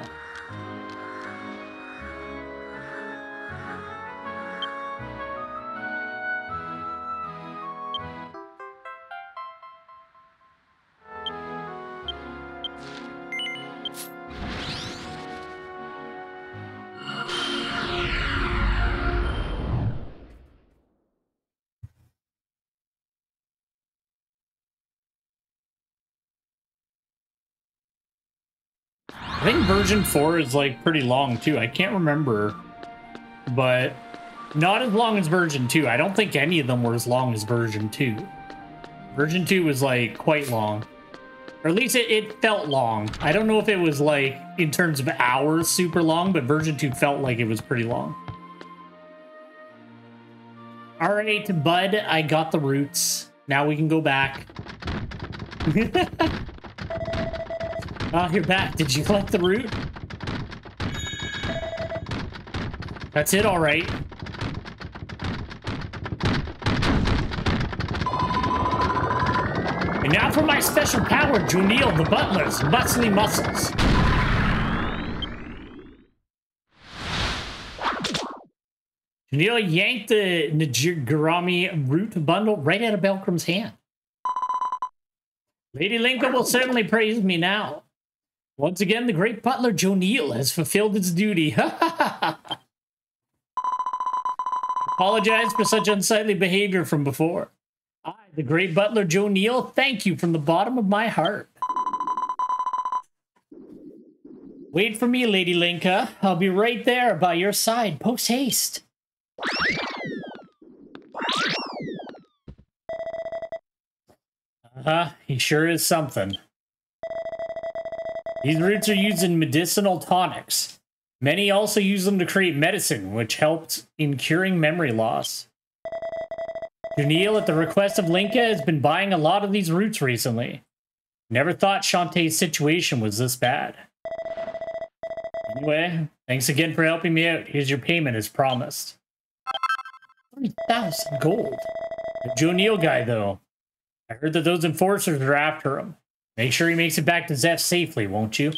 I think version 4 is like pretty long too. I can't remember, but not as long as version 2. I don't think any of them were as long as version 2. Version 2 was like quite long, or at least it felt long. I don't know if it was like in terms of hours super long, but version 2 felt like it was pretty long. All right, bud, I got the roots. Now we can go back. Oh, you're back. Did you collect the root? That's it, all right. And now for my special power, Junil the Butler's muscly muscles. Junil yanked the Nijigurami root bundle right out of Belcrum's hand. Lady Linka will certainly praise me now. Once again, the great butler Jonil has fulfilled its duty. Apologize for such unsightly behavior from before. I, the great butler Joe Neal, thank you from the bottom of my heart. Wait for me, Lady Linka. I'll be right there by your side. Post haste. He sure is something. These roots are used in medicinal tonics. Many also use them to create medicine, which helps in curing memory loss. Juniel, at the request of Linka, has been buying a lot of these roots recently. Never thought Shantae's situation was this bad. Anyway, thanks again for helping me out. Here's your payment as promised. 30,000 gold. The Juniel guy, though. I heard that those enforcers are after him. Make sure he makes it back to Zeph safely, won't you?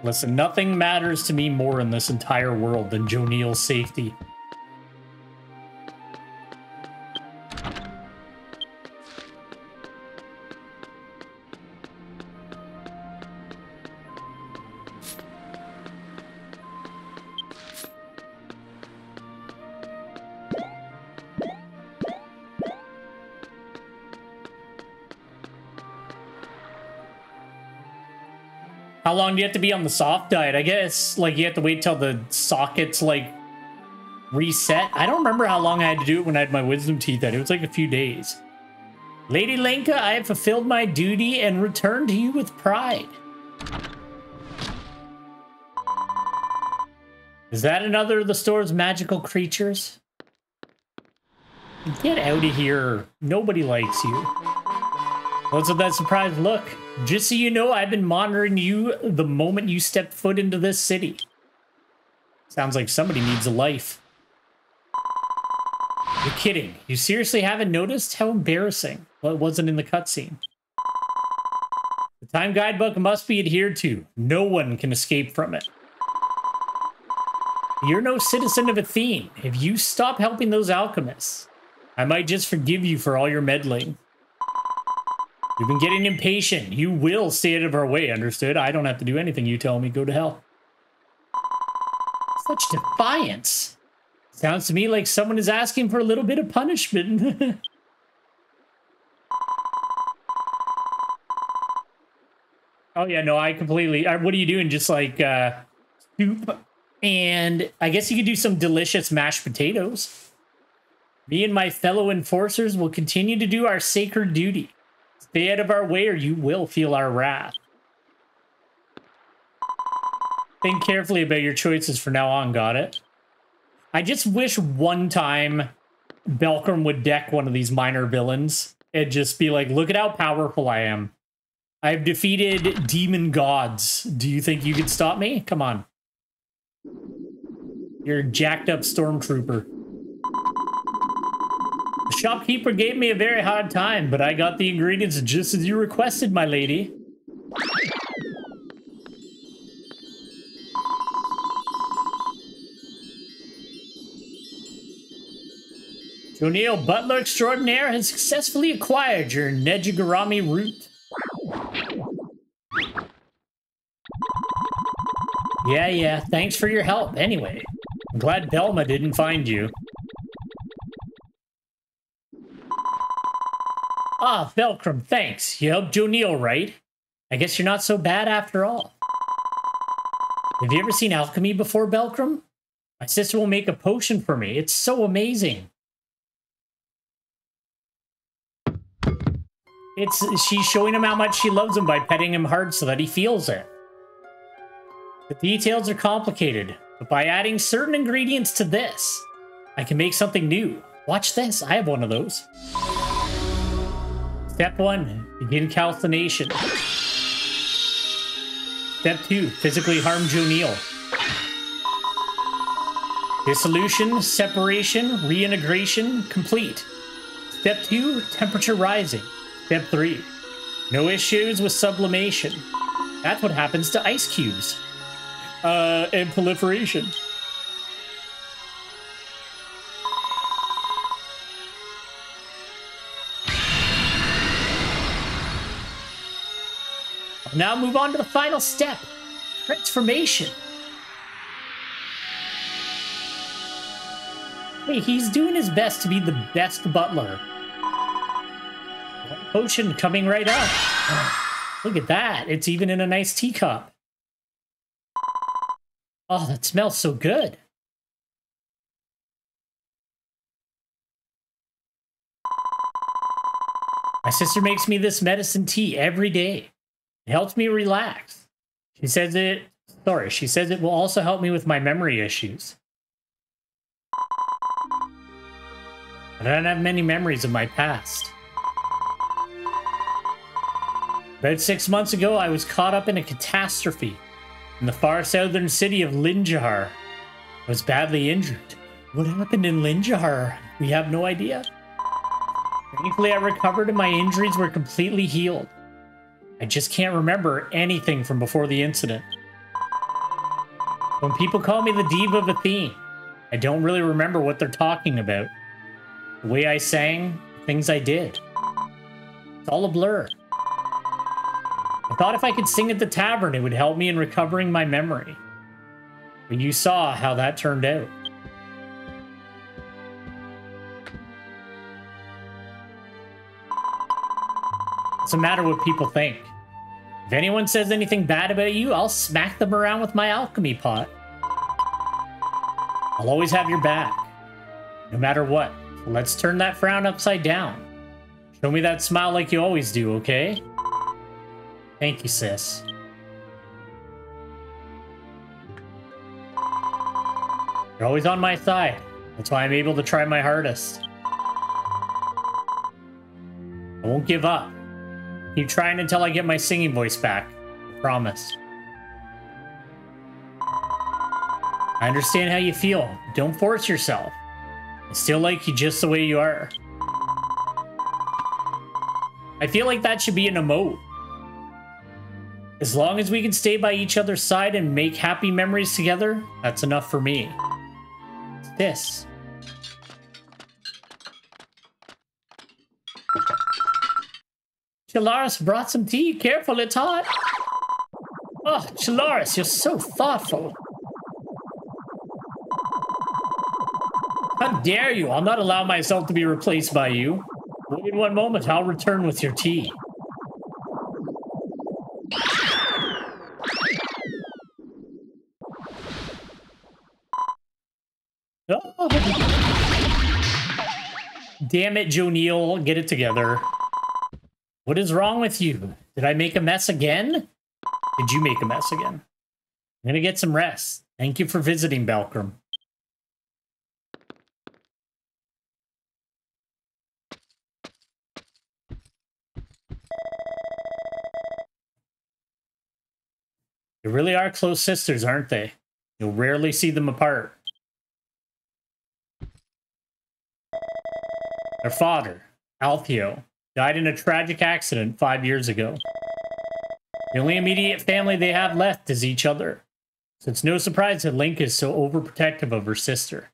Listen, nothing matters to me more in this entire world than Joniel's safety. How long do you have to be on the soft diet? I guess, like, you have to wait till the sockets, like, reset. I don't remember how long I had to do it when I had my wisdom teeth out. It was like a few days. Lady Linka, I have fulfilled my duty and returned to you with pride. Is that another of the store's magical creatures? Get out of here. Nobody likes you. What's with that surprised look? Just so you know, I've been monitoring you the moment you stepped foot into this city. Sounds like somebody needs a life. You're kidding. You seriously haven't noticed? How embarrassing. Well, it wasn't in the cutscene. The time guidebook must be adhered to. No one can escape from it. You're no citizen of Athene. If you stop helping those alchemists, I might just forgive you for all your meddling. You've been getting impatient. You will stay out of our way, understood? I don't have to do anything you tell me. Go to hell. Such defiance. Sounds to me like someone is asking for a little bit of punishment. Oh, yeah, no, I completely... What are you doing? Just like soup? And I guess you could do some delicious mashed potatoes. Me and my fellow enforcers will continue to do our sacred duty. Stay out of our way or you will feel our wrath. Think carefully about your choices from now on, got it? I just wish one time Belkram would deck one of these minor villains and just be like, look at how powerful I am. I've defeated demon gods. Do you think you could stop me? Come on. You're a jacked up stormtrooper. The shopkeeper gave me a very hard time, but I got the ingredients just as you requested, my lady. O'Neill, butler extraordinaire, has successfully acquired your Nejigarami root. Yeah, thanks for your help. Anyway, I'm glad Belma didn't find you. Ah, Belkram, thanks. You helped Joniel, right? I guess you're not so bad after all. Have you ever seen alchemy before, Belkram? My sister will make a potion for me. It's so amazing. She's showing him how much she loves him by petting him hard so that he feels it. The details are complicated, but by adding certain ingredients to this, I can make something new. Watch this. I have one of those. Step 1, begin calcination. Step 2, physically harm Joniel. Dissolution, separation, reintegration, complete. Step 2, temperature rising. Step 3, no issues with sublimation. That's what happens to ice cubes. And proliferation. Now move on to the final step, transformation. Hey, he's doing his best to be the best butler. Potion coming right up. Look at that. It's even in a nice teacup. Oh, that smells so good. My sister makes me this medicine tea every day. It helps me relax. She says it will also help me with my memory issues. But I don't have many memories of my past. About 6 months ago, I was caught up in a catastrophe in the far southern city of Linjahar. I was badly injured. What happened in Linjahar? We have no idea. Thankfully, I recovered and my injuries were completely healed. I just can't remember anything from before the incident. When people call me the Diva of Athene, I don't really remember what they're talking about. The way I sang, the things I did. It's all a blur. I thought if I could sing at the tavern, it would help me in recovering my memory. But you saw how that turned out. It doesn't matter what people think. If anyone says anything bad about you, I'll smack them around with my alchemy pot. I'll always have your back, no matter what. So let's turn that frown upside down. Show me that smile like you always do, okay? Thank you, sis. You're always on my side. That's why I'm able to try my hardest. I won't give up. Keep trying until I get my singing voice back. I promise. I understand how you feel. Don't force yourself. I still like you just the way you are. I feel like that should be an emote. As long as we can stay by each other's side and make happy memories together, that's enough for me. It's this. Chilaris brought some tea. Careful, it's hot. Oh, Chilaris, you're so thoughtful. How dare you? I'll not allow myself to be replaced by you. Wait 1 moment, I'll return with your tea. Oh. Damn it, Joe Neal, get it together. What is wrong with you? Did I make a mess again? Did you make a mess again? I'm gonna get some rest. Thank you for visiting, Belkram. They really are close sisters, aren't they? You'll rarely see them apart. Their father, Altheo, died in a tragic accident 5 years ago. The only immediate family they have left is each other. So it's no surprise that Link is so overprotective of her sister.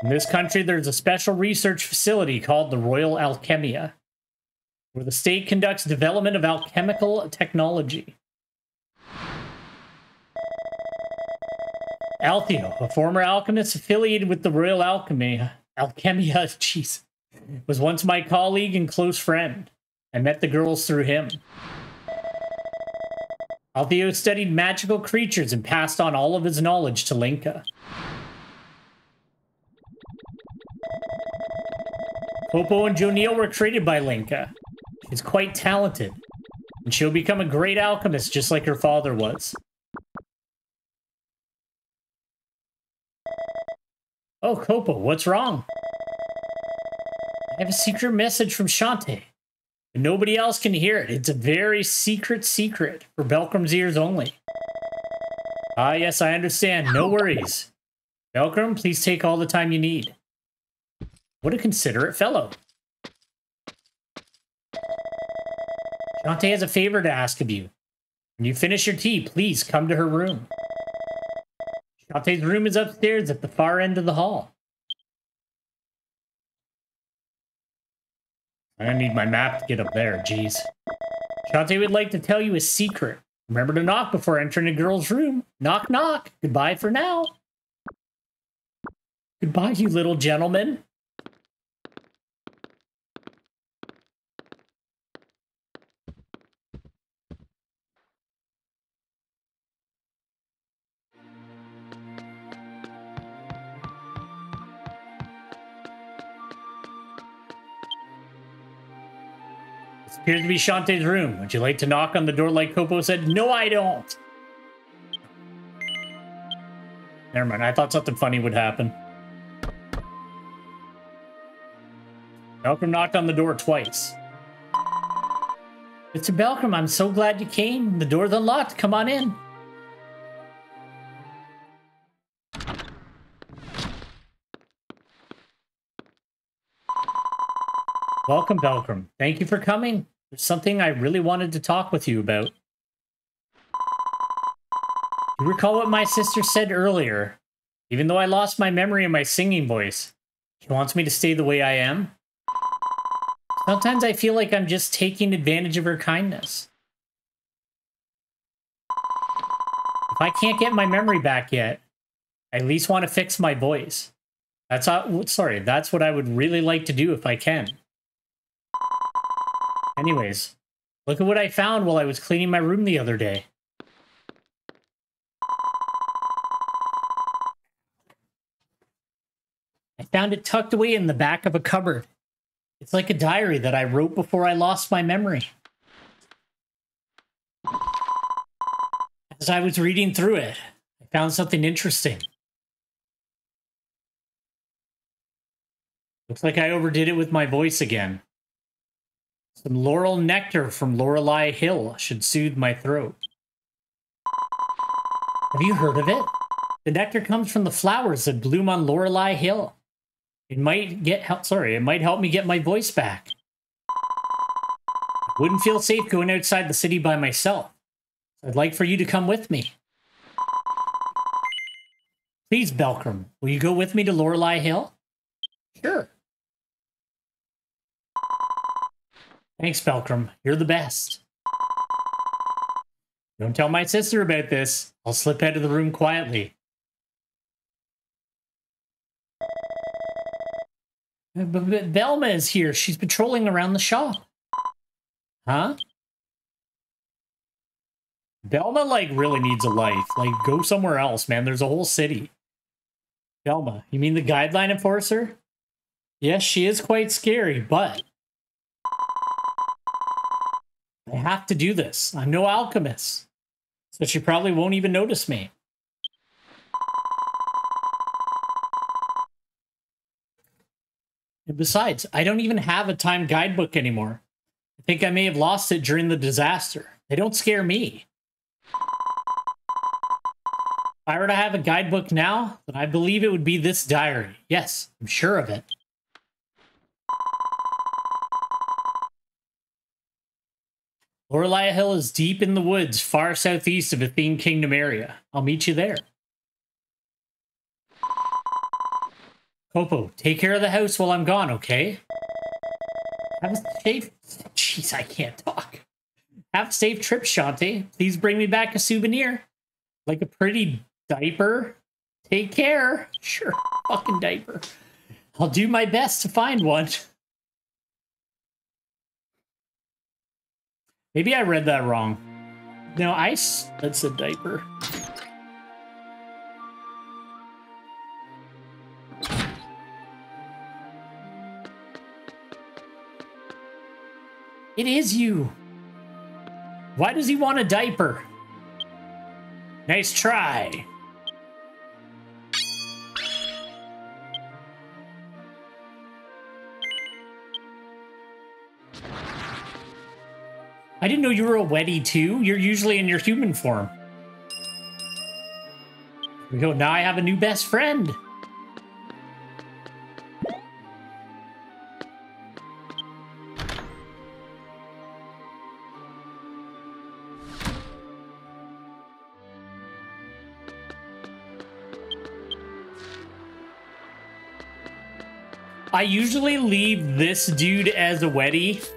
In this country, there's a special research facility called the Royal Alchemia, where the state conducts development of alchemical technology. Altheo, a former alchemist affiliated with the Royal Alchemia, jeez, was once my colleague and close friend. I met the girls through him. Altheo studied magical creatures and passed on all of his knowledge to Linka. KOBO and Jonil were created by Linka. She's quite talented, and she'll become a great alchemist just like her father was. Oh, KOBO, what's wrong? I have a secret message from Shantae, but nobody else can hear it. It's a very secret for Belkram's ears only. Ah, yes, I understand. No worries. Belkram, please take all the time you need. What a considerate fellow. Shantae has a favor to ask of you. When you finish your tea, please come to her room. Shantae's room is upstairs at the far end of the hall. I'm gonna need my map to get up there, jeez. Shantae would like to tell you a secret. Remember to knock before entering a girl's room. Knock, knock. Goodbye for now. Goodbye, you little gentleman. This appears to be Shantae's room. Would you like to knock on the door like KOBO said? No, I don't. Never mind. I thought something funny would happen. Malcolm knocked on the door twice. Mr. Belcom, I'm so glad you came. The door's unlocked. Come on in. Welcome, Belcom. Thank you for coming. There's something I really wanted to talk with you about. You recall what my sister said earlier? Even though I lost my memory and my singing voice, she wants me to stay the way I am. Sometimes I feel like I'm just taking advantage of her kindness. If I can't get my memory back yet, I at least want to fix my voice. That's what I would really like to do if I can. Anyways, look at what I found while I was cleaning my room the other day. I found it tucked away in the back of a cupboard. It's like a diary that I wrote before I lost my memory. As I was reading through it, I found something interesting. Looks like I overdid it with my voice again. Some laurel nectar from Lorelei Hill should soothe my throat. Have you heard of it? The nectar comes from the flowers that bloom on Lorelei Hill. It might help me get my voice back. I wouldn't feel safe going outside the city by myself. I'd like for you to come with me. Please, Belcom, will you go with me to Lorelei Hill? Sure. Thanks, Belcom. You're the best. Don't tell my sister about this. I'll slip out of the room quietly. But Velma is here. She's patrolling around the shop. Huh? Velma, like, really needs a life. Like, go somewhere else, man. There's a whole city. Velma, you mean the guideline enforcer? Yes, she is quite scary, but I have to do this. I'm no alchemist. So she probably won't even notice me. And besides, I don't even have a time guidebook anymore. I think I may have lost it during the disaster. They don't scare me. If I were to have a guidebook now, then I believe it would be this diary. Yes, I'm sure of it. Lorelei Hill is deep in the woods, far southeast of Athene Kingdom area. I'll meet you there. KOBO, take care of the house while I'm gone, okay? Have a safe... Jeez, I can't talk. Have a safe trip, Shantae. Please bring me back a souvenir. Like a pretty diaper. Take care. Sure, fucking diaper. I'll do my best to find one. Maybe I read that wrong. No, that's a diaper. It is you. Why does he want a diaper? Nice try. I didn't know you were a Weddy too. You're usually in your human form. Here we go. Now I have a new best friend. I usually leave this dude as a Weddy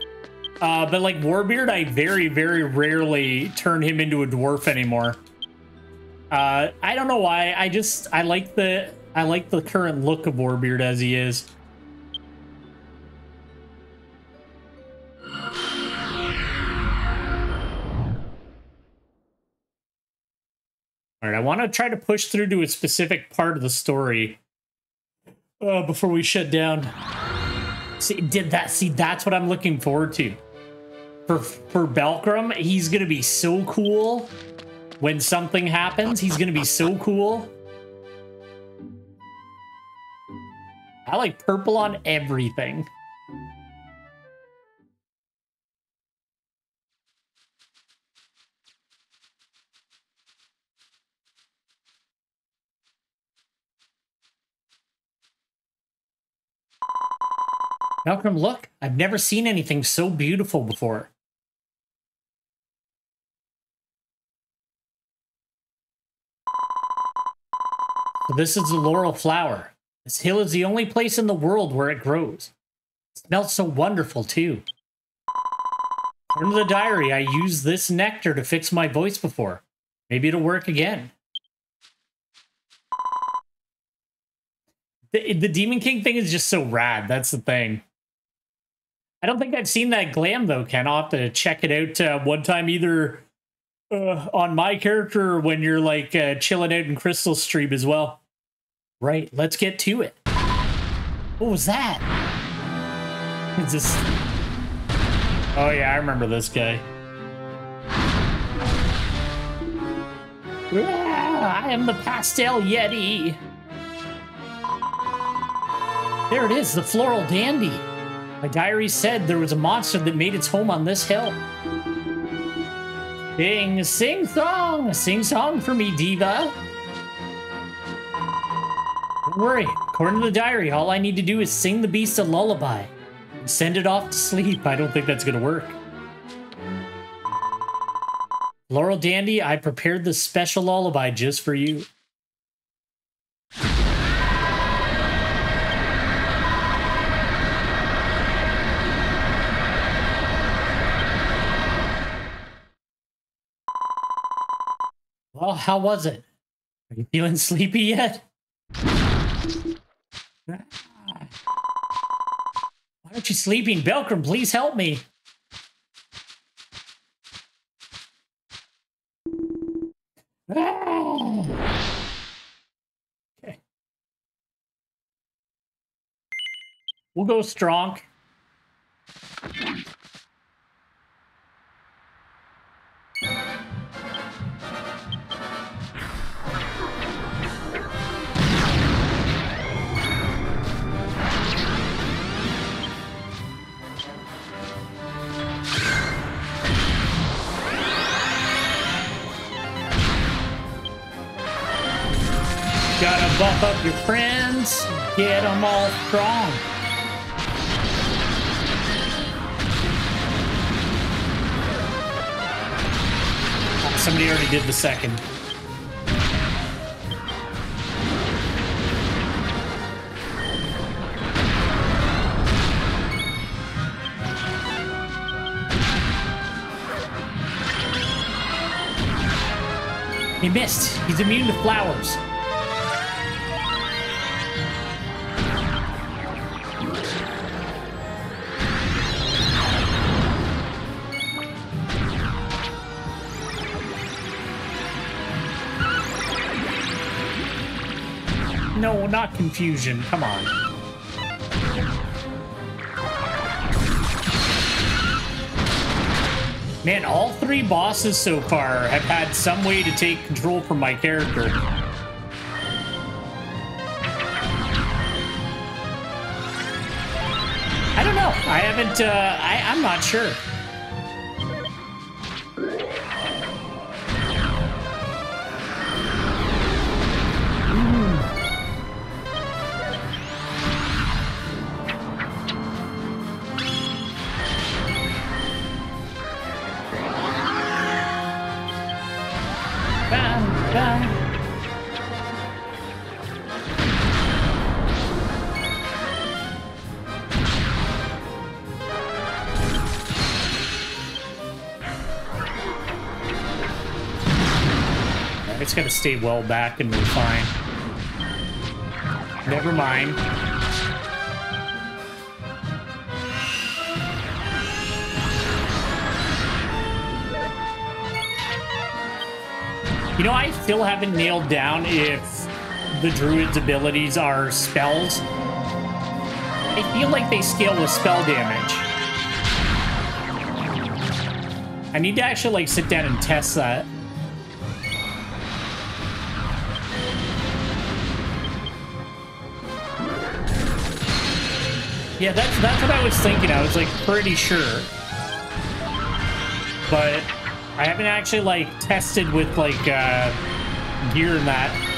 But like Warbeard, I very, very rarely turn him into a dwarf anymore. I don't know why. I like the current look of Warbeard as he is. All right, I want to try to push through to a specific part of the story before we shut down. See, that's what I'm looking forward to. For Belkram, he's gonna be so cool when something happens. He's gonna be so cool. I like purple on everything. Malcolm, look, I've never seen anything so beautiful before. So this is the laurel flower. This hill is the only place in the world where it grows. It smells so wonderful, too. According to the diary, I used this nectar to fix my voice before. Maybe it'll work again. The Demon King thing is just so rad. That's the thing. I don't think I've seen that glam, though, Ken. I'll have to check it out one time, either on my character or when you're, like, chilling out in Crystal's stream as well. Right, let's get to it. What was that? It's just... Oh, yeah, I remember this guy. I am the Pastel Yeti. There it is, the Floral Dandy. My diary said there was a monster that made its home on this hill. Sing song for me, diva. Don't worry, according to the diary, all I need to do is sing the beast a lullaby and send it off to sleep. I don't think that's gonna work. Floral Dandy, I prepared this special lullaby just for you. Well, how was it? Are you feeling sleepy yet? Why aren't you sleeping? Belkram, please help me. Okay. We'll go strong. Gotta buff up your friends, get them all strong. Oh, somebody already did the second. He missed. He's immune to flowers. No, not confusion. Come on. Man, all three bosses so far have had some way to take control from my character. I don't know. I haven't, I'm not sure. just gotta stay well back and we're fine. Never mind. You know, I still haven't nailed down if the druid's abilities are spells. I feel like they scale with spell damage. I need to actually, like, sit down and test that. Yeah, that's what I was thinking. I was, like, pretty sure. But I haven't actually, like, tested with, like, gear and that.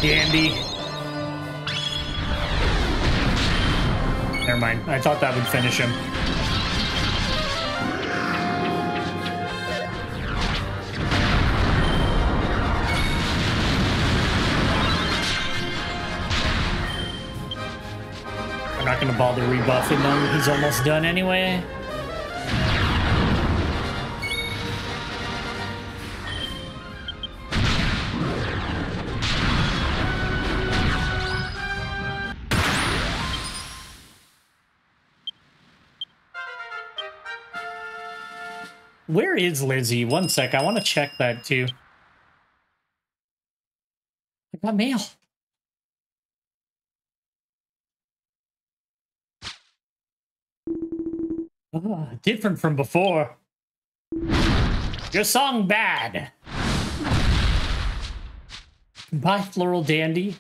Dandy. Never mind. I thought that would finish him. I'm not going to bother rebuffing him. He's almost done anyway. Where is Lizzie? One sec. I want to check that too. I got mail. Oh, different from before. Your song bad. Bye, Floral Dandy.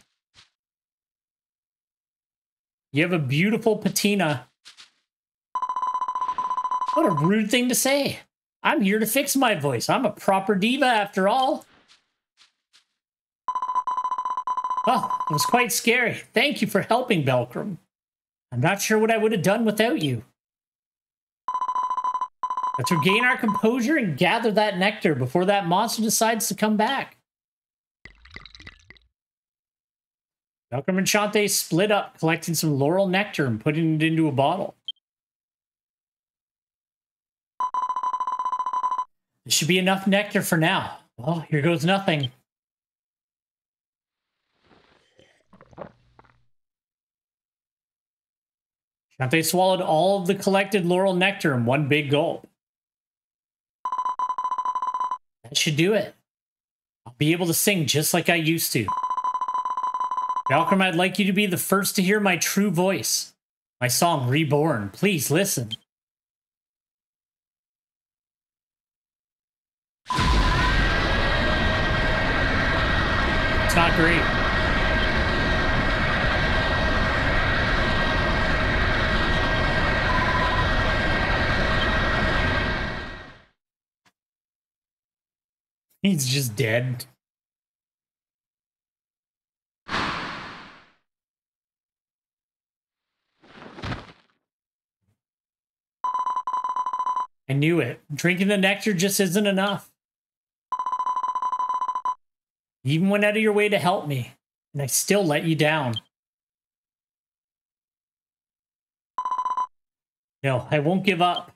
You have a beautiful patina. What a rude thing to say. I'm here to fix my voice. I'm a proper diva after all. Oh, it was quite scary. Thank you for helping, Belkram. I'm not sure what I would have done without you. Let's regain our composure and gather that nectar before that monster decides to come back. Belkram and Shantae split up, collecting some laurel nectar and putting it into a bottle. This should be enough nectar for now. Well, here goes nothing. Shantae swallowed all of the collected laurel nectar in one big gulp. That should do it. I'll be able to sing just like I used to. Belkram, I'd like you to be the first to hear my true voice. My song, Reborn. Please listen. It's not great. He's just dead. I knew it. Drinking the nectar just isn't enough. You even went out of your way to help me, and I still let you down. No, I won't give up.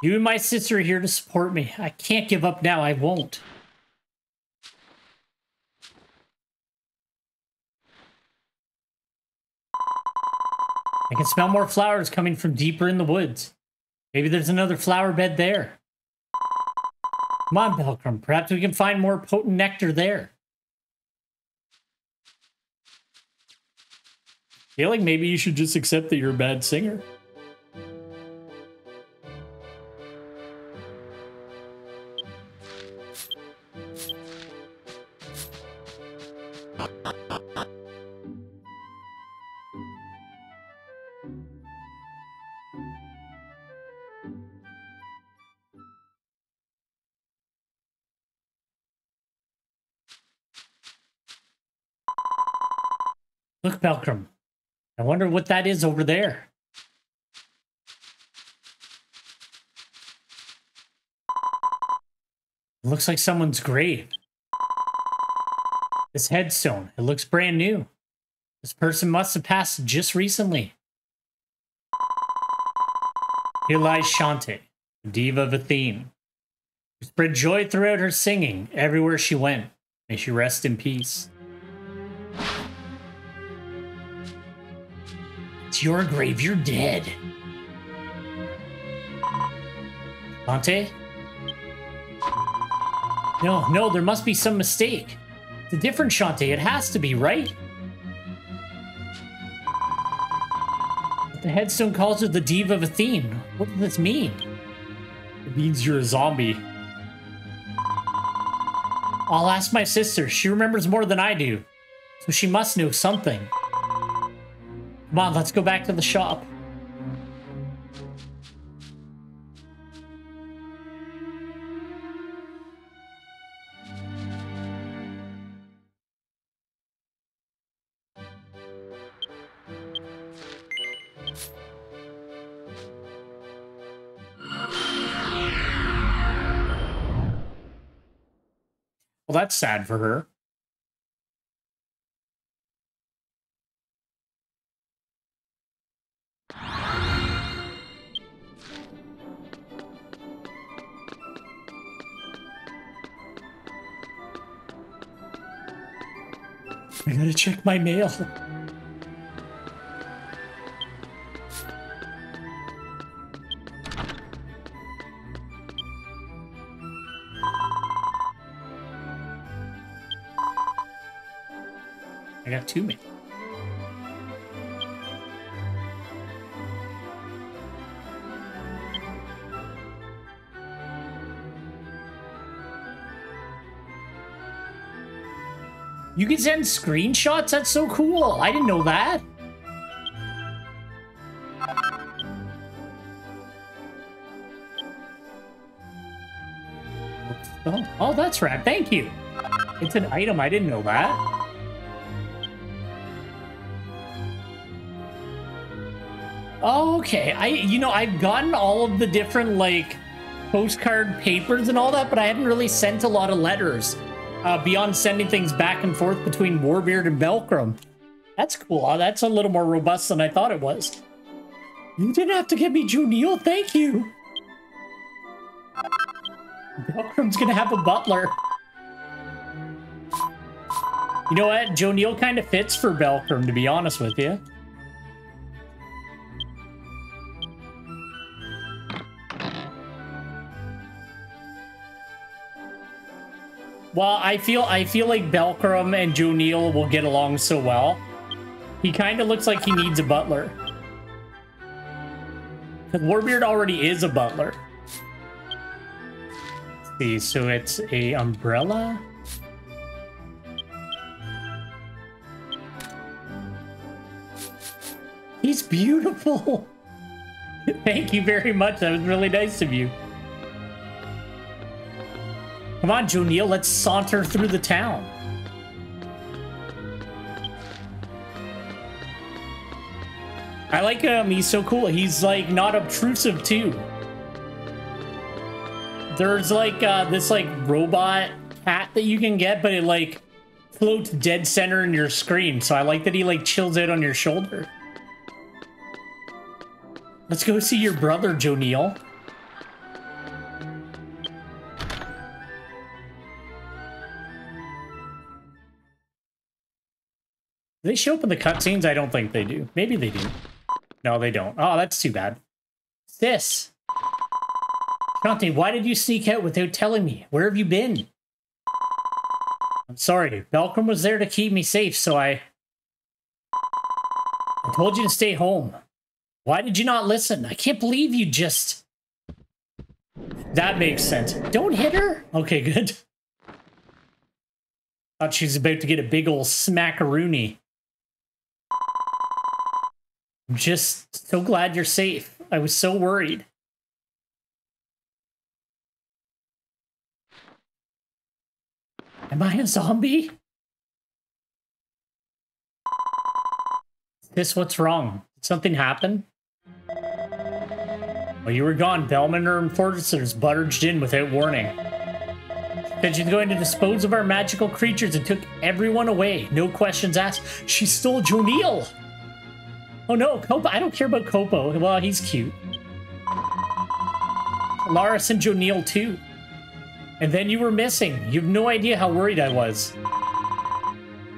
You and my sister are here to support me. I can't give up now. I won't. I can smell more flowers coming from deeper in the woods. Maybe there's another flower bed there. Come on, Belkram. Perhaps we can find more potent nectar there. I feel like maybe you should just accept that you're a bad singer. Look, Belkram. I wonder what that is over there. It looks like someone's grave. This headstone, it looks brand new. This person must have passed just recently. Here lies Shantae, diva of Athene, who spread joy throughout her singing everywhere she went. May she rest in peace. It's your grave, you're dead. Shantae? No, there must be some mistake. It's a different Shantae, it has to be, right? The headstone calls her the diva of Athene. What does this mean? It means you're a zombie. I'll ask my sister. She remembers more than I do. So she must know something. Come on, let's go back to the shop. Well, that's sad for her. I gotta check my mail. I got 2 mail. You can send screenshots? That's so cool. I didn't know that. Oh, that's right. Thank you. It's an item. I didn't know that. Oh, okay. I've gotten all of the different, like, postcard papers and all that, but I haven't really sent a lot of letters. Beyond sending things back and forth between Warbeard and Belcrum. That's cool. That's a little more robust than I thought it was. You didn't have to get me Joe Neal. Thank you. Belcrum's gonna have a butler. You know what? Joe Neal kind of fits for Belcrum, to be honest with you. Well, I feel like Belcrum and Joe Neal will get along so well. He kind of looks like he needs a butler. Because Warbeard already is a butler. Let's see, so it's a umbrella. He's beautiful. Thank you very much. That was really nice of you. Come on, Joe Neal, let's saunter through the town. I like him, he's so cool. He's, like, not obtrusive, too. There's, like, this, like, robot hat that you can get, but it, like, floats dead center in your screen. So I like that he, like, chills out on your shoulder. Let's go see your brother, Joe Neal. Do they show up in the cutscenes? I don't think they do. Maybe they do. No, they don't. Oh, that's too bad. Sis. Shantae, why did you sneak out without telling me? Where have you been? I'm sorry. Belcrum was there to keep me safe, so I told you to stay home. Why did you not listen? I can't believe you just... That makes sense. Don't hit her? Okay, good. Thought she was about to get a big ol' smackaroony. I'm just so glad you're safe. I was so worried. Am I a zombie? This, what's wrong? Did something happen? While you were gone, Bellman and enforcers barged in without warning. Said she's going to dispose of our magical creatures and took everyone away. No questions asked. She stole Jonil. Oh no, KOBO. I don't care about KOBO. Well, he's cute. Laris and Jonil too. And then you were missing. You have no idea how worried I was.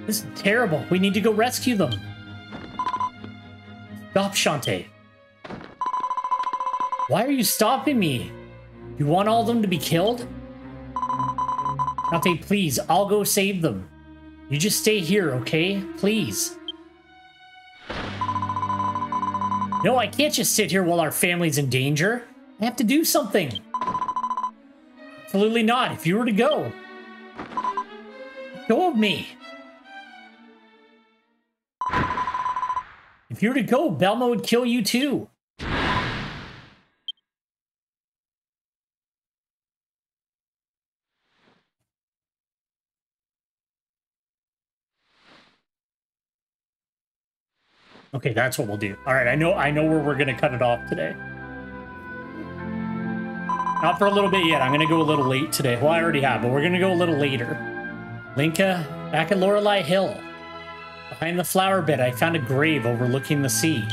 This is terrible. We need to go rescue them. Stop, Shantae. Why are you stopping me? You want all of them to be killed? Shantae, please. I'll go save them. You just stay here, okay? Please. No, I can't just sit here while our family's in danger. I have to do something. Absolutely not. If you were to go. Go of me. If you were to go, Belma would kill you too. Okay, that's what we'll do. All right, I know where we're gonna cut it off today. Not for a little bit yet. I'm gonna go a little late today. Well, I already have, but we're gonna go a little later. Linka, back at Lorelei Hill. Behind the flower bed, I found a grave overlooking the sea.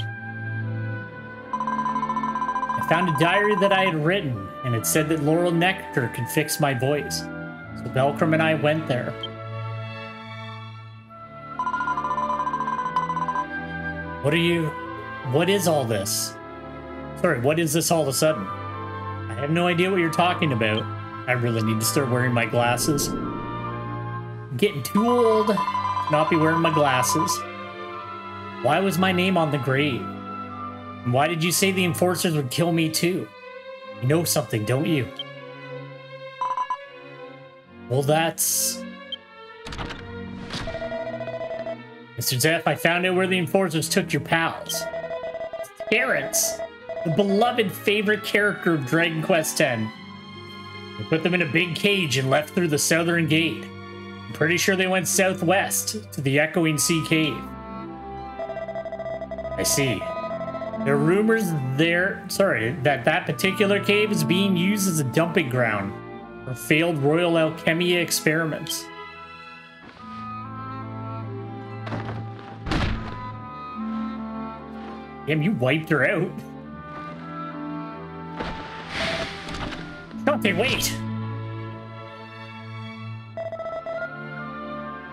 I found a diary that I had written, and it said that Laurel Nectar could fix my voice. So Belkram and I went there. What is all this? Sorry, what is this all of a sudden? I have no idea what you're talking about. I really need to start wearing my glasses. I'm getting too old to not be wearing my glasses. Why was my name on the grave? And why did you say the enforcers would kill me too? You know something, don't you? Well, that's... Mr. Zeff, I found out where the enforcers took your pals. Terrence, the beloved favorite character of Dragon Quest X. They put them in a big cage and left through the southern gate. I'm pretty sure they went southwest to the Echoing Sea Cave. I see. There are rumors that particular cave is being used as a dumping ground for failed Royal Alchemia experiments. Damn, you wiped her out. Shantae, wait!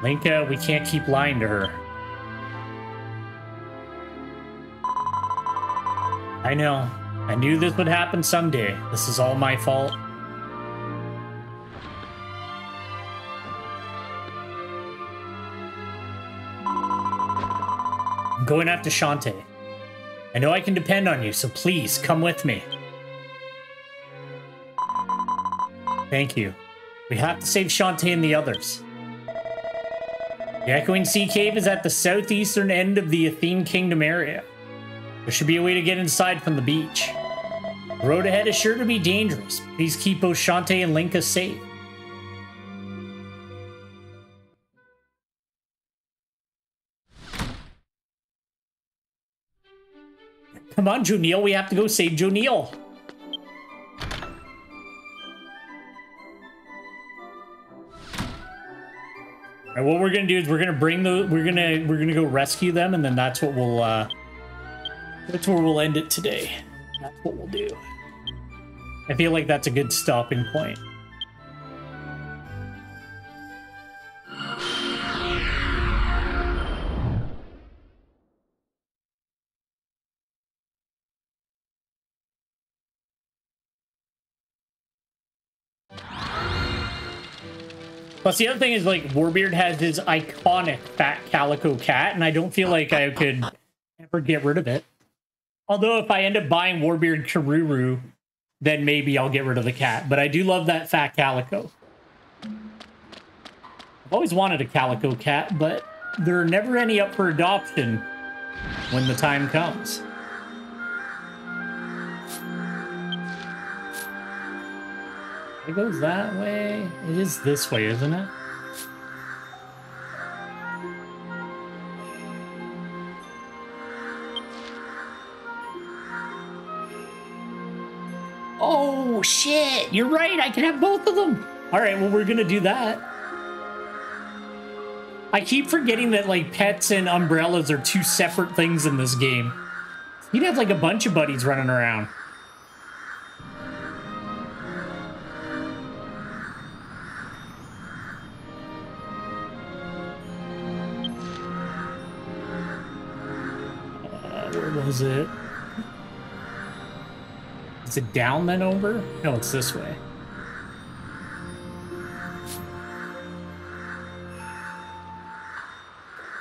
Linka, we can't keep lying to her. I know. I knew this would happen someday. This is all my fault. I'm going after Shantae. I know I can depend on you, so please, come with me. Thank you. We have to save Shantae and the others. The Echoing Sea Cave is at the southeastern end of the Athene Kingdom area. There should be a way to get inside from the beach. The road ahead is sure to be dangerous. Please keep both Shantae and Linka safe. Come on, Jonil, we have to go save Jonil. Alright, what we're gonna do is we're gonna go rescue them, and then that's what we'll that's where we'll end it today. That's what we'll do. I feel like that's a good stopping point. Plus, the other thing is, like, Warbeard has his iconic fat calico cat, and I don't feel like I could ever get rid of it. Although, if I end up buying Warbeard Karuru, then maybe I'll get rid of the cat. But I do love that fat calico. I've always wanted a calico cat, but there are never any up for adoption when the time comes. It goes that way. It is this way, isn't it? Oh, shit. You're right. I can have both of them. All right, well, we're gonna do that. I keep forgetting that, like, pets and umbrellas are two separate things in this game. You'd have, like, a bunch of buddies running around. Where was it? Is it down then over? No, it's this way.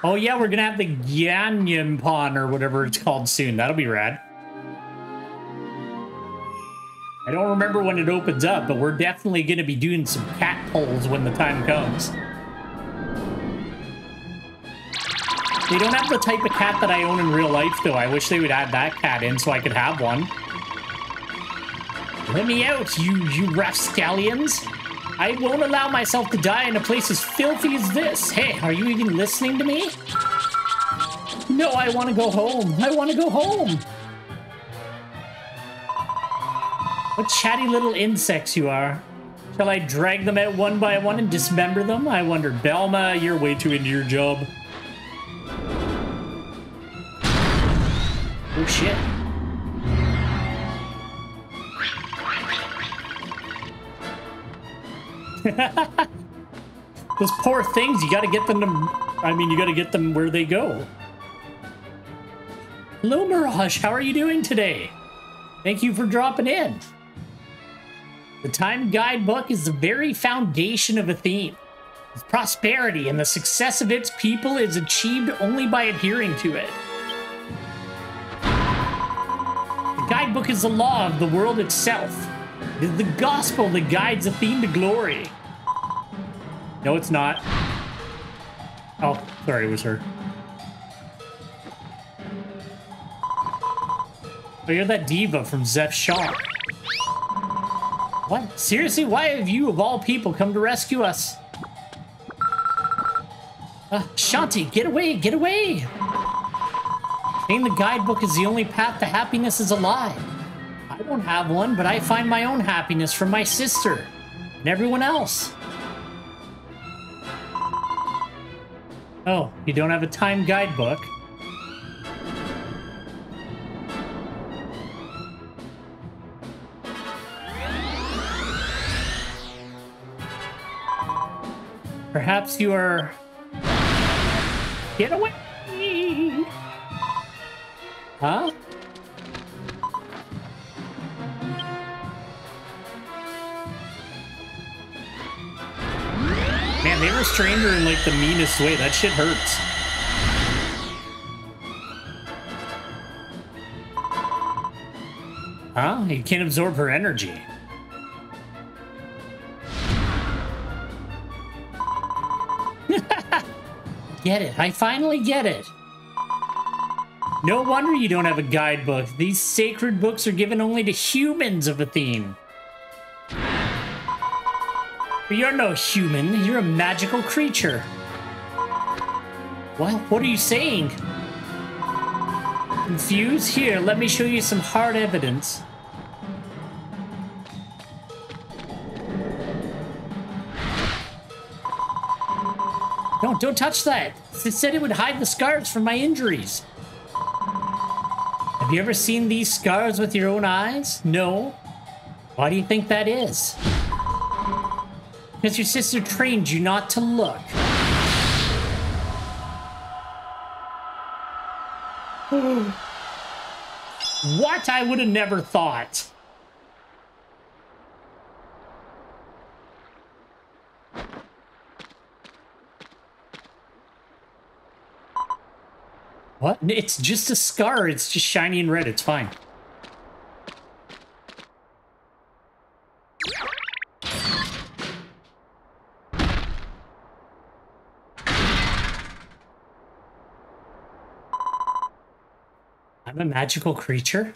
Oh yeah, we're gonna have the Gyanyampon or whatever it's called soon. That'll be rad. I don't remember when it opens up, but we're definitely gonna be doing some cat polls when the time comes. They don't have the type of cat that I own in real life, though. I wish they would add that cat in so I could have one. Let me out, you rapscallions. I won't allow myself to die in a place as filthy as this. Hey, are you even listening to me? No, I want to go home. I want to go home. What chatty little insects you are. Shall I drag them out one by one and dismember them? I wonder. Belma, you're way too into your job. Oh, shit. Those poor things, you gotta get them to... I mean, you gotta get them where they go. Hello, Mirage. How are you doing today? Thank you for dropping in. The Time Guidebook is the very foundation of a theme. Its prosperity and the success of its people is achieved only by adhering to it. The guidebook is the law of the world itself. It is the gospel that guides a theme to glory. No, it's not. Oh, sorry, it was her. Oh, you're that diva from Zeph Shaw. What? Seriously? Why have you, of all people, come to rescue us? Shanti, get away! Get away! Saying the guidebook is the only path to happiness is a lie. I don't have one, but I find my own happiness from my sister and everyone else. Oh, you don't have a time guidebook? Perhaps you are... Get away! Huh? Man, they restrained her in, like, the meanest way. That shit hurts. Huh? You can't absorb her energy. Get it. I finally get it. No wonder you don't have a guidebook. These sacred books are given only to humans of a theme. But you're no human. You're a magical creature. What? What are you saying? Confused? Here, let me show you some hard evidence. No, don't touch that. It said it would hide the scars from my injuries. Have you ever seen these scars with your own eyes? No. Why do you think that is? Because your sister trained you not to look. What? I would have never thought. What? It's just a scar. It's just shiny and red. It's fine. I'm a magical creature?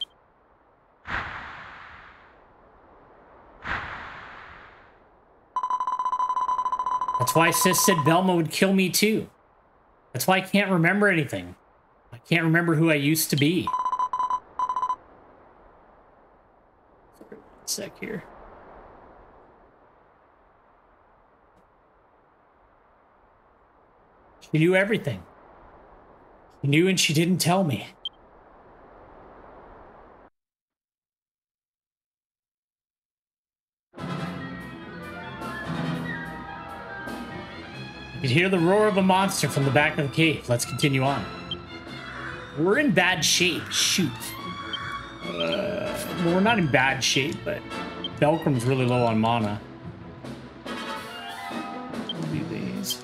That's why Sis said Velma would kill me too. That's why I can't remember anything. I can't remember who I used to be. Sorry, one sec here. She knew everything. She knew and she didn't tell me. You could hear the roar of a monster from the back of the cave. Let's continue on. We're in bad shape. Shoot. Well, we're not in bad shape, but Belcrum's really low on mana. We'll do these.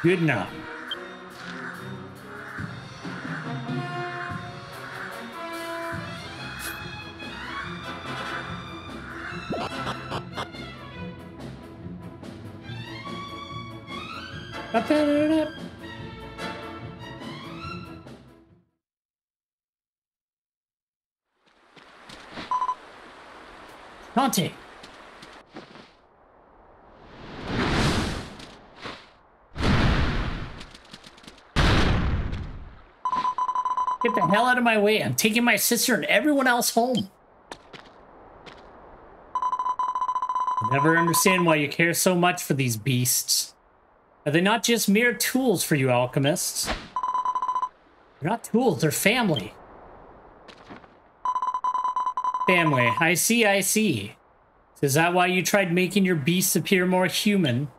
Good enough. Dante. Get the hell out of my way. I'm taking my sister and everyone else home. I never understand why you care so much for these beasts. Are they not just mere tools for you alchemists? They're not tools, they're family. Family, I see, I see. So is that why you tried making your beasts appear more human?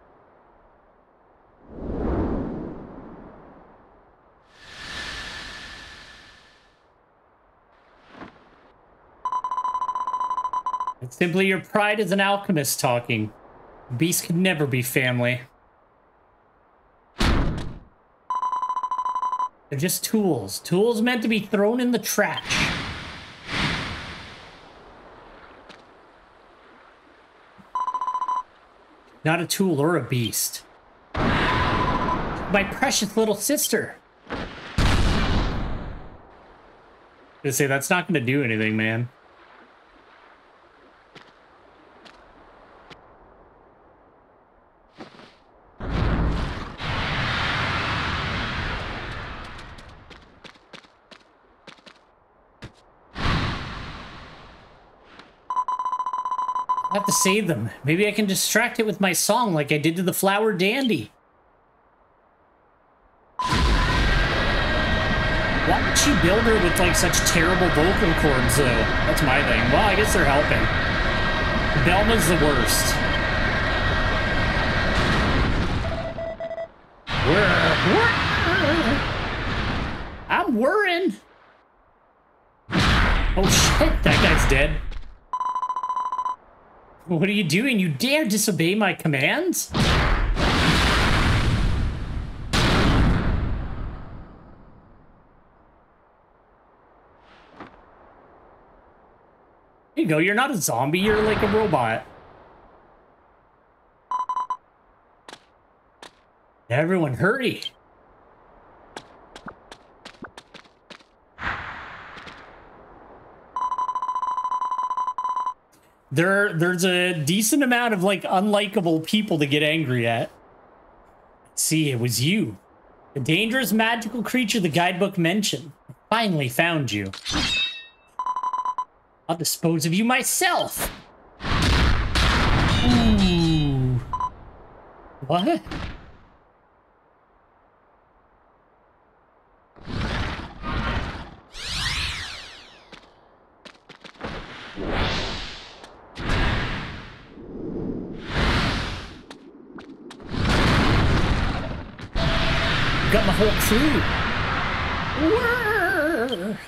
It's simply your pride as an alchemist talking. Beasts can never be family. They're just tools. Tools meant to be thrown in the trash. Not a tool or a beast. My precious little sister. I say that's not going to do anything, man. I have to save them. Maybe I can distract it with my song like I did to the flower dandy. Why would she build her with like such terrible vocal cords though? That's my thing. Well, I guess they're helping. Velma's the worst. I'm worrying. Oh shit, that guy's dead. What are you doing? You dare disobey my commands? There you go, you're not a zombie, you're like a robot. Everyone, hurry. There's a decent amount of, like, unlikable people to get angry at. See, it was you. The dangerous magical creature the guidebook mentioned. I finally found you. I'll dispose of you myself. Ooh. What? Got my whole crew. Whirr.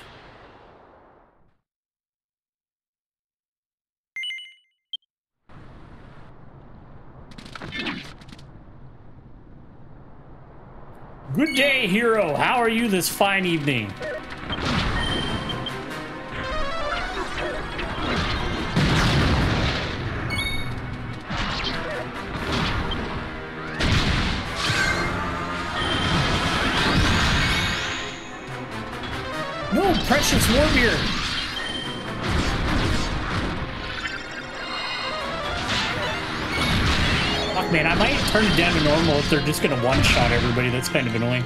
Good day, hero. How are you this fine evening? No, precious warbeard. Fuck, man, I might turn it down to normal if they're just gonna one-shot everybody. That's kind of annoying.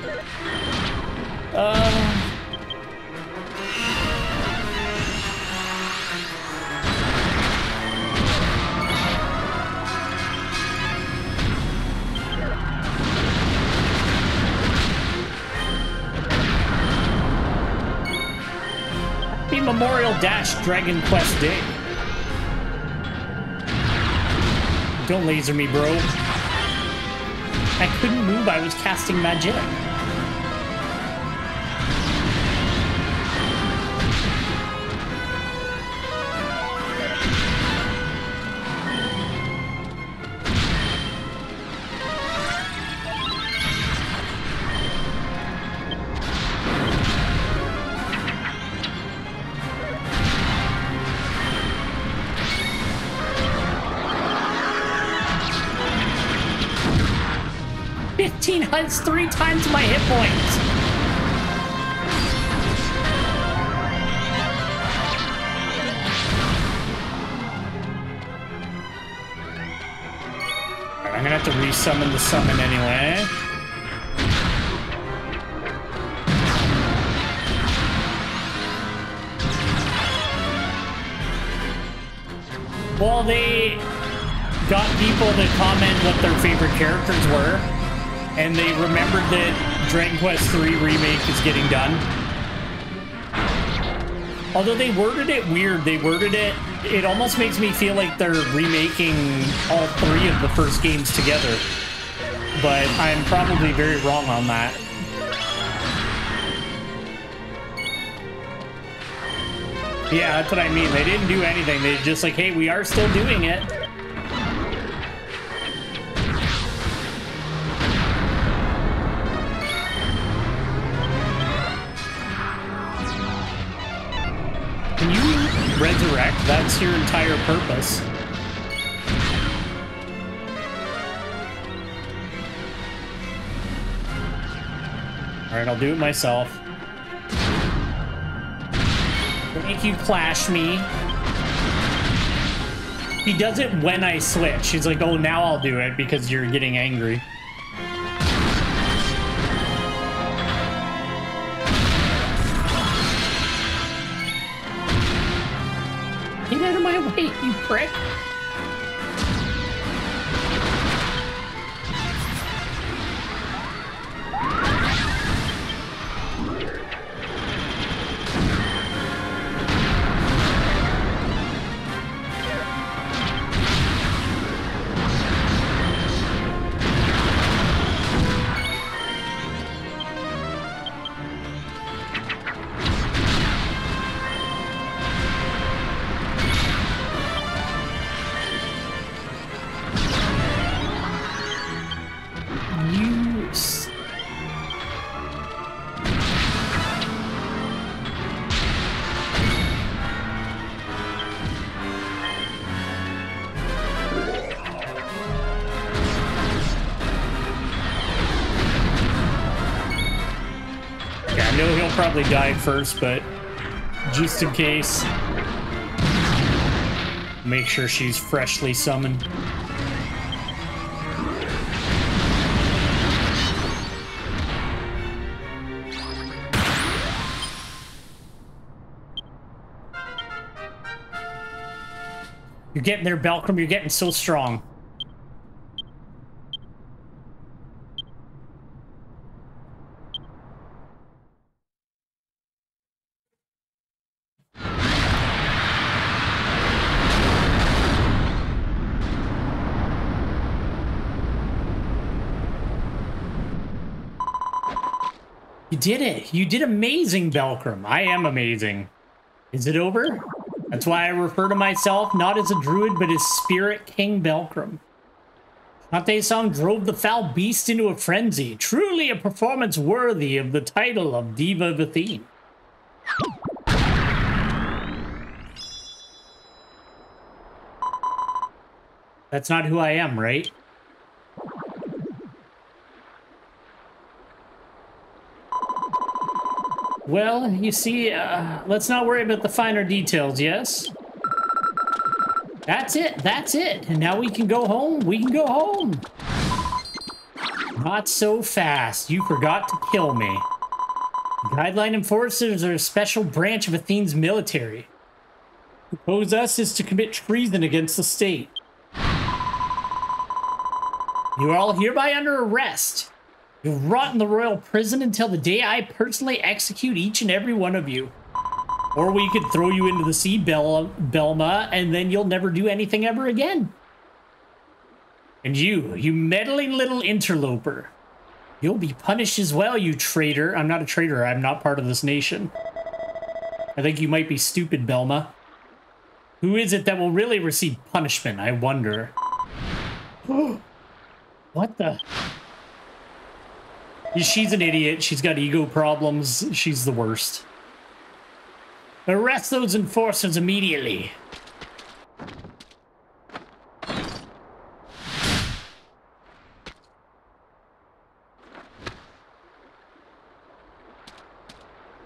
Memorial Dash Dragon Quest Day. Don't laser me, bro. I couldn't move, I was casting magic. That's 3 times my hit points. Right, I'm gonna have to resummon the summon anyway. Well, they got people to comment what their favorite characters were. And they remembered that Dragon Quest III Remake is getting done. Although they worded it weird. They worded it... It almost makes me feel like they're remaking all 3 of the first games together. But I'm probably very wrong on that. Yeah, that's what I mean. They didn't do anything. They just like, hey, we are still doing it. Resurrect, that's your entire purpose. Alright, I'll do it myself. Thank you, Clash Me. He does it when I switch. He's like, oh, now I'll do it because you're getting angry. Get out of my way, you prick! Probably die first, but just in case, make sure she's freshly summoned. You're getting there, Belcrum. You're getting so strong. You did it. You did amazing, Belcrum. I am amazing. Is it over? That's why I refer to myself not as a druid, but as Spirit King Belcrum. Shantae's song drove the foul beast into a frenzy. Truly a performance worthy of the title of Diva of Athene. That's not who I am, right? Well, you see, let's not worry about the finer details, yes? That's it, that's it. And now we can go home, we can go home. Not so fast, you forgot to kill me. Guideline enforcers are a special branch of Athene's military. To oppose us is to commit treason against the state. You are all hereby under arrest. You'll rot in the royal prison until the day I personally execute each and every one of you. Or we could throw you into the sea, Belma, and then you'll never do anything ever again. And you meddling little interloper. You'll be punished as well, you traitor. I'm not a traitor. I'm not part of this nation. I think you might be stupid, Belma. Who is it that will really receive punishment, I wonder? What the? She's an idiot. She's got ego problems. She's the worst. Arrest those enforcers immediately.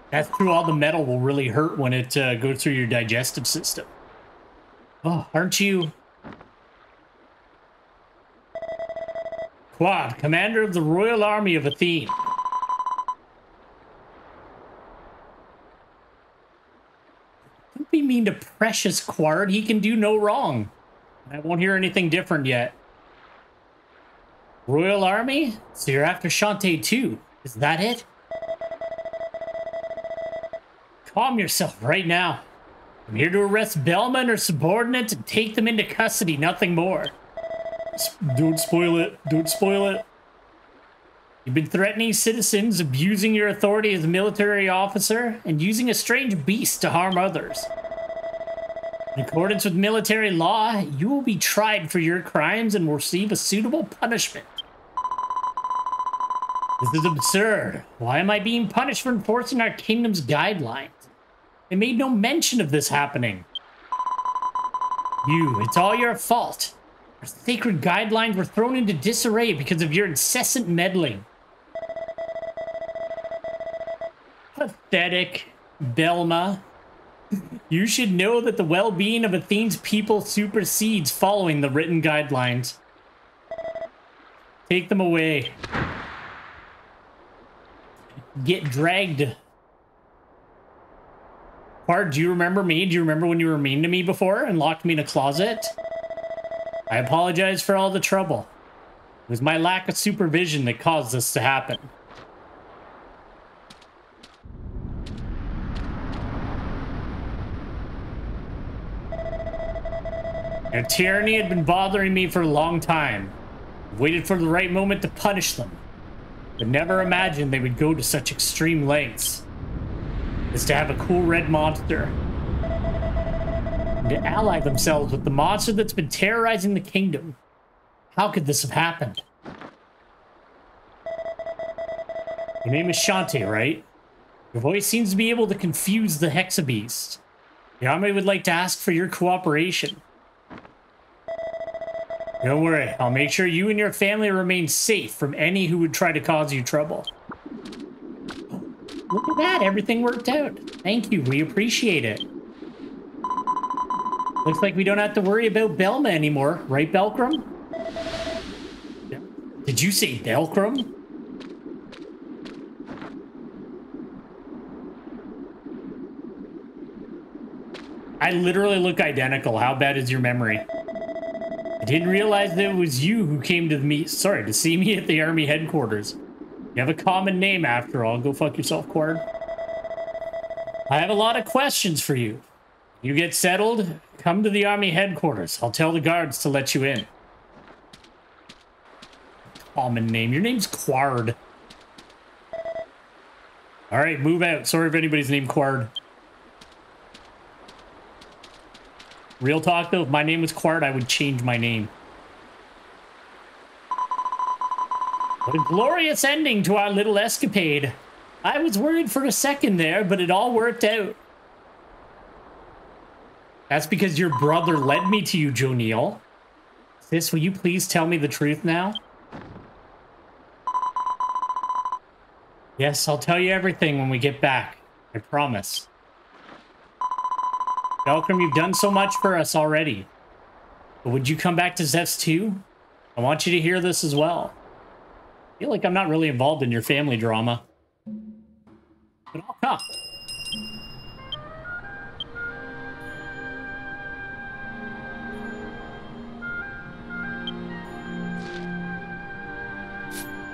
That's true. All the metal will really hurt when it goes through your digestive system. Oh, aren't you? Quad, commander of the Royal Army of Athene. Don't be mean to precious Quard. He can do no wrong. I won't hear anything different yet. Royal Army? So you're after Shantae too. Is that it? Calm yourself right now. I'm here to arrest Belma and her subordinates and take them into custody, nothing more. Don't spoil it. Don't spoil it. You've been threatening citizens, abusing your authority as a military officer, and using a strange beast to harm others. In accordance with military law, you will be tried for your crimes and will receive a suitable punishment. This is absurd. Why am I being punished for enforcing our kingdom's guidelines? They made no mention of this happening. It's all your fault. Our sacred guidelines were thrown into disarray because of your incessant meddling. Pathetic, Belma. You should know that the well-being of Athene's people supersedes following the written guidelines. Take them away. Get dragged. Bard, do you remember me? Do you remember when you were mean to me before and locked me in a closet? I apologize for all the trouble. It was my lack of supervision that caused this to happen. Their tyranny had been bothering me for a long time. I waited for the right moment to punish them, but never imagined they would go to such extreme lengths as to have a cool red monster and to ally themselves with the monster that's been terrorizing the kingdom. How could this have happened? Your name is Shantae, right? Your voice seems to be able to confuse the Hexabeast. The army would like to ask for your cooperation. Don't worry, I'll make sure you and your family remain safe from any who would try to cause you trouble. Look at that, everything worked out. Thank you, we appreciate it. Looks like we don't have to worry about Belma anymore, right, Belcrum? Did you say Belcrum? I literally look identical. How bad is your memory? I didn't realize that it was you who came to see me at the army headquarters. You have a common name after all. Go fuck yourself, Quard. I have a lot of questions for you. You get settled, come to the army headquarters. I'll tell the guards to let you in. Common name. Your name's Quard. All right, move out. Sorry if anybody's named Quard. Real talk, though, if my name was Quard, I would change my name. What a glorious ending to our little escapade. I was worried for a second there, but it all worked out. That's because your brother led me to you, Joe Neal. Sis, will you please tell me the truth now? Yes, I'll tell you everything when we get back. I promise. Malcolm, you've done so much for us already. But would you come back to Zest too? I want you to hear this as well. I feel like I'm not really involved in your family drama. But I'll come.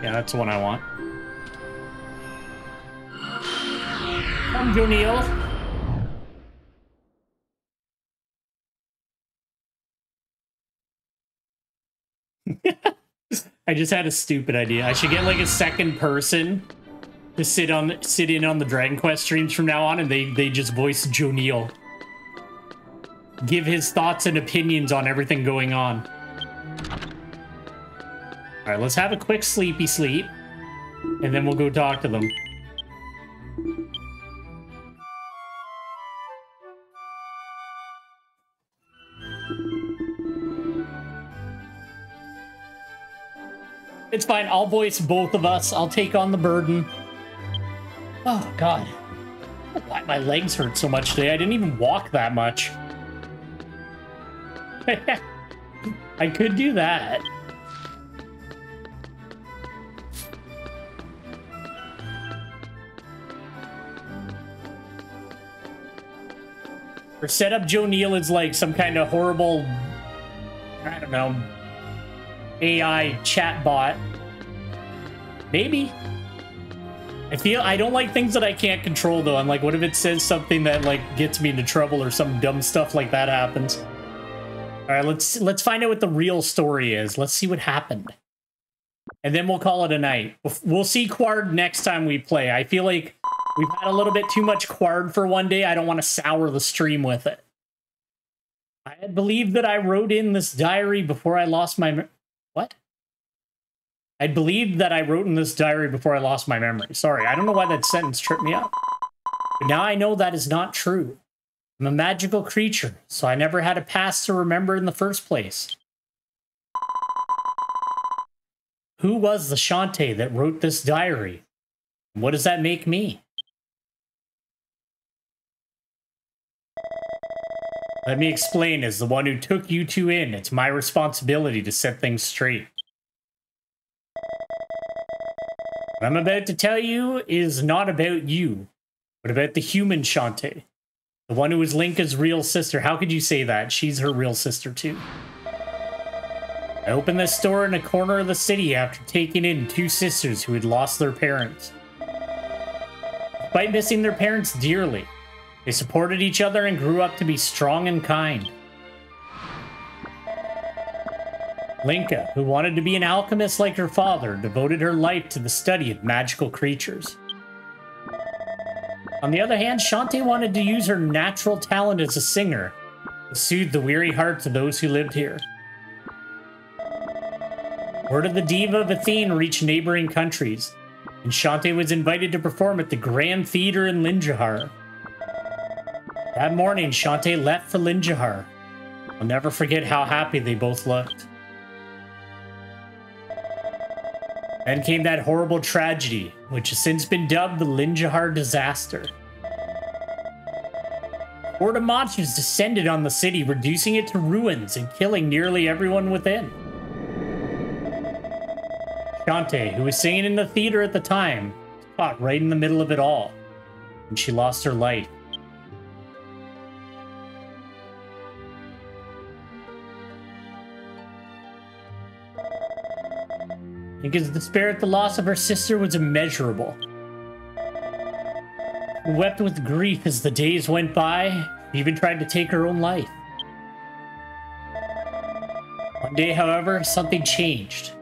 Yeah, that's the one I want. Come, Joe Neal. I just had a stupid idea. I should get like a second person to sit in on the Dragon Quest streams from now on, and they just voice Joe Neal. Give his thoughts and opinions on everything going on. All right, let's have a quick sleepy sleep, and then we'll go talk to them. It's fine. I'll voice both of us. I'll take on the burden. Oh, God. Why my legs hurt so much today? I didn't even walk that much. I could do that. Or set up Joe Neal as like some kind of horrible, I don't know, AI chatbot. Maybe. I don't like things that I can't control though. I'm like, what if it says something that like gets me into trouble or some dumb stuff like that happens? All right, let's find out what the real story is. Let's see what happened. And then we'll call it a night. We'll see Quard next time we play. I feel like we've had a little bit too much Quard for one day. I don't want to sour the stream with it. I had believed that I wrote in this diary before I lost my... What? I believed that I wrote in this diary before I lost my memory. Sorry, I don't know why that sentence tripped me up. But now I know that is not true. I'm a magical creature, so I never had a past to remember in the first place. Who was the Shantae that wrote this diary? What does that make me? Let me explain. As the one who took you two in, it's my responsibility to set things straight. What I'm about to tell you is not about you, but about the human Shantae. The one who was Linka's real sister. How could you say that? She's her real sister too. I opened this store in a corner of the city after taking in two sisters who had lost their parents. Despite missing their parents dearly, they supported each other and grew up to be strong and kind. Linka, who wanted to be an alchemist like her father, devoted her life to the study of magical creatures. On the other hand, Shantae wanted to use her natural talent as a singer to soothe the weary hearts of those who lived here. Word of the Diva of Athene reached neighboring countries, and Shantae was invited to perform at the Grand Theater in Linjahar. That morning, Shantae left for Linjahar. I'll never forget how happy they both looked. Then came that horrible tragedy, which has since been dubbed the Linjahar disaster. Horde of monsters descended on the city, reducing it to ruins and killing nearly everyone within. Shantae, who was singing in the theater at the time, was caught right in the middle of it all, and she lost her life. Linka's despair at the loss of her sister was immeasurable. She wept with grief as the days went by, she even tried to take her own life. One day, however, something changed.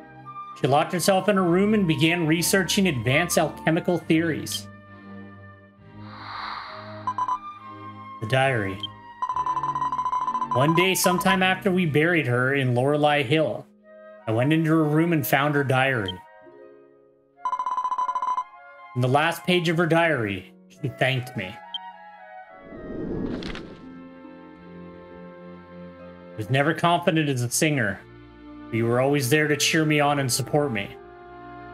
She locked herself in her room and began researching advanced alchemical theories. The diary. One day, sometime after we buried her in Lorelei Hill, I went into her room and found her diary. In the last page of her diary, she thanked me. I was never confident as a singer, but you were always there to cheer me on and support me.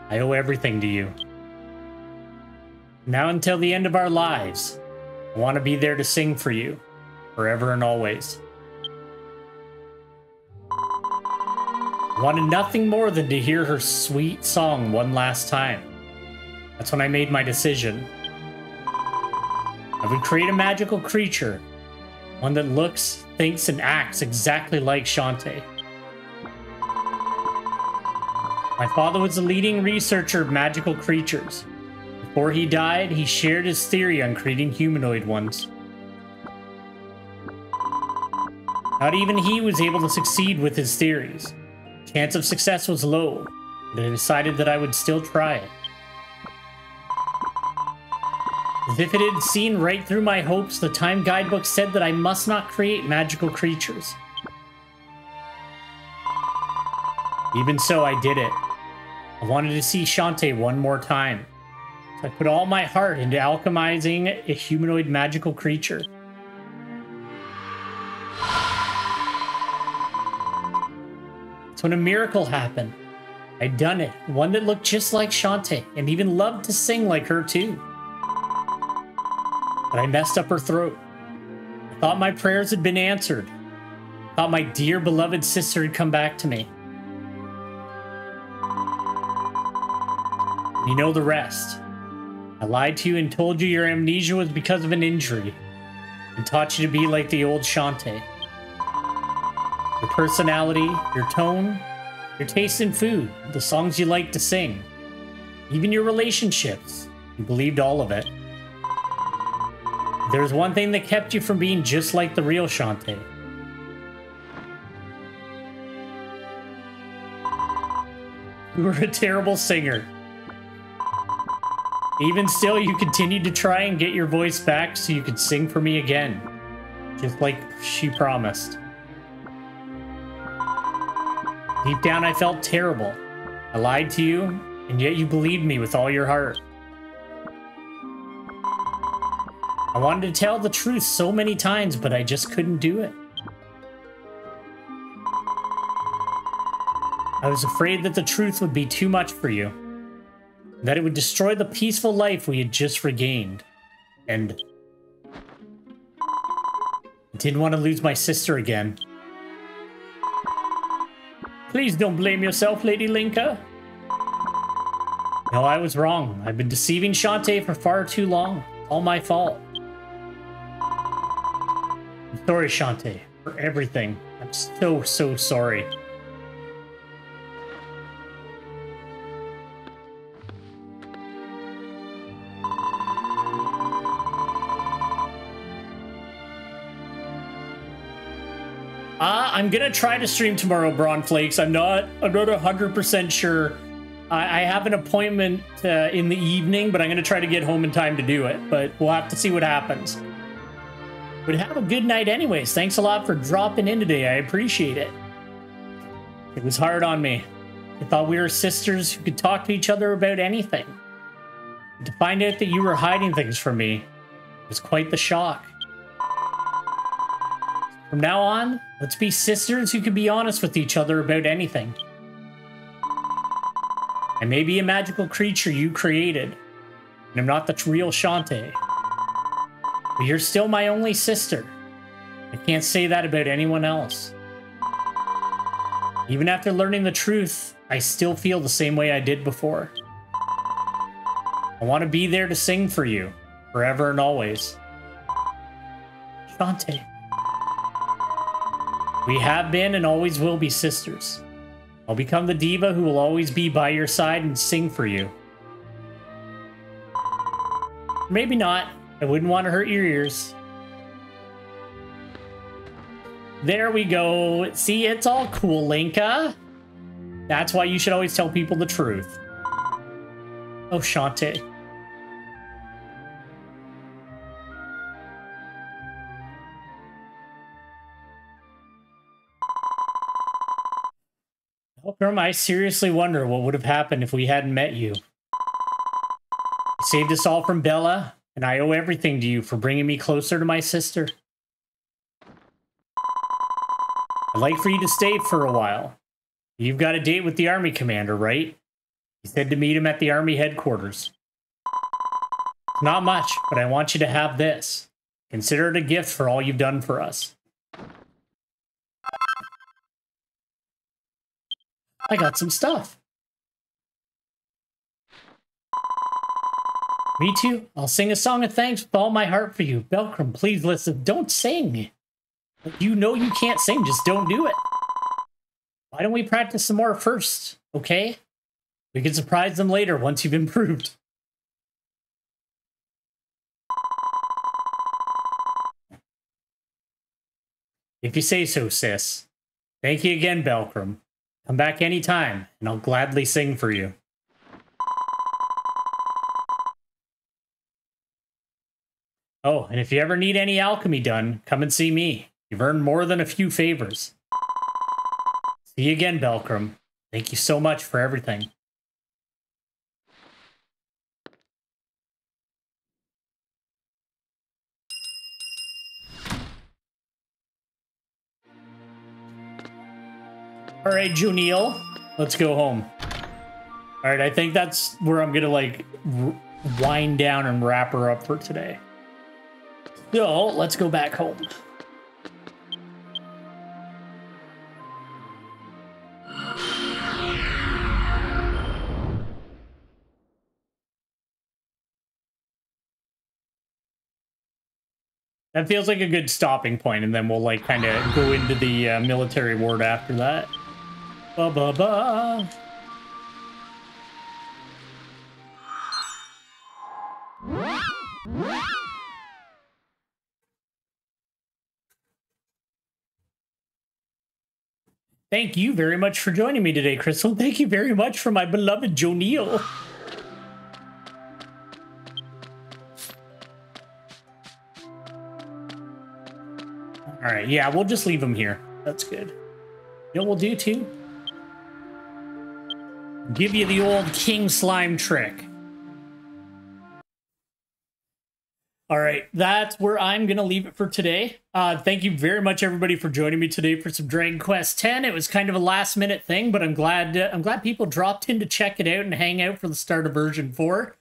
I owe everything to you. Now until the end of our lives, I want to be there to sing for you, forever and always. I wanted nothing more than to hear her sweet song one last time. That's when I made my decision. I would create a magical creature, one that looks, thinks, and acts exactly like Shantae. My father was a leading researcher of magical creatures. Before he died, he shared his theory on creating humanoid ones. Not even he was able to succeed with his theories. Chance of success was low, but I decided that I would still try it. As if it had seen right through my hopes, the time guidebook said that I must not create magical creatures. Even so, I did it. I wanted to see Shantae one more time. So I put all my heart into alchemizing a humanoid magical creature. That's when a miracle happened. I'd done it. One that looked just like Shantae, and even loved to sing like her too. But I messed up her throat. I thought my prayers had been answered. I thought my dear beloved sister had come back to me. You know the rest. I lied to you and told you your amnesia was because of an injury, and taught you to be like the old Shantae. Your personality, your tone, your taste in food, the songs you like to sing, even your relationships. You believed all of it. There's one thing that kept you from being just like the real Shantae. You were a terrible singer. Even still, you continued to try and get your voice back so you could sing for me again. Just like she promised. Deep down, I felt terrible. I lied to you, and yet you believed me with all your heart. I wanted to tell the truth so many times, but I just couldn't do it. I was afraid that the truth would be too much for you, that it would destroy the peaceful life we had just regained, and I didn't want to lose my sister again. Please don't blame yourself, Lady Linka. No, I was wrong. I've been deceiving Shantae for far too long. All my fault. I'm sorry, Shantae, for everything. I'm so sorry. I'm gonna try to stream tomorrow, Braun Flakes. I'm not 100% sure. I have an appointment in the evening, but I'm gonna try to get home in time to do it. But we'll have to see what happens. But have a good night anyways. Thanks a lot for dropping in today. I appreciate it. It was hard on me. I thought we were sisters who could talk to each other about anything. And to find out that you were hiding things from me was quite the shock. From now on, let's be sisters who can be honest with each other about anything. I may be a magical creature you created, and I'm not the real Shantae. But you're still my only sister. I can't say that about anyone else. Even after learning the truth, I still feel the same way I did before. I want to be there to sing for you, forever and always. Shantae. We have been and always will be sisters. I'll become the diva who will always be by your side and sing for you. Maybe not. I wouldn't want to hurt your ears. There we go. See, it's all cool, Linka. That's why you should always tell people the truth. Oh, Shantae. Malcolm, I seriously wonder what would have happened if we hadn't met you. You saved us all from Bella, and I owe everything to you for bringing me closer to my sister. I'd like for you to stay for a while. You've got a date with the army commander, right? He said to meet him at the army headquarters. Not much, but I want you to have this. Consider it a gift for all you've done for us. I got some stuff. Me too. I'll sing a song of thanks with all my heart for you. Belkram, please listen. Don't sing. You know you can't sing. Just don't do it. Why don't we practice some more first, okay? We can surprise them later once you've improved. If you say so, sis. Thank you again, Belkram. Come back anytime, and I'll gladly sing for you. Oh, and if you ever need any alchemy done, come and see me. You've earned more than a few favors. See you again, Belcrum. Thank you so much for everything. All right, Juniel, let's go home. All right, I think that's where I'm gonna like wind down and wrap her up for today. So let's go back home. That feels like a good stopping point, and then we'll like kind of go into the military ward after that. Ba ba ba. Thank you very much for joining me today, Crystal. Thank you very much for my beloved Joniel. All right, yeah, we'll just leave him here. That's good. You know what we'll do too? Give you the old king slime trick. All right, that's where I'm going to leave it for today. Thank you very much, everybody, for joining me today for some Dragon Quest X. It was kind of a last-minute thing, but I'm glad people dropped in to check it out and hang out for the start of version 4.